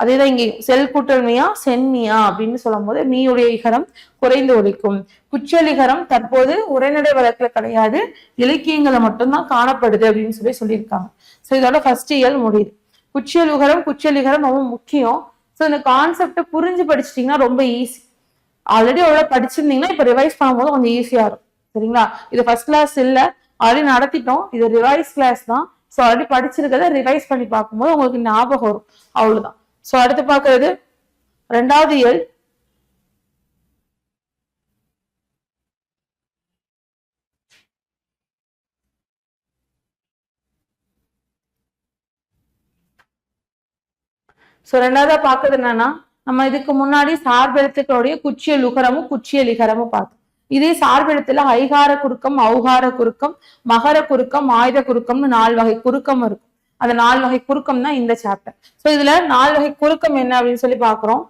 அதேதான் இங்கே செல் கூட்டல் மியா சென்மியா அப்படின்னு சொல்லும் போது மீயுடைய இகரம் குறைந்து ஒலிக்கும். குற்றியலிகரம் தற்போது உரைநடை வழக்குல கிடையாது, இலக்கியங்களை மட்டும்தான் காணப்படுது அப்படின்னு சொல்லியிருக்காங்க. சோ இதோட ஃபர்ஸ்ட் இயல் முடியுது. குற்றியலுகரம் குற்றியலிகரம் ரொம்ப முக்கியம். ஸோ இந்த கான்செப்டை புரிஞ்சு படிச்சிட்டீங்கன்னா ரொம்ப ஈஸி. ஆல்ரெடி அவ்வளவு படிச்சிருந்தீங்கன்னா இப்ப ரிவைஸ் பண்ணும்போது கொஞ்சம் ஈஸியா இருக்கும். சரிங்களா? இது ஃபர்ஸ்ட் கிளாஸ் இல்ல, ஆல்ரெடி நடத்திட்டோம். இது ரிவைஸ் கிளாஸ் தான். ஸோ ஆல்ரெடி படிச்சிருக்கிறத ரிவைஸ் பண்ணி பார்க்கும்போது உங்களுக்கு ஞாபகம் வரும், அவ்வளவுதான். சோ அடுத்து பார்க்கறது 2வது இயல். சோ 2வதா பார்க்கறது என்னன்னா நம்ம இதுக்கு முன்னாடி சார்பெழுத்துக்களுடைய குற்றிய லுகரமும் குற்றிய லிகரமும் பார்த்தோம். இதே சார்பெழுத்துல ஐகார குறுக்கம், ஔகார குறுக்கம், மகர குறுக்கம், ஆயுத குறுக்கம்னு 4 வகை குறுக்கம் இருக்கும். அந்த 4 வகை குறுக்கம் தான் இந்த சாப்டர். சோ இதுல 4 வகை குறுக்கம் என்ன அப்படின்னு சொல்லி பாக்குறோம்.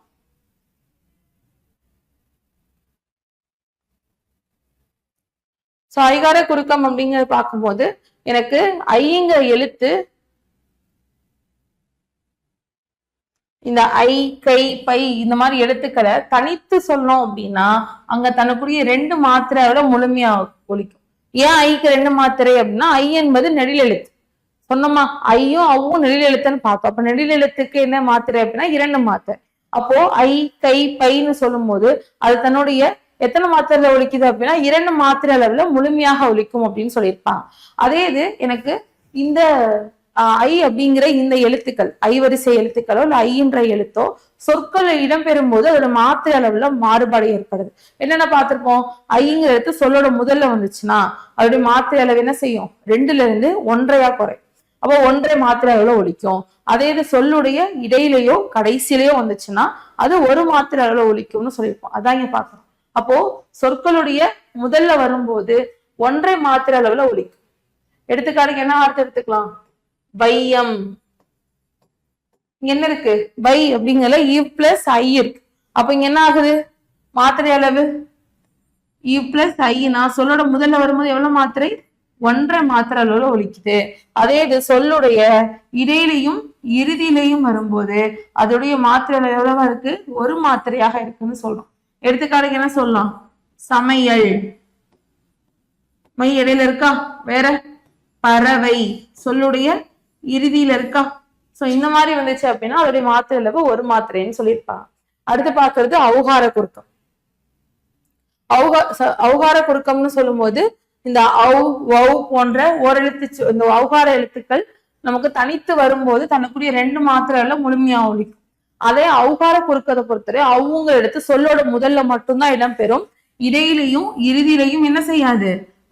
சோ ஐகார குறுக்கம் அப்படிங்கறத பார்க்கும்போது எனக்கு ஐங்கிற எழுத்து இந்த ஐ கை பை இந்த மாதிரி எழுத்துக்களை தனித்து சொன்னோம் அப்படின்னா அங்க தனக்குரிய 2 மாத்திரை விட முழுமையா ஒலிக்கும். ஏன் ஐக்கு 2 மாத்திரை அப்படின்னா ஐ என்பது நெடில் எழுத்து சொன்னோமா, ஐயும் அவ்வும் நெடில் எழுத்துன்னு பார்த்தோம். அப்ப நெடில் எழுத்துக்கு என்ன மாத்திரை அப்படின்னா 2 மாத்திரை. அப்போ ஐ கை பைன்னு சொல்லும் போது அது தன்னுடைய எத்தனை மாத்திரையில ஒலிக்குது அப்படின்னா 2 மாத்திரை அளவுல முழுமையாக ஒலிக்கும் அப்படின்னு சொல்லியிருப்பாங்க. அதே இது எனக்கு இந்த ஐ அப்படிங்கிற இந்த எழுத்துக்கள் ஐ வரிசை எழுத்துக்களோ இல்ல ஐன்ற எழுத்தோ சொற்கள் இடம்பெறும் போது அதோட மாத்திரை அளவுல மாறுபாடு ஏற்படுது. என்னென்ன பார்த்திருப்போம், ஐங்கிற எழுத்து சொல்லோட முதல்ல வந்துச்சுன்னா அதோடைய மாத்திரை அளவு என்ன செய்யும், 2ல இருந்து 1.5 குறையும். அப்போ 1.5 மாத்திரை அளவுல ஒலிக்கும். அதே இது சொல்லுடைய இடையிலையோ கடைசியிலையோ வந்துச்சுன்னா அது 1 மாத்திரை அளவுல ஒலிக்கும்னு சொல்லியிருப்போம். அதான் இங்க பாக்கணும். அப்போ சொற்களுடைய முதல்ல வரும்போது 1.5 மாத்திரை அளவுல ஒலிக்கும். எடுத்துக்காட்டுக்கு என்ன வார்த்தை எடுத்துக்கலாம், வையம். இங்க என்ன இருக்கு, வை அப்படிங்கல இவ் பிளஸ் ஐ இருக்கு. அப்ப இங்க என்ன ஆகுது, மாத்திரை அளவு இவ் பிளஸ் ஐ. நான் சொல்லோட முதல்ல வரும்போது எவ்வளவு மாத்திரை, 1.5 மாத்திரை அளவுல ஒலிக்குது. அதே இது சொல்லுடைய இடையிலையும் இறுதியிலையும் வரும்போது அதோடைய மாத்திரை அளவு எவ்வளவா இருக்கு, 1 மாத்திரையாக இருக்குன்னு சொல்றோம். எடுத்துக்காட்டுக்கு என்ன சொல்லலாம், சமையல், மை இடையில இருக்கா, வேற பறவை சொல்லுடைய இறுதியில இருக்கா. சோ இந்த மாதிரி வந்துச்சு அப்படின்னா அதோடைய மாத்திரை அளவு 1 மாத்திரைன்னு சொல்லியிருப்பாங்க. அடுத்து பாக்குறது ஔகார குறுக்கம். ஔகார குறுக்கம்னு சொல்லும் போது இந்த ஔ வௌ போன்ற ஓரெழுத்து இந்த ஔகார எழுத்துக்கள் நமக்கு தனித்து வரும்போது தனக்குரிய 2 மாத்திரைல முழுமையா ஒலிக்கும். அதே ஔகார குறுக்கத்தை பொறுத்தவரை அவங்க எடுத்து சொல்லோட முதல்ல மட்டும்தான் இடம்பெறும், இடையிலையும் இறுதியிலையும் என்ன செய்யாது,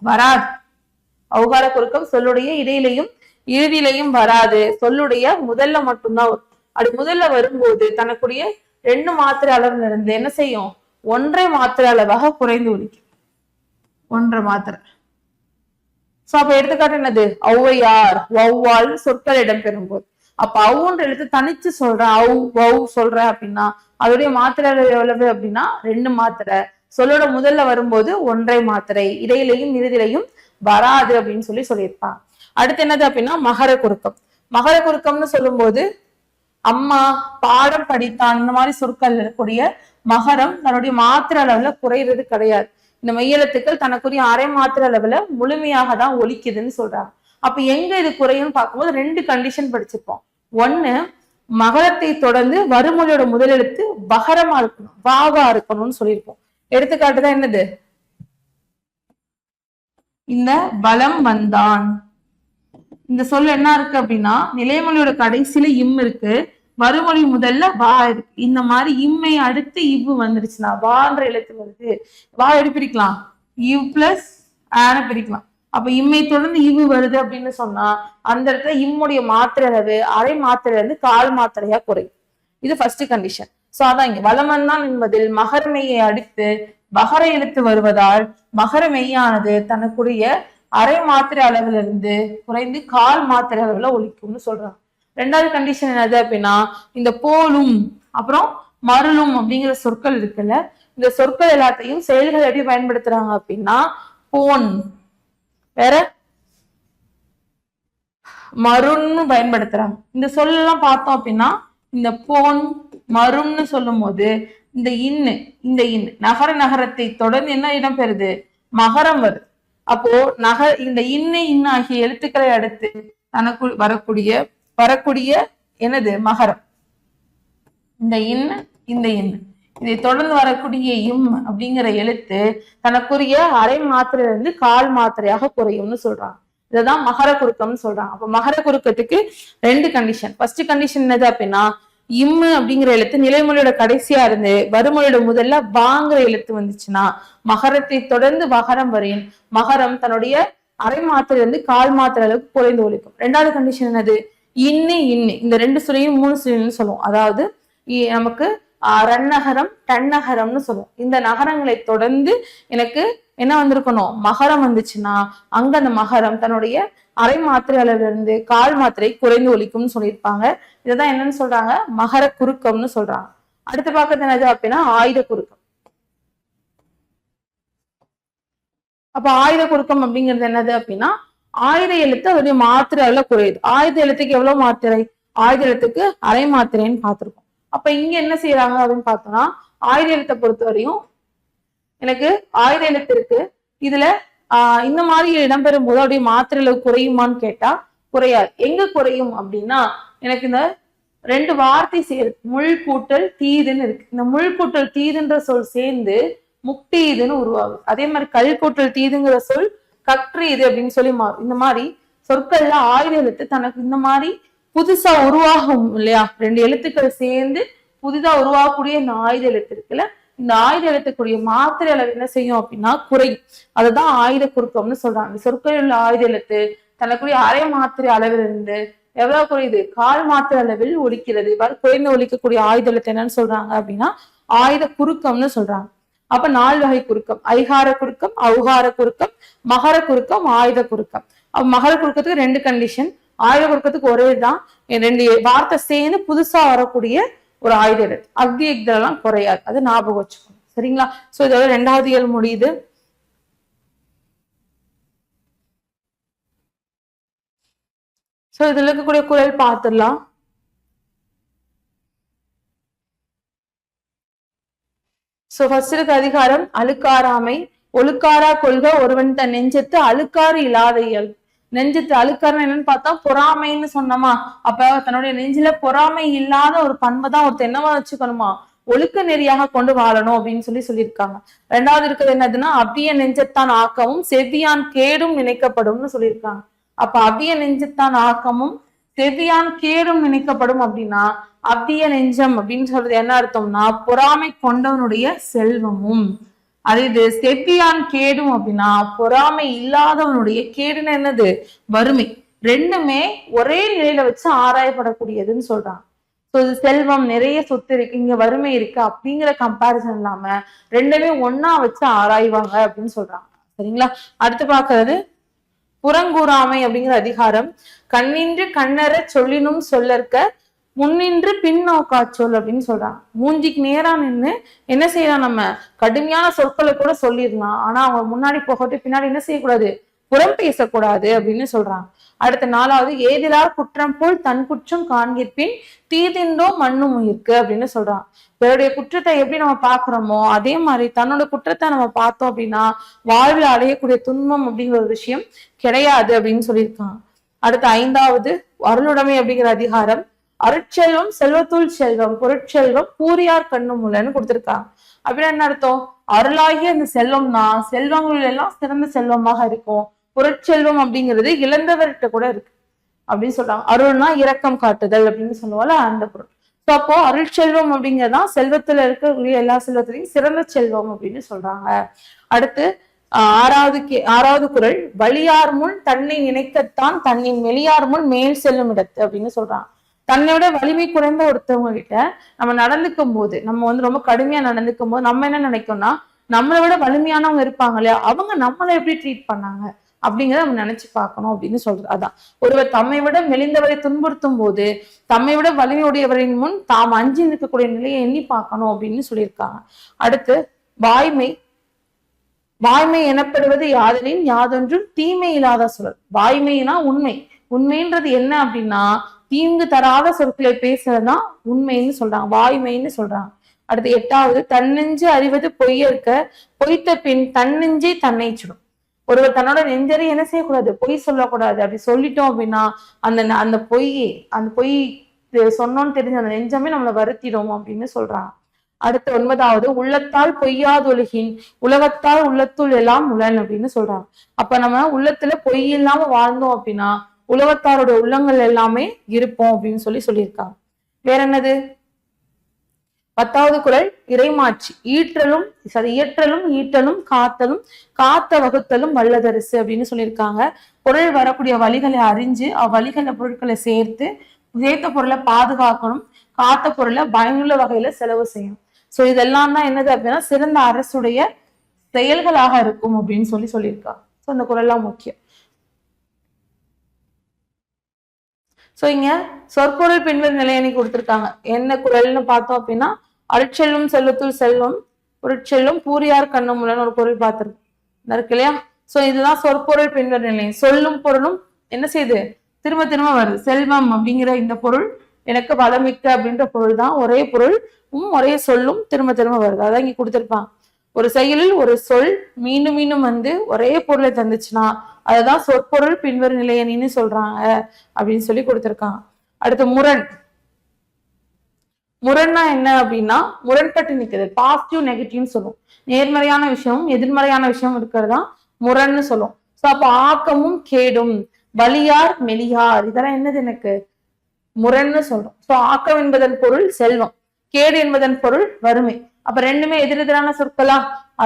வராது. ஔகார குறுக்கம் சொல்லுடைய இடையிலையும் இறுதியிலையும் வராது, சொல்லுடைய முதல்ல மட்டும்தான் வரும். அப்படி முதல்ல வரும்போது தனக்குரிய 2 மாத்திரை அளவுல இருந்து என்ன செய்யும், 1.5 மாத்திரை அளவாக குறைந்து ஒலிக்கும். 1.5 மாத்திரை. சோ அப்ப எடுத்துக்காட்டு என்னது, ஔவையார், வௌவால் சொற்கள் இடம்பெறும் போது அப்ப அவுன்ற எழுத்து தனிச்சு சொல்றேன், ஔ வௌ சொல்றேன் அப்படின்னா அதோடைய மாத்திரை அளவு எவ்வளவு அப்படின்னா 2 மாத்திரை. சொல்லோட முதல்ல வரும்போது 1.5 மாத்திரை, இடையிலையும் இறுதியிலையும் வராது அப்படின்னு சொல்லியிருப்பாங்க. அடுத்து என்னது அப்படின்னா மகர குறுக்கம். மகர குறுக்கம்னு சொல்லும் போது அம்மா, பாடம் படித்தான், இந்த மாதிரி சொற்கள் இருக்கக்கூடிய மகரம் தன்னுடைய மாத்திரை அளவுல குறைறது கிடையாது. இந்த மெய்யெழுத்துக்கள் தனக்குரிய 1/2 மாத்திரை அளவுல முழுமையாக தான் ஒலிக்குதுன்னு சொல்றாங்க. அப்ப எங்க இது குறையும் பார்க்கும்போது 2 கண்டிஷன் படிச்சிருப்போம். 1, மகரத்தை தொடர்ந்து வருமொழியோட முதல் எழுத்து பகரமா இருக்கணும், வாவா இருக்கணும்னு சொல்லியிருப்போம். எடுத்துக்காட்டுதான் என்னது, இந்த பலம் வந்தான். இந்த சொல் என்ன இருக்கு அப்படின்னா நிலைமொழியோட கடைசியில இம் இருக்கு, மறுமொழி முதல்ல வா இருக்கு. இந்த மாதிரி இம்மை அடுத்து இவ்வு வந்துருச்சுன்னா வான்ற எழுத்து வருது, வா எப்படி பிரிக்கலாம், இவ் பிளஸ் ஆன பிரிக்கலாம். அப்ப இம்மை தொடர்ந்து இவ்வு வருது அப்படின்னு சொன்னா அந்த இடத்துல இம்முடைய மாத்திரை அளவு 1/2 மாத்திரையில இருந்து 1/4 மாத்திரையா குறையும். இது ஃபர்ஸ்ட் கண்டிஷன். சோ அதான் இங்க வலமந்தான் என்பதில் மகர மெய்யை அடுத்து பகர எழுத்து வருவதால் மகர மெய்யானது தனக்குரிய 1/2 மாத்திரை அளவுல இருந்து குறைந்து 1/4 மாத்திரை அளவுல ஒலிக்கும்னு சொல்றாங்க. 2வது கண்டிஷன் என்னது அப்படின்னா இந்த போலும் அப்புறம் மருளும் அப்படிங்கிற சொற்கள் இருக்குல்ல, இந்த சொற்கள் எல்லாத்தையும் செயல்கள் எப்படி பயன்படுத்துறாங்க அப்படின்னா போன் வேற மருன்னு பயன்படுத்துறாங்க. இந்த சொல்லலாம் பார்த்தோம் அப்படின்னா இந்த போன் மருன்னு சொல்லும் போது இந்த இன்னு நகர நகரத்தை தொடர்ந்து என்ன இடம் பெறுது, மகரம் வருது. அப்போ இந்த இன்னு ஆகிய எழுத்துக்களை அடுத்து தனக்கு வரக்கூடிய என்னது மகரம், இந்த இன்னு இதை தொடர்ந்து வரக்கூடிய இம் அப்படிங்கிற எழுத்து தனக்குரிய 1/2 மாத்திரையில இருந்து 1/4 மாத்திரையாக குறையும்னு சொல்றாங்க. இதுதான் மகர குறுக்கம்னு சொல்றாங்க. அப்ப மகர குறுக்கத்துக்கு 2 கண்டிஷன். ஃபர்ஸ்ட் கண்டிஷன் என்னது அப்படின்னா இம்மு அப்படிங்கிற எழுத்து நிலைமொழியோட கடைசியா இருந்து வருமொழியோட முதல்ல வாங்கிற எழுத்து வந்துச்சுன்னா மகரத்தை தொடர்ந்து மகரம் வரையும் மகரம் தன்னுடைய 1/2 மாத்திரையில இருந்து 1/4 மாத்திரை அளவுக்கு குறைந்து ஒலிக்கும். 2வது கண்டிஷன் என்னது, இன்னு இந்த 2 சுரையும் 3 சுரையும் சொல்லுவோம். அதாவது நமக்கு ரன்னகரம் டன்னகரம்னு சொல்லுவோம். இந்த நகரங்களை தொடர்ந்து எனக்கு என்ன வந்திருக்கணும், மகரம் வந்துச்சுன்னா அங்க அந்த மகரம் தன்னுடைய 1/2 மாத்திரை அளவுல இருந்து 1/4 மாத்திரை குறைந்து ஒலிக்கும்னு சொல்லியிருப்பாங்க. இதுதான் என்னன்னு சொல்றாங்க, மகர குறுக்கம்னு சொல்றாங்க. அடுத்து பார்க்கறது என்னது அப்படின்னா ஆயுத குறுக்கம். அப்ப ஆயுத குறுக்கம் அப்படிங்கிறது என்னது அப்படின்னா ஆயுத எழுத்து அதோடைய மாத்திரை அளவுல குறையுது. ஆயுத எழுத்துக்கு எவ்வளவு மாத்திரை, ஆயுத எழுத்துக்கு 1/2 மாத்திரைன்னு பார்த்திருக்கோம். அப்ப இங்க என்ன செய்யறாங்க அப்படின்னு பார்த்தோம்னா ஆயுத எழுத்தை பொறுத்தவரையும் எனக்கு ஆயுத எழுத்து இருக்கு, இதுல இந்த மாதிரி இடம்பெறும் போது அப்படியே மாத்திரை அளவு குறையுமான்னு கேட்டா குறையாது. எங்க குறையும் அப்படின்னா எனக்கு இந்த 2 வார்த்தை சேரு முள் கூட்டல் தீதுன்னு இருக்கு. இந்த முள் கூட்டல் தீதுன்ற சொல் சேர்ந்து முக்தி இதுன்னு உருவாகுது. அதே மாதிரி கல்கூட்டல் தீதுங்கிற சொல் கற்று இது அப்படின்னு சொல்லி மாறும். இந்த மாதிரி சொற்கள்ல ஆயுத எழுத்து தனக்கு இந்த மாதிரி புதுசா உருவாகும் இல்லையா, 2 எழுத்துக்கள் சேர்ந்து புதிதா உருவாகக்கூடிய இந்த ஆயுத எழுத்து இருக்குல்ல, இந்த ஆயுத எழுத்துக்குரிய மாத்திரை அளவு என்ன செய்யும் அப்படின்னா குறையும். அதுதான் ஆயுத குறுக்கம்னு சொல்றாங்க. சொற்களில் உள்ள ஆயுத எழுத்து தனக்குரிய அரை மாத்திரை அளவிலிருந்து எவ்வளவு குறையுது, 1/4 மாத்திரை அளவில் ஒலிக்கிறது. இவ்வாறு குறைந்து ஒலிக்கக்கூடிய ஆயுத எழுத்து என்னன்னு சொல்றாங்க அப்படின்னா ஆயுத குறுக்கம்னு சொல்றாங்க. அப்ப 4 வகை குறுக்கம்: ஐகார குறுக்கம், ஔகார குறுக்கம், மகர குறுக்கம், ஆயுத குறுக்கம். மகர குறுக்கத்துக்கு 2 கண்டிஷன், ஆயுத குறுக்கத்துக்கு ஒரே தான், 2 வார்த்தை சேர்ந்து புதுசா வரக்கூடிய ஒரு ஆயுத எழுத்து. அக்தி எல்லாம் குறையாது, அது ஞாபகம் வச்சுக்கணும். சரிங்களா? சோ இதோட 2வது இயல் முடியுது. சோ இதுல இருக்கக்கூடிய குறள் பார்த்துடலாம். சோ ஃபர்ஸ்ட் இருக்க அதிகாரம் அழுக்காராமை. ஒழுக்காரா கொள்க ஒருவன் தன் நெஞ்சத்து அழுக்காறு இல்லாத இயல். நெஞ்சத்து அழுக்காரம் என்னன்னு பார்த்தா பொறாமைன்னு சொன்னோமா, அப்ப தன்னுடைய நெஞ்சில பொறாமை இல்லாத ஒரு பண்பை தான் ஒருத்தர் என்னவா வச்சுக்கணுமா, ஒழுக்க நெறியாக கொண்டு வாழணும் அப்படின்னு சொல்லியிருக்காங்க. 2வது இருக்கிறது என்னதுன்னா அவ்விய நெஞ்சத்தான் ஆக்கமும் செவ்வியான் கேடும் நினைக்கப்படும்னு சொல்லியிருக்காங்க. அப்ப அவ்விய நெஞ்சத்தான் ஆக்கமும் செவ்வியான் கேடும் நினைக்கப்படும் அப்படின்னா அவ்விய நெஞ்சம் அப்படின்னு சொல்றது என்ன அர்த்தம்னா பொறாமை கொண்டவனுடைய செல்வமும், அது இது செவ்வியான் கேடும் அப்படின்னா பொறாமை இல்லாதவனுடைய கேடுன்னு என்னது, வறுமை. 2மே ஒரே நிலையில வச்சு ஆராயப்படக்கூடியதுன்னு சொல்றாங்க. செல்வம் நிறைய சொத்து இருக்கு, இங்க வறுமை இருக்கு அப்படிங்கிற கம்பாரிசன் இல்லாம 2மே ஒன்னா வச்சு ஆராய்வாங்க அப்படின்னு சொல்றாங்க. சரிங்களா? அடுத்து பாக்குறது புறங்கூறாமை அப்படிங்கிற அதிகாரம். கண்ணின்று கண்ணற சொல்லினும் சொல்லற்க முன்னின்று பின்னோக்கா சொல் அப்படின்னு சொல்றாங்க. மூஞ்சிக்கு நேரா நின்று என்ன செய்யலாம், நம்ம கடுமையான சொற்களை கூட சொல்லிடலாம், ஆனா அவங்க முன்னாடி போகட்டு பின்னாடி என்ன செய்யக்கூடாது, புறம் பேசக்கூடாது அப்படின்னு சொல்றாங்க. அடுத்த 4வது ஏதிலார் குற்றம் போல் தன் குற்றம் காண்கிற்பின் தீதின்றோ மண்ணும் உயிர்க்கு அப்படின்னு சொல்றாங்க. பிறருடைய குற்றத்தை எப்படி நம்ம பாக்குறோமோ அதே மாதிரி தன்னோட குற்றத்தை நம்ம பார்த்தோம் அப்படின்னா வாழ்வில் அடையக்கூடிய துன்பம் அப்படிங்கிற ஒரு விஷயம் கிடையாது அப்படின்னு சொல்லியிருக்காங்க. அடுத்த 5வது அருளுடைமை அப்படிங்கிற அதிகாரம். அருட்செல்வம் செல்வத்துள் செல்வம் பொருட்செல்வம் பூரியார் கண்ணுமுலன்னு கொடுத்திருக்காங்க. அப்படின்னு என்ன அர்த்தம், அருளாகிய இந்த செல்வம் தான் செல்வங்கள் எல்லாம் சிறந்த செல்வமாக இருக்கும். பொருட்செல்வம் அப்படிங்கிறது இழந்தவர்கிட்ட கூட இருக்கு அப்படின்னு சொல்றாங்க. அருள்னா இரக்கம் காட்டுதல் அப்படின்னு சொல்லுவாங்க அந்த பொருள். ஸோ அப்போ அருள் செல்வம் அப்படிங்கிறதான் செல்வத்துல இருக்கக்கூடிய எல்லா செல்வத்திலையும் சிறந்த செல்வம் அப்படின்னு சொல்றாங்க. அடுத்து 6வது குறள். வலியார் முன் தன்னை நினைக்கத்தான் தன்னின் வெளியார் முன் மேல் செல்லும் இடத்து அப்படின்னு சொல்றாங்க. தன்னை விட வலிமை குறைந்த ஒருத்தவங்க கிட்ட நம்ம நடந்துக்கும் போது, நம்ம ரொம்ப கடுமையா நடந்துக்கும் போது நம்ம என்ன நினைக்கோம்னா நம்மளை விட வலிமையானவங்க இருப்பாங்க இல்லையா, அவங்க நம்மளை எப்படி ட்ரீட் பண்ணாங்க அப்படிங்கிறத நம்ம நினைச்சு பார்க்கணும் அப்படின்னு சொல்றது. அதான் ஒருவர் தம்மை விட மெலிந்தவரை துன்புறுத்தும் போது தம்மை விட வலிமையுடையவரின் முன் தாம் அஞ்சி நிற்கக்கூடிய நிலையை எண்ணி பார்க்கணும் அப்படின்னு சொல்லியிருக்காங்க. அடுத்து வாய்மை. வாய்மை எனப்படுவது யாதெனின் யாதொன்றும் தீமை இல்லாத சொல். வாய்மைனா உண்மை. உண்மைன்றது என்ன அப்படின்னா தீங்கு தராத சொற்களை பேசுறதுதான் உண்மைன்னு சொல்றாங்க, வாய்மைன்னு சொல்றாங்க. அடுத்து 8வது தன்னெஞ்சு அறிவது பொய்யற்க பொய்த்த பின் தன்னெஞ்சை தன்னை சுடும். ஒருவர் தன்னோட நெஞ்சரை என்ன செய்யக்கூடாது, பொய் சொல்லக்கூடாது. அப்படி சொல்லிட்டோம் அப்படின்னா அந்த பொய் சொன்னோன்னு தெரிஞ்ச அந்த நெஞ்சமே நம்மளை வருத்திடும் அப்படின்னு சொல்றாங்க. அடுத்து 9வது உள்ளத்தால் பொய்யாதொழுகின் உலகத்தால் உள்ளத்துள் எல்லாம் உலன் அப்படின்னு சொல்றாங்க. அப்ப நம்ம உள்ளத்துல பொய் இல்லாம வாழ்ந்தோம் அப்படின்னா உலகத்தாரோட உள்ளங்கள் எல்லாமே இருப்போம் அப்படின்னு சொல்லியிருக்காங்க. வேற என்னது, 10வது குறள் இறைமாட்சி. இயற்றலும் ஈட்டலும் காத்தலும் காத்த வகுத்தலும் வல்லதரிசு அப்படின்னு சொல்லியிருக்காங்க. பொருள் வரக்கூடிய வழிகளை அறிஞ்சு அவ்வழிகள பொருட்களை சேர்த்த பொருளை பாதுகாக்கணும், காத்த பொருளை பயனுள்ள வகையில செலவு செய்யணும். சோ இதெல்லாம் தான் என்னது அப்படின்னா சிறந்த அரசுடைய செயல்களாக இருக்கும் அப்படின்னு சொல்லியிருக்காங்க. சோ இந்த குறள்லாம் முக்கியம். சோ இங்க சொற்பொருள் பின்வரும் நிலையணி கொடுத்திருக்காங்க. என்ன குறள்னு பார்த்தோம் அப்படின்னா அருட்செல்வம் செல்வத்துள் செல்வம் பொருட்செல்வம் பூரியார் கண்ணுமுலன்னு ஒரு பொருள் பார்த்திருக்கு இருக்கு இல்லையா. சோ இதுதான் சொற்பொருள் பின்வரும் நிலையம். சொல்லும் பொருளும் என்ன செய்யுது, திரும்ப திரும்ப வருது. செல்வம் அப்படிங்கிற இந்த பொருள் எனக்கு வளமிக்க அப்படின்ற பொருள் தான், ஒரே பொருள் ஒரே சொல்லும் திரும்ப திரும்ப வருது. அதான் இங்க கொடுத்திருப்பாங்க. ஒரு செயலில் ஒரு சொல் மீண்டும் மீண்டும் வந்து ஒரே பொருளை தந்துச்சுன்னா அதுதான் சொற்பொருள் பின்வரும் நிலையணின்னு சொல்றாங்க அப்படின்னு கொடுத்திருக்காங்க. அடுத்து முரண். முரண்னா என்ன அப்படின்னா முரண்பட்டு நிற்கிறது, பாசிட்டிவ் நெகட்டிவ்னு சொல்லுவோம். நேர்மறையான விஷயமும் எதிர்மறையான விஷயம் இருக்கிறதா முரண்னு சொல்லுவோம். சோ அப்ப ஆக்கமும் கேடும், வலியார் மெலியார், இதெல்லாம் என்னது எனக்கு முரண்னு சொல்றோம். சோ ஆக்கம் என்பதன் பொருள் செல்வம், கேடு என்பதன் பொருள் வறுமை. அப்ப ரெண்டுமே எதிரெதிரான சொற்களா?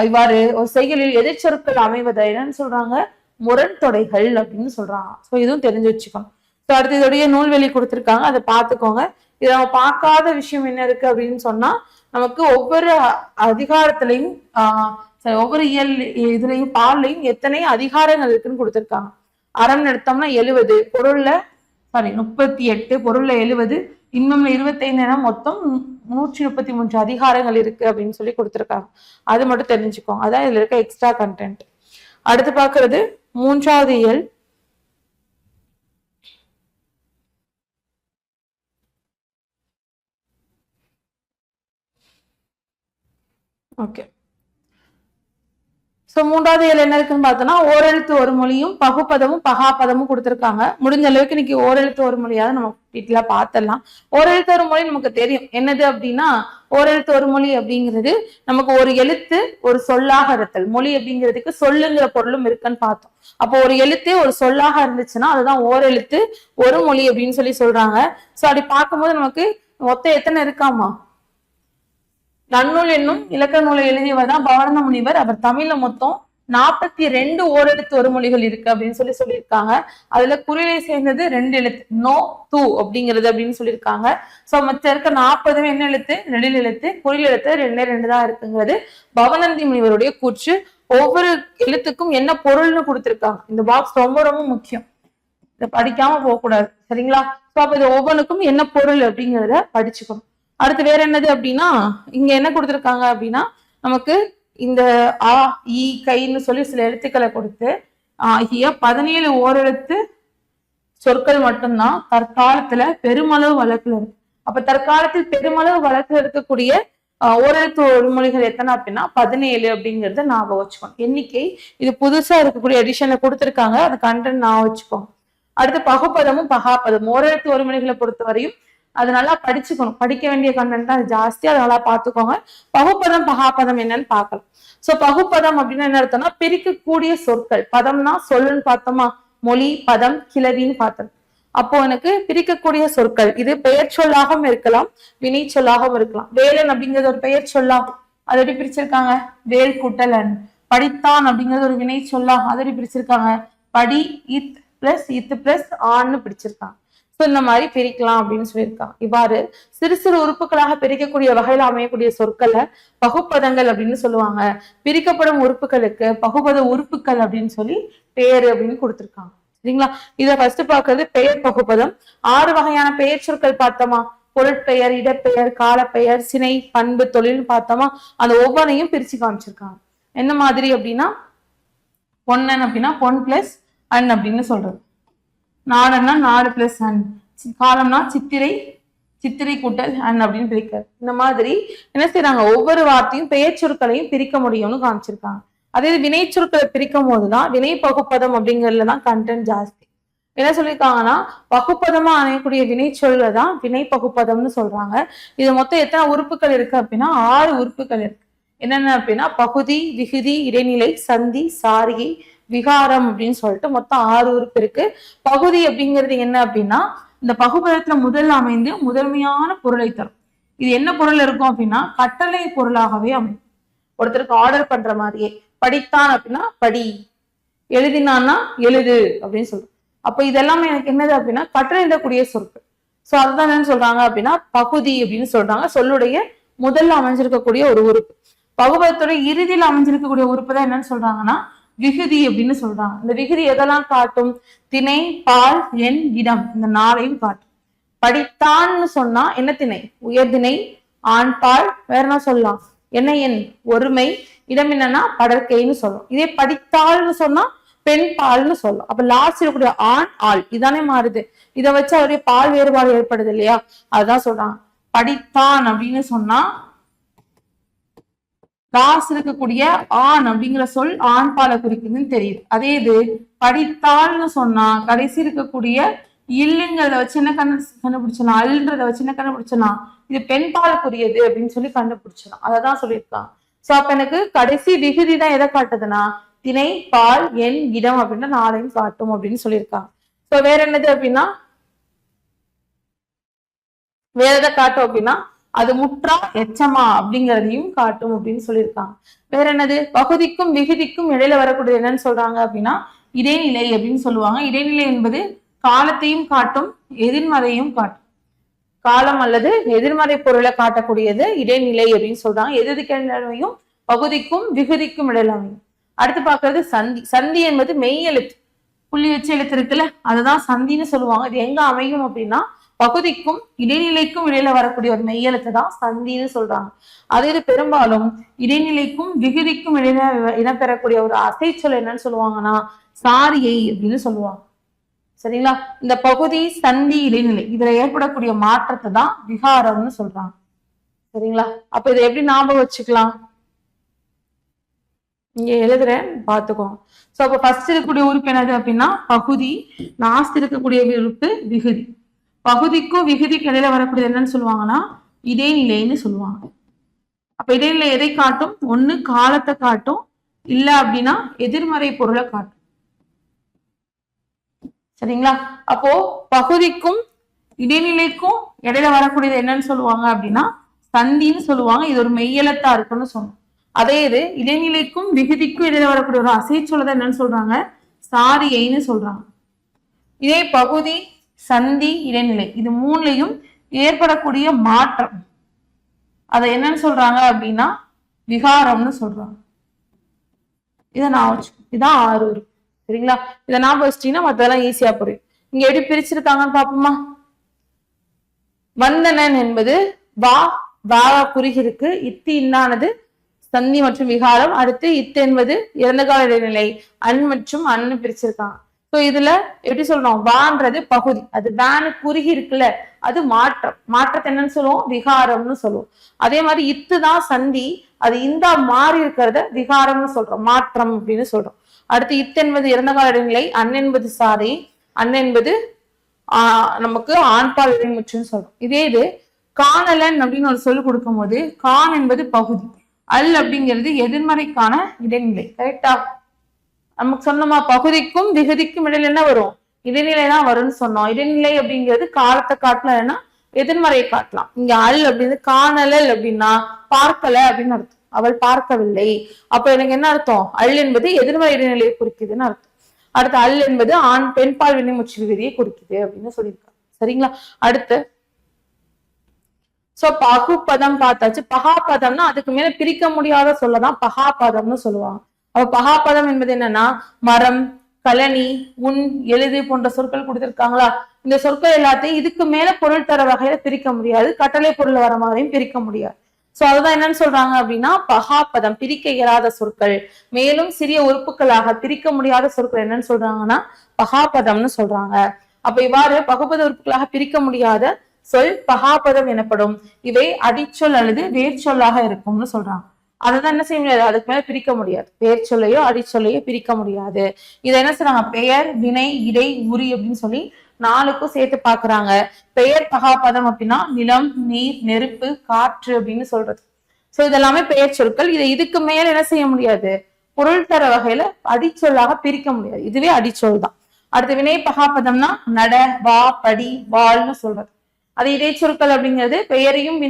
இவ்வாறு ஒரு செயலில் எதிர் சொற்கள் அமைவதை என்னன்னு சொல்றாங்க, முரண் தொடைகள் அப்படின்னு சொல்றாங்க. சோ இதுவும் தெரிஞ்சு வச்சுக்கணும். ஸோ அடுத்து இதோடைய நூல்வெளி கொடுத்துருக்காங்க, அதை பார்த்துக்கோங்க. இதை நம்ம பார்க்காத விஷயம் என்ன இருக்கு அப்படின்னு சொன்னா, நமக்கு ஒவ்வொரு அதிகாரத்திலையும் ஒவ்வொரு இயல் இதுலையும் பால்லையும் எத்தனை அதிகாரங்கள் இருக்குன்னு கொடுத்துருக்காங்க. அறம் எடுத்தோம்னா 70, பொருள்ல 38, பொருள்ல 70, இன்னும் 25 மொத்தம் 133 அதிகாரங்கள் இருக்கு அப்படின்னு சொல்லி கொடுத்துருக்காங்க. அது மட்டும் தெரிஞ்சுக்கோங்க, அதான் இதுல இருக்க எக்ஸ்ட்ரா கண்டென்ட். அடுத்து பாக்குறது 3வது இயல். ஓகே, சோ 3வது இயல் என்ன இருக்குன்னு பார்த்தோம்னா ஓரெழுத்து ஒரு மொழியும் பகுப்பதமும் பகாப்பதமும் கொடுத்துருக்காங்க. முடிஞ்ச அளவுக்கு இன்னைக்கு ஓரெழுத்து ஒரு மொழியாவது நம்ம வீட்டுல பார்த்துடலாம். ஓரெழுத்து ஒரு மொழி நமக்கு தெரியும் என்னது அப்படின்னா, ஓரெழுத்து ஒரு மொழி அப்படிங்கிறது நமக்கு ஒரு எழுத்து ஒரு சொல்லாக இருத்தல். மொழி அப்படிங்கிறதுக்கு சொல்லுங்கிற பொருளும் இருக்குன்னு பார்த்தோம். அப்போ ஒரு எழுத்து ஒரு சொல்லாக இருந்துச்சுன்னா அதுதான் ஓரெழுத்து ஒரு மொழி அப்படின்னு சொல்லி சொல்றாங்க. சோ அப்படி பார்க்கும்போது நமக்கு மொத்தம் எத்தனை இருக்காமா, நன்னூல் என்னும் இலக்கண நூலை எழுதியவர் தான் பவனந்த முனிவர். அவர் தமிழ்ல மொத்தம் 42 ஓரெழுத்து ஒரு மொழிகள் இருக்கு அப்படின்னு சொல்லியிருக்காங்க. அதுல குறிலை சேர்ந்தது 2 எழுத்து, நோ தூ அப்படிங்கிறது அப்படின்னு சொல்லியிருக்காங்க. சோ மற்ற இருக்க 40 என்ன எழுத்து, நெடில் எழுத்து. குறில் எழுத்து 2 தான் இருக்குங்கிறது பவனந்தி முனிவருடைய கூற்று. ஒவ்வொரு எழுத்துக்கும் என்ன பொருள்னு கொடுத்திருக்காங்க. இந்த பாக்ஸ் ரொம்ப ரொம்ப முக்கியம், இதை படிக்காம போக கூடாது, சரிங்களா? சோ அப்ப இது ஒவ்வொன்றுக்கும் என்ன பொருள் அப்படிங்கிறத படிச்சுக்கணும். அடுத்து வேற என்னது அப்படின்னா, இங்க என்ன கொடுத்திருக்காங்க அப்படின்னா நமக்கு இந்த ஆ ஈ கைன்னு சொல்லி சில எழுத்துக்களை கொடுத்து ஆகிய 17 ஓரெழுத்து சொற்கள் மட்டும்தான் தற்காலத்துல பெருமளவு வழக்குல இருக்கு. அப்ப தற்காலத்தில் பெருமளவு வழக்குல இருக்கக்கூடிய ஓரெழுத்து ஒரு மொழிகள் எத்தனை அப்படின்னா 17 அப்படிங்கறத ஞாபகம் வச்சுக்கோங்க. எண்ணிக்கை இது புதுசா இருக்கக்கூடிய எடிஷன்ல கொடுத்திருக்காங்க, அந்த கண்டென்ட் ஞாபகம் வச்சுக்கோங்க. அடுத்து பகுப்பதமும் பகாப்பதம் ஓரெழுத்து ஒரு மொழிகளை பொறுத்தவரையும் அது நல்லா படிச்சுக்கணும். படிக்க வேண்டிய கண்டென்ட் தான் ஜாஸ்தி, அதை நல்லா பார்த்துக்கோங்க. பகுப்பதம் பகாப்பதம் என்னன்னு பார்க்கலாம். சோ பகுப்பதம் அப்படின்னா என்ன அர்த்தம்னா பிரிக்கக்கூடிய சொற்கள். பதம்னா சொல்லுன்னு பார்த்தோமா, மொழி பதம் கிளவின்னு பார்த்தோம். அப்போ எனக்கு பிரிக்கக்கூடிய சொற்கள் இது பெயர் சொல்லாகவும் இருக்கலாம், வினை சொல்லாகவும் இருக்கலாம். வேலன் அப்படிங்கிறது ஒரு பெயர் சொல்லா, அதை எப்படி பிரிச்சிருக்காங்க, வேல் கூட்டலன். படித்தான் அப்படிங்கிறது ஒரு வினை சொல்லா, அதை எப்படி பிரிச்சிருக்காங்க, படி இத் பிளஸ் இத்து பிளஸ் ஆன்னு பிரிச்சிருக்காங்க. இந்த மாதிரி பிரிக்கலாம் அப்படின்னு சொல்லியிருக்காங்க. இவ்வாறு சிறு சிறு உறுப்புகளாக பிரிக்கக்கூடிய வகையில அமையக்கூடிய சொற்களை பகுப்பதங்கள் அப்படின்னு சொல்லுவாங்க. பிரிக்கப்படும் உறுப்புகளுக்கு பகுப்பத உறுப்புகள் அப்படின்னு சொல்லி பேரு அப்படின்னு கொடுத்திருக்காங்க, சரிங்களா? இதை ஃபர்ஸ்ட் பார்க்கறது பெயர் பகுப்பதம். 6 வகையான பெயர் சொற்கள் பார்த்தோமா, பொருட்பெயர், இடப்பெயர், காலப்பெயர், சினை, பண்பு, தொழில்னு பார்த்தோமா. அந்த ஒவ்வொன்றையும் பிரிச்சு காமிச்சிருக்காங்க. என்ன மாதிரி அப்படின்னா, பொன்னன் அப்படின்னா பொன் பிளஸ் அன் அப்படின்னு சொல்றது, நாடன்னா நாடு பிளஸ் அன், காலம்னா சித்திரை, சித்திரை கூட்டல் அன் அப்படின்னு பிரிக்கிறது. இந்த மாதிரி என்ன செய்யறாங்க, ஒவ்வொரு வார்த்தையும் பெயர் சொற்களையும் பிரிக்க முடியும்னு காமிச்சிருக்காங்க. அதே வினை சொற்களை பிரிக்கும் போதுதான் வினை பகுப்பதம் அப்படிங்கிறதுலதான் கண்டென்ட் ஜாஸ்தி. என்ன சொல்லியிருக்காங்கன்னா பகுப்பதமா அமையக்கூடிய வினை சொல்ல தான் வினை பகுப்பதம்னு சொல்றாங்க. இது மொத்தம் எத்தனை உறுப்புகள் இருக்கு அப்படின்னா 6 உறுப்புகள் இருக்கு. என்னென்ன அப்படின்னா பகுதி, விகுதி, இடைநிலை, சந்தி, சாரிகை, விகாரம் அப்படின்னு சொல்லிட்டு மொத்தம் 6 உறுப்பு இருக்கு. பகுதி அப்படிங்கிறது என்ன அப்படின்னா இந்த பகுபதத்துல முதல்ல அமைந்து முதன்மையான பொருளை தரும். இது என்ன பொருள் இருக்கும் அப்படின்னா கட்டளை பொருளாகவே அமையும். ஒருத்தருக்கு ஆர்டர் பண்ற மாதிரியே, படித்தான் அப்படின்னா படி, எழுதினான்னா எழுது அப்படின்னு சொல்றோம். அப்ப இதெல்லாமே எனக்கு என்னது அப்படின்னா கட்டளையிடக்கூடிய சொற்கள். சோ அதுதான் என்ன சொல்றாங்க அப்படின்னா பகுதி அப்படின்னு சொல்றாங்க. சொல்லுடைய முதல்ல அமைஞ்சிருக்கக்கூடிய ஒரு உறுப்பு. பகுபதத்துடைய இறுதியில் அமைஞ்சிருக்கக்கூடிய உறுப்பு தான் என்னன்னு சொல்றாங்கன்னா விகுதி அப்படின்னு சொல்றாங்க. இந்த விகுதி எதெல்லாம் காட்டும், திணை, பால், எண், இடம், இந்த 4ஐயும் காட்டும். படித்தான்னு சொன்னா என்ன திணை, உயர்திணை, ஆண் பால், வேற என்ன சொல்லலாம், என்ன எண், ஒருமை, இடம் என்னன்னா படற்கைன்னு சொல்லும். இதே படித்தாள்னு சொன்னா பெண் பால்னு சொல்லும். அப்ப லாஸ்ட் இருக்கக்கூடிய ஆண் ஆள் இதானே மாறுது. இதை வச்சு அவருடைய பால் வேறுபாடு ஏற்படுது இல்லையா, அதுதான் சொல்றாங்க. படித்தான் அப்படின்னு சொன்னா லாஸ்ட் இருக்கக்கூடிய ஆண் அப்படிங்கிற சொல் ஆண் பாலை குறிக்குதுன்னு தெரியுது. அதே இது படித்தாள்னு சொன்னா கடைசி இருக்கக்கூடிய இல்லுங்கிறத வச்சு என்ன கண்டுபிடிச்சலாம், அல்ன்றத வச்சு என்ன கண்டுபிடிச்சலாம், இது பெண்பாலுக்குரியது அப்படின்னு சொல்லி கண்டுபிடிச்சலாம். அததான் சொல்லியிருக்காங்க. சோ அப்ப எனக்கு கடைசி விகுதி தான் எதை காட்டுதுன்னா திணை, பால், எண், இடம் அப்படின்னா 4ஐயும் காட்டும் அப்படின்னு சொல்லியிருக்காங்க. சோ வேற என்னது அப்படின்னா வேற எதை காட்டும் அப்படின்னா அது முற்றா எச்சமா அப்படிங்கிறதையும் காட்டும் அப்படின்னு சொல்லியிருக்காங்க. வேற என்னது பகுதிக்கும் விகுதிக்கும் இடையில வரக்கூடியது என்னன்னு சொல்றாங்க அப்படின்னா இடைநிலை அப்படின்னு சொல்லுவாங்க. இடைநிலை என்பது காலத்தையும் காட்டும் எதிர்மறையும் காட்டும். காலம் அல்லது எதிர்மறை பொருளை காட்டக்கூடியது இடைநிலை அப்படின்னு சொல்றாங்க. எதுக்கு இடையிலையும் பகுதிக்கும் விகுதிக்கும் இடையில அமையும். அடுத்து பாக்குறது சந்தி. சந்தி என்பது மெய் எழுத்து, புள்ளி வச்சு எழுத்து இருக்குல்ல, அதுதான் சந்தின்னு சொல்லுவாங்க. இது எங்க அமையும் அப்படின்னா பகுதிக்கும் இடைநிலைக்கும் இடையில வரக்கூடிய ஒரு மெய்யெழுத்து தான் சந்தின்னு சொல்றாங்க. அதே இது பெரும்பாலும் இடைநிலைக்கும் விகுதிக்கும் இடையில இடம்பெறக்கூடிய ஒரு அசைச்சொல் என்னன்னு சொல்லுவாங்கன்னா சாரியை அப்படின்னு சொல்லுவாங்க. சரிங்களா? இந்த பகுதி, சந்தி, இடைநிலை இதுல ஏற்படக்கூடிய மாற்றத்தை தான் விகாரம்னு சொல்றாங்க. சரிங்களா? அப்ப இதை எப்படி ஞாபகம் வச்சுக்கலாம், இங்க எழுதுறேன் பாத்துக்கோங்க. சோ அப்ப ஃபர்ஸ்ட் இருக்கக்கூடிய உறுப்பு என்னது அப்படின்னா பகுதி, லாஸ்ட் இருக்கக்கூடிய உறுப்பு விகுதி. பகுதிக்கும் விகுதிக்கு இடையில வரக்கூடியது என்னன்னு சொல்லுவாங்கன்னா இடைநிலைன்னு சொல்லுவாங்க. அப்ப இடைநிலை எதை காட்டும், ஒண்ணு காலத்தை காட்டும், இல்ல அப்படின்னா எதிர்மறை பொருளை காட்டும். சரிங்களா? அப்போ பகுதிக்கும் இடைநிலைக்கும் இடையில வரக்கூடியது என்னன்னு சொல்லுவாங்க அப்படின்னா சந்தின்னு சொல்லுவாங்க. இது ஒரு மெய்யெழுத்தா இருக்குன்னு சொன்னோம். அதே இது இடைநிலைக்கும் விகுதிக்கும் இடையில வரக்கூடிய ஒரு அசைச்சொல்லை என்னன்னு சொல்றாங்க சாரியைன்னு சொல்றாங்க. இதே பகுதி, சந்தி, இடைநிலை இது மூணுலையும் ஏற்படக்கூடிய மாற்றம் அதை என்னன்னு சொல்றாங்க அப்படின்னா விகாரம்னு சொல்றாங்க. இதை நான் வச்சு இதான் 6 உறுப்பு. சரிங்களா? இதை நான் வச்சிட்டீங்கன்னா மத்ததெல்லாம் ஈஸியா புரியும். இங்க எப்படி பிரிச்சிருக்காங்கன்னு பாப்போமா. வந்தனன் என்பது வா குறிகிருக்கு. இத்து இன்னானது சந்தி மற்றும் விகாரம். அடுத்து இத்து என்பது இறந்த கால இடைநிலை. அன் மற்றும் அன்னு பிரிச்சிருக்காங்க. சோ இதுல எப்படி சொல்றோம், வான்றது பகுதி, அது வேனு குறுகி இருக்குல்ல, அது மாற்றம். மாற்றத்தை என்னன்னு சொல்லுவோம் விகாரம்னு சொல்லுவோம். அதே மாதிரி இத்துதான் சந்தி, அது இந்த மாறி இருக்கிறத விகாரம்னு சொல்றோம், மாற்றம் அப்படின்னு சொல்றோம். அடுத்து இத்து என்பது இறந்த கால இடைநிலை. அன் என்பது சாரி. அன் என்பது நமக்கு ஆண்பால் இடைமுற்றுன்னு சொல்றோம். இதே இது காணலன் அப்படின்னு ஒரு சொல்லு கொடுக்கும் போது கான் என்பது பகுதி, அல் அப்படிங்கிறது எதிர்மறைக்கான இடைநிலை. கரெக்டா? நமக்கு சொன்னோமா பகுதிக்கும் விகுதிக்கும் இடையில என்ன வரும், இடைநிலை தான் வரும்னு சொன்னோம். இடைநிலை அப்படிங்கிறது காலத்தை காட்டலன்னா எதிர்மறையை காட்டலாம். இங்க அல் அப்படின்னு காணலல் அப்படின்னா பார்க்கல அப்படின்னு அர்த்தம், அவள் பார்க்கவில்லை. அப்ப எனக்கு என்ன அர்த்தம், அல் என்பது எதிர்மறை இடைநிலையை குறிக்குதுன்னு அர்த்தம். அடுத்து அல் என்பது ஆண் பெண்பால் வினைமுற்று விகுதியை குறிக்குது அப்படின்னு சொல்லியிருக்காங்க. சரிங்களா? அடுத்து சோ பகுப்பதம் பார்த்தாச்சு. பகாபதம்னா அதுக்கு மேல பிரிக்க முடியாத சொல்லதான் பகாபதம்னு சொல்லுவாங்க. அப்ப பகாபதம் என்பது என்னன்னா மரம், கழனி, உன், எழுது போன்ற சொற்கள் கொடுத்திருக்காங்களா, இந்த சொற்கள் எல்லாத்தையும் இதுக்கு மேல பொருள் தர வகையில பிரிக்க முடியாது, கட்டளை பொருள் வர மாதிரியும் பிரிக்க முடியாது. சோ அதுதான் என்னன்னு சொல்றாங்க அப்படின்னா பகாபதம், பிரிக்க இயலாத சொற்கள், மேலும் சிறிய உறுப்புகளாக பிரிக்க முடியாத சொற்கள் என்னன்னு சொல்றாங்கன்னா பகாபதம்னு சொல்றாங்க. அப்ப இவ்வாறு பகுபத உறுப்புகளாக பிரிக்க முடியாத சொல் பகாபதம் எனப்படும். இவை அடிச்சொல் அல்லது வேர்ச்சொல்லாக இருக்கும்னு சொல்றாங்க. அதைதான் என்ன செய்ய முடியாது, அதுக்கு மேல பிரிக்க முடியாது, வேர்ச்சொல்லையோ அடிச்சொல்லையோ பிரிக்க முடியாது. இதை என்ன சொல்றாங்க பெயர், வினை, இடை, உரி அப்படின்னு சொல்லி 4க்கும் சேர்த்து பாக்குறாங்க. பெயர் பகாபதம் அப்படின்னா நிலம், நீர், நெருப்பு, காற்று அப்படின்னு சொல்றது. சோ இதெல்லாமே பெயர் சொற்கள். இதை இதுக்கு மேல என்ன செய்ய முடியாது, பொருள் தர வகையில அடிச்சொல்லாக பிரிக்க முடியாது, இதுவே அடிச்சொல் தான். அடுத்து வினை பகாபதம்னா நட, வா, படி, வாழ்னு சொல்றது. அது இடைச்சொற்கள் அப்படிங்கிறது பெயரையும்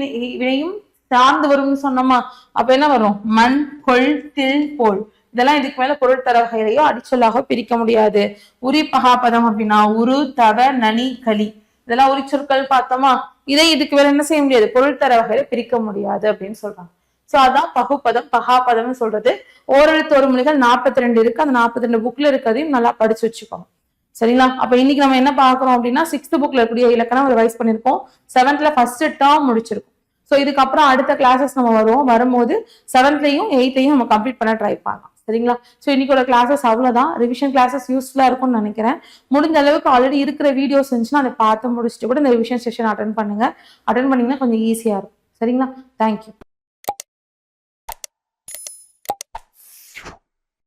வினையும் சார்ந்து வரும்னு சொன்னோமா, அப்ப என்ன வரும் மண், கொள், தில், போல். இதெல்லாம் இதுக்கு மேல பொருள் தர வகையிலையோ அடிச்சொல்லாக பிரிக்க முடியாது. உரி பகாபதம் அப்படின்னா உரு, தவ, நனி, களி இதெல்லாம் உரி சொற்கள் பார்த்தோமா. இதை இதுக்கு மேல என்ன செய்ய முடியாது, பொருள் தர வகையில பிரிக்க முடியாது அப்படின்னு சொல்றாங்க. சோ அதான் பகுப்பதம் பகாபதம்னு சொல்றது. ஓரெழுத்து ஒரு மொழிகள் 42 இருக்கு. அந்த 42 புக்ல இருக்கிறதையும் நல்லா படிச்சு வச்சுக்கோங்க. சரிங்களா? அப்ப இன்னைக்கு நம்ம என்ன பாக்குறோம் அப்படின்னா 6th புக்ல இருக்கக்கூடிய இலக்கணம் ரிவைஸ் பண்ணிருக்கோம். 7th ஃபர்ஸ்ட் டேர்ம் முடிச்சிருக்கோம். சோ இதுக்கப்புறம் அடுத்த கிளாஸஸ் நம்ம வரும்போது 7th-யும் 8th-யும் நம்ம கம்ப்ளீட் பண்ண ட்ரை பண்ணலாம். சரிங்களா? சோ இன்னைக்கு கிளாஸஸ் அவ்வளவுதான். ரிவிஷன் கிளாஸஸ் யூஸ்ஃபுல்லா இருக்கும்னு நினைக்கிறேன். முடிஞ்ச அளவுக்கு ஆல்ரெடி இருக்கிற வீடியோஸ் இருந்துச்சுன்னா அதை பார்த்து முடிச்சுட்டு கூட இந்த ரிவிஷன் செஷன் அட்டென்ட் பண்ணுங்க. அட்டென்ட் பண்ணீங்கன்னா கொஞ்சம் ஈஸியா இருக்கும். சரிங்களா? தேங்க்யூ.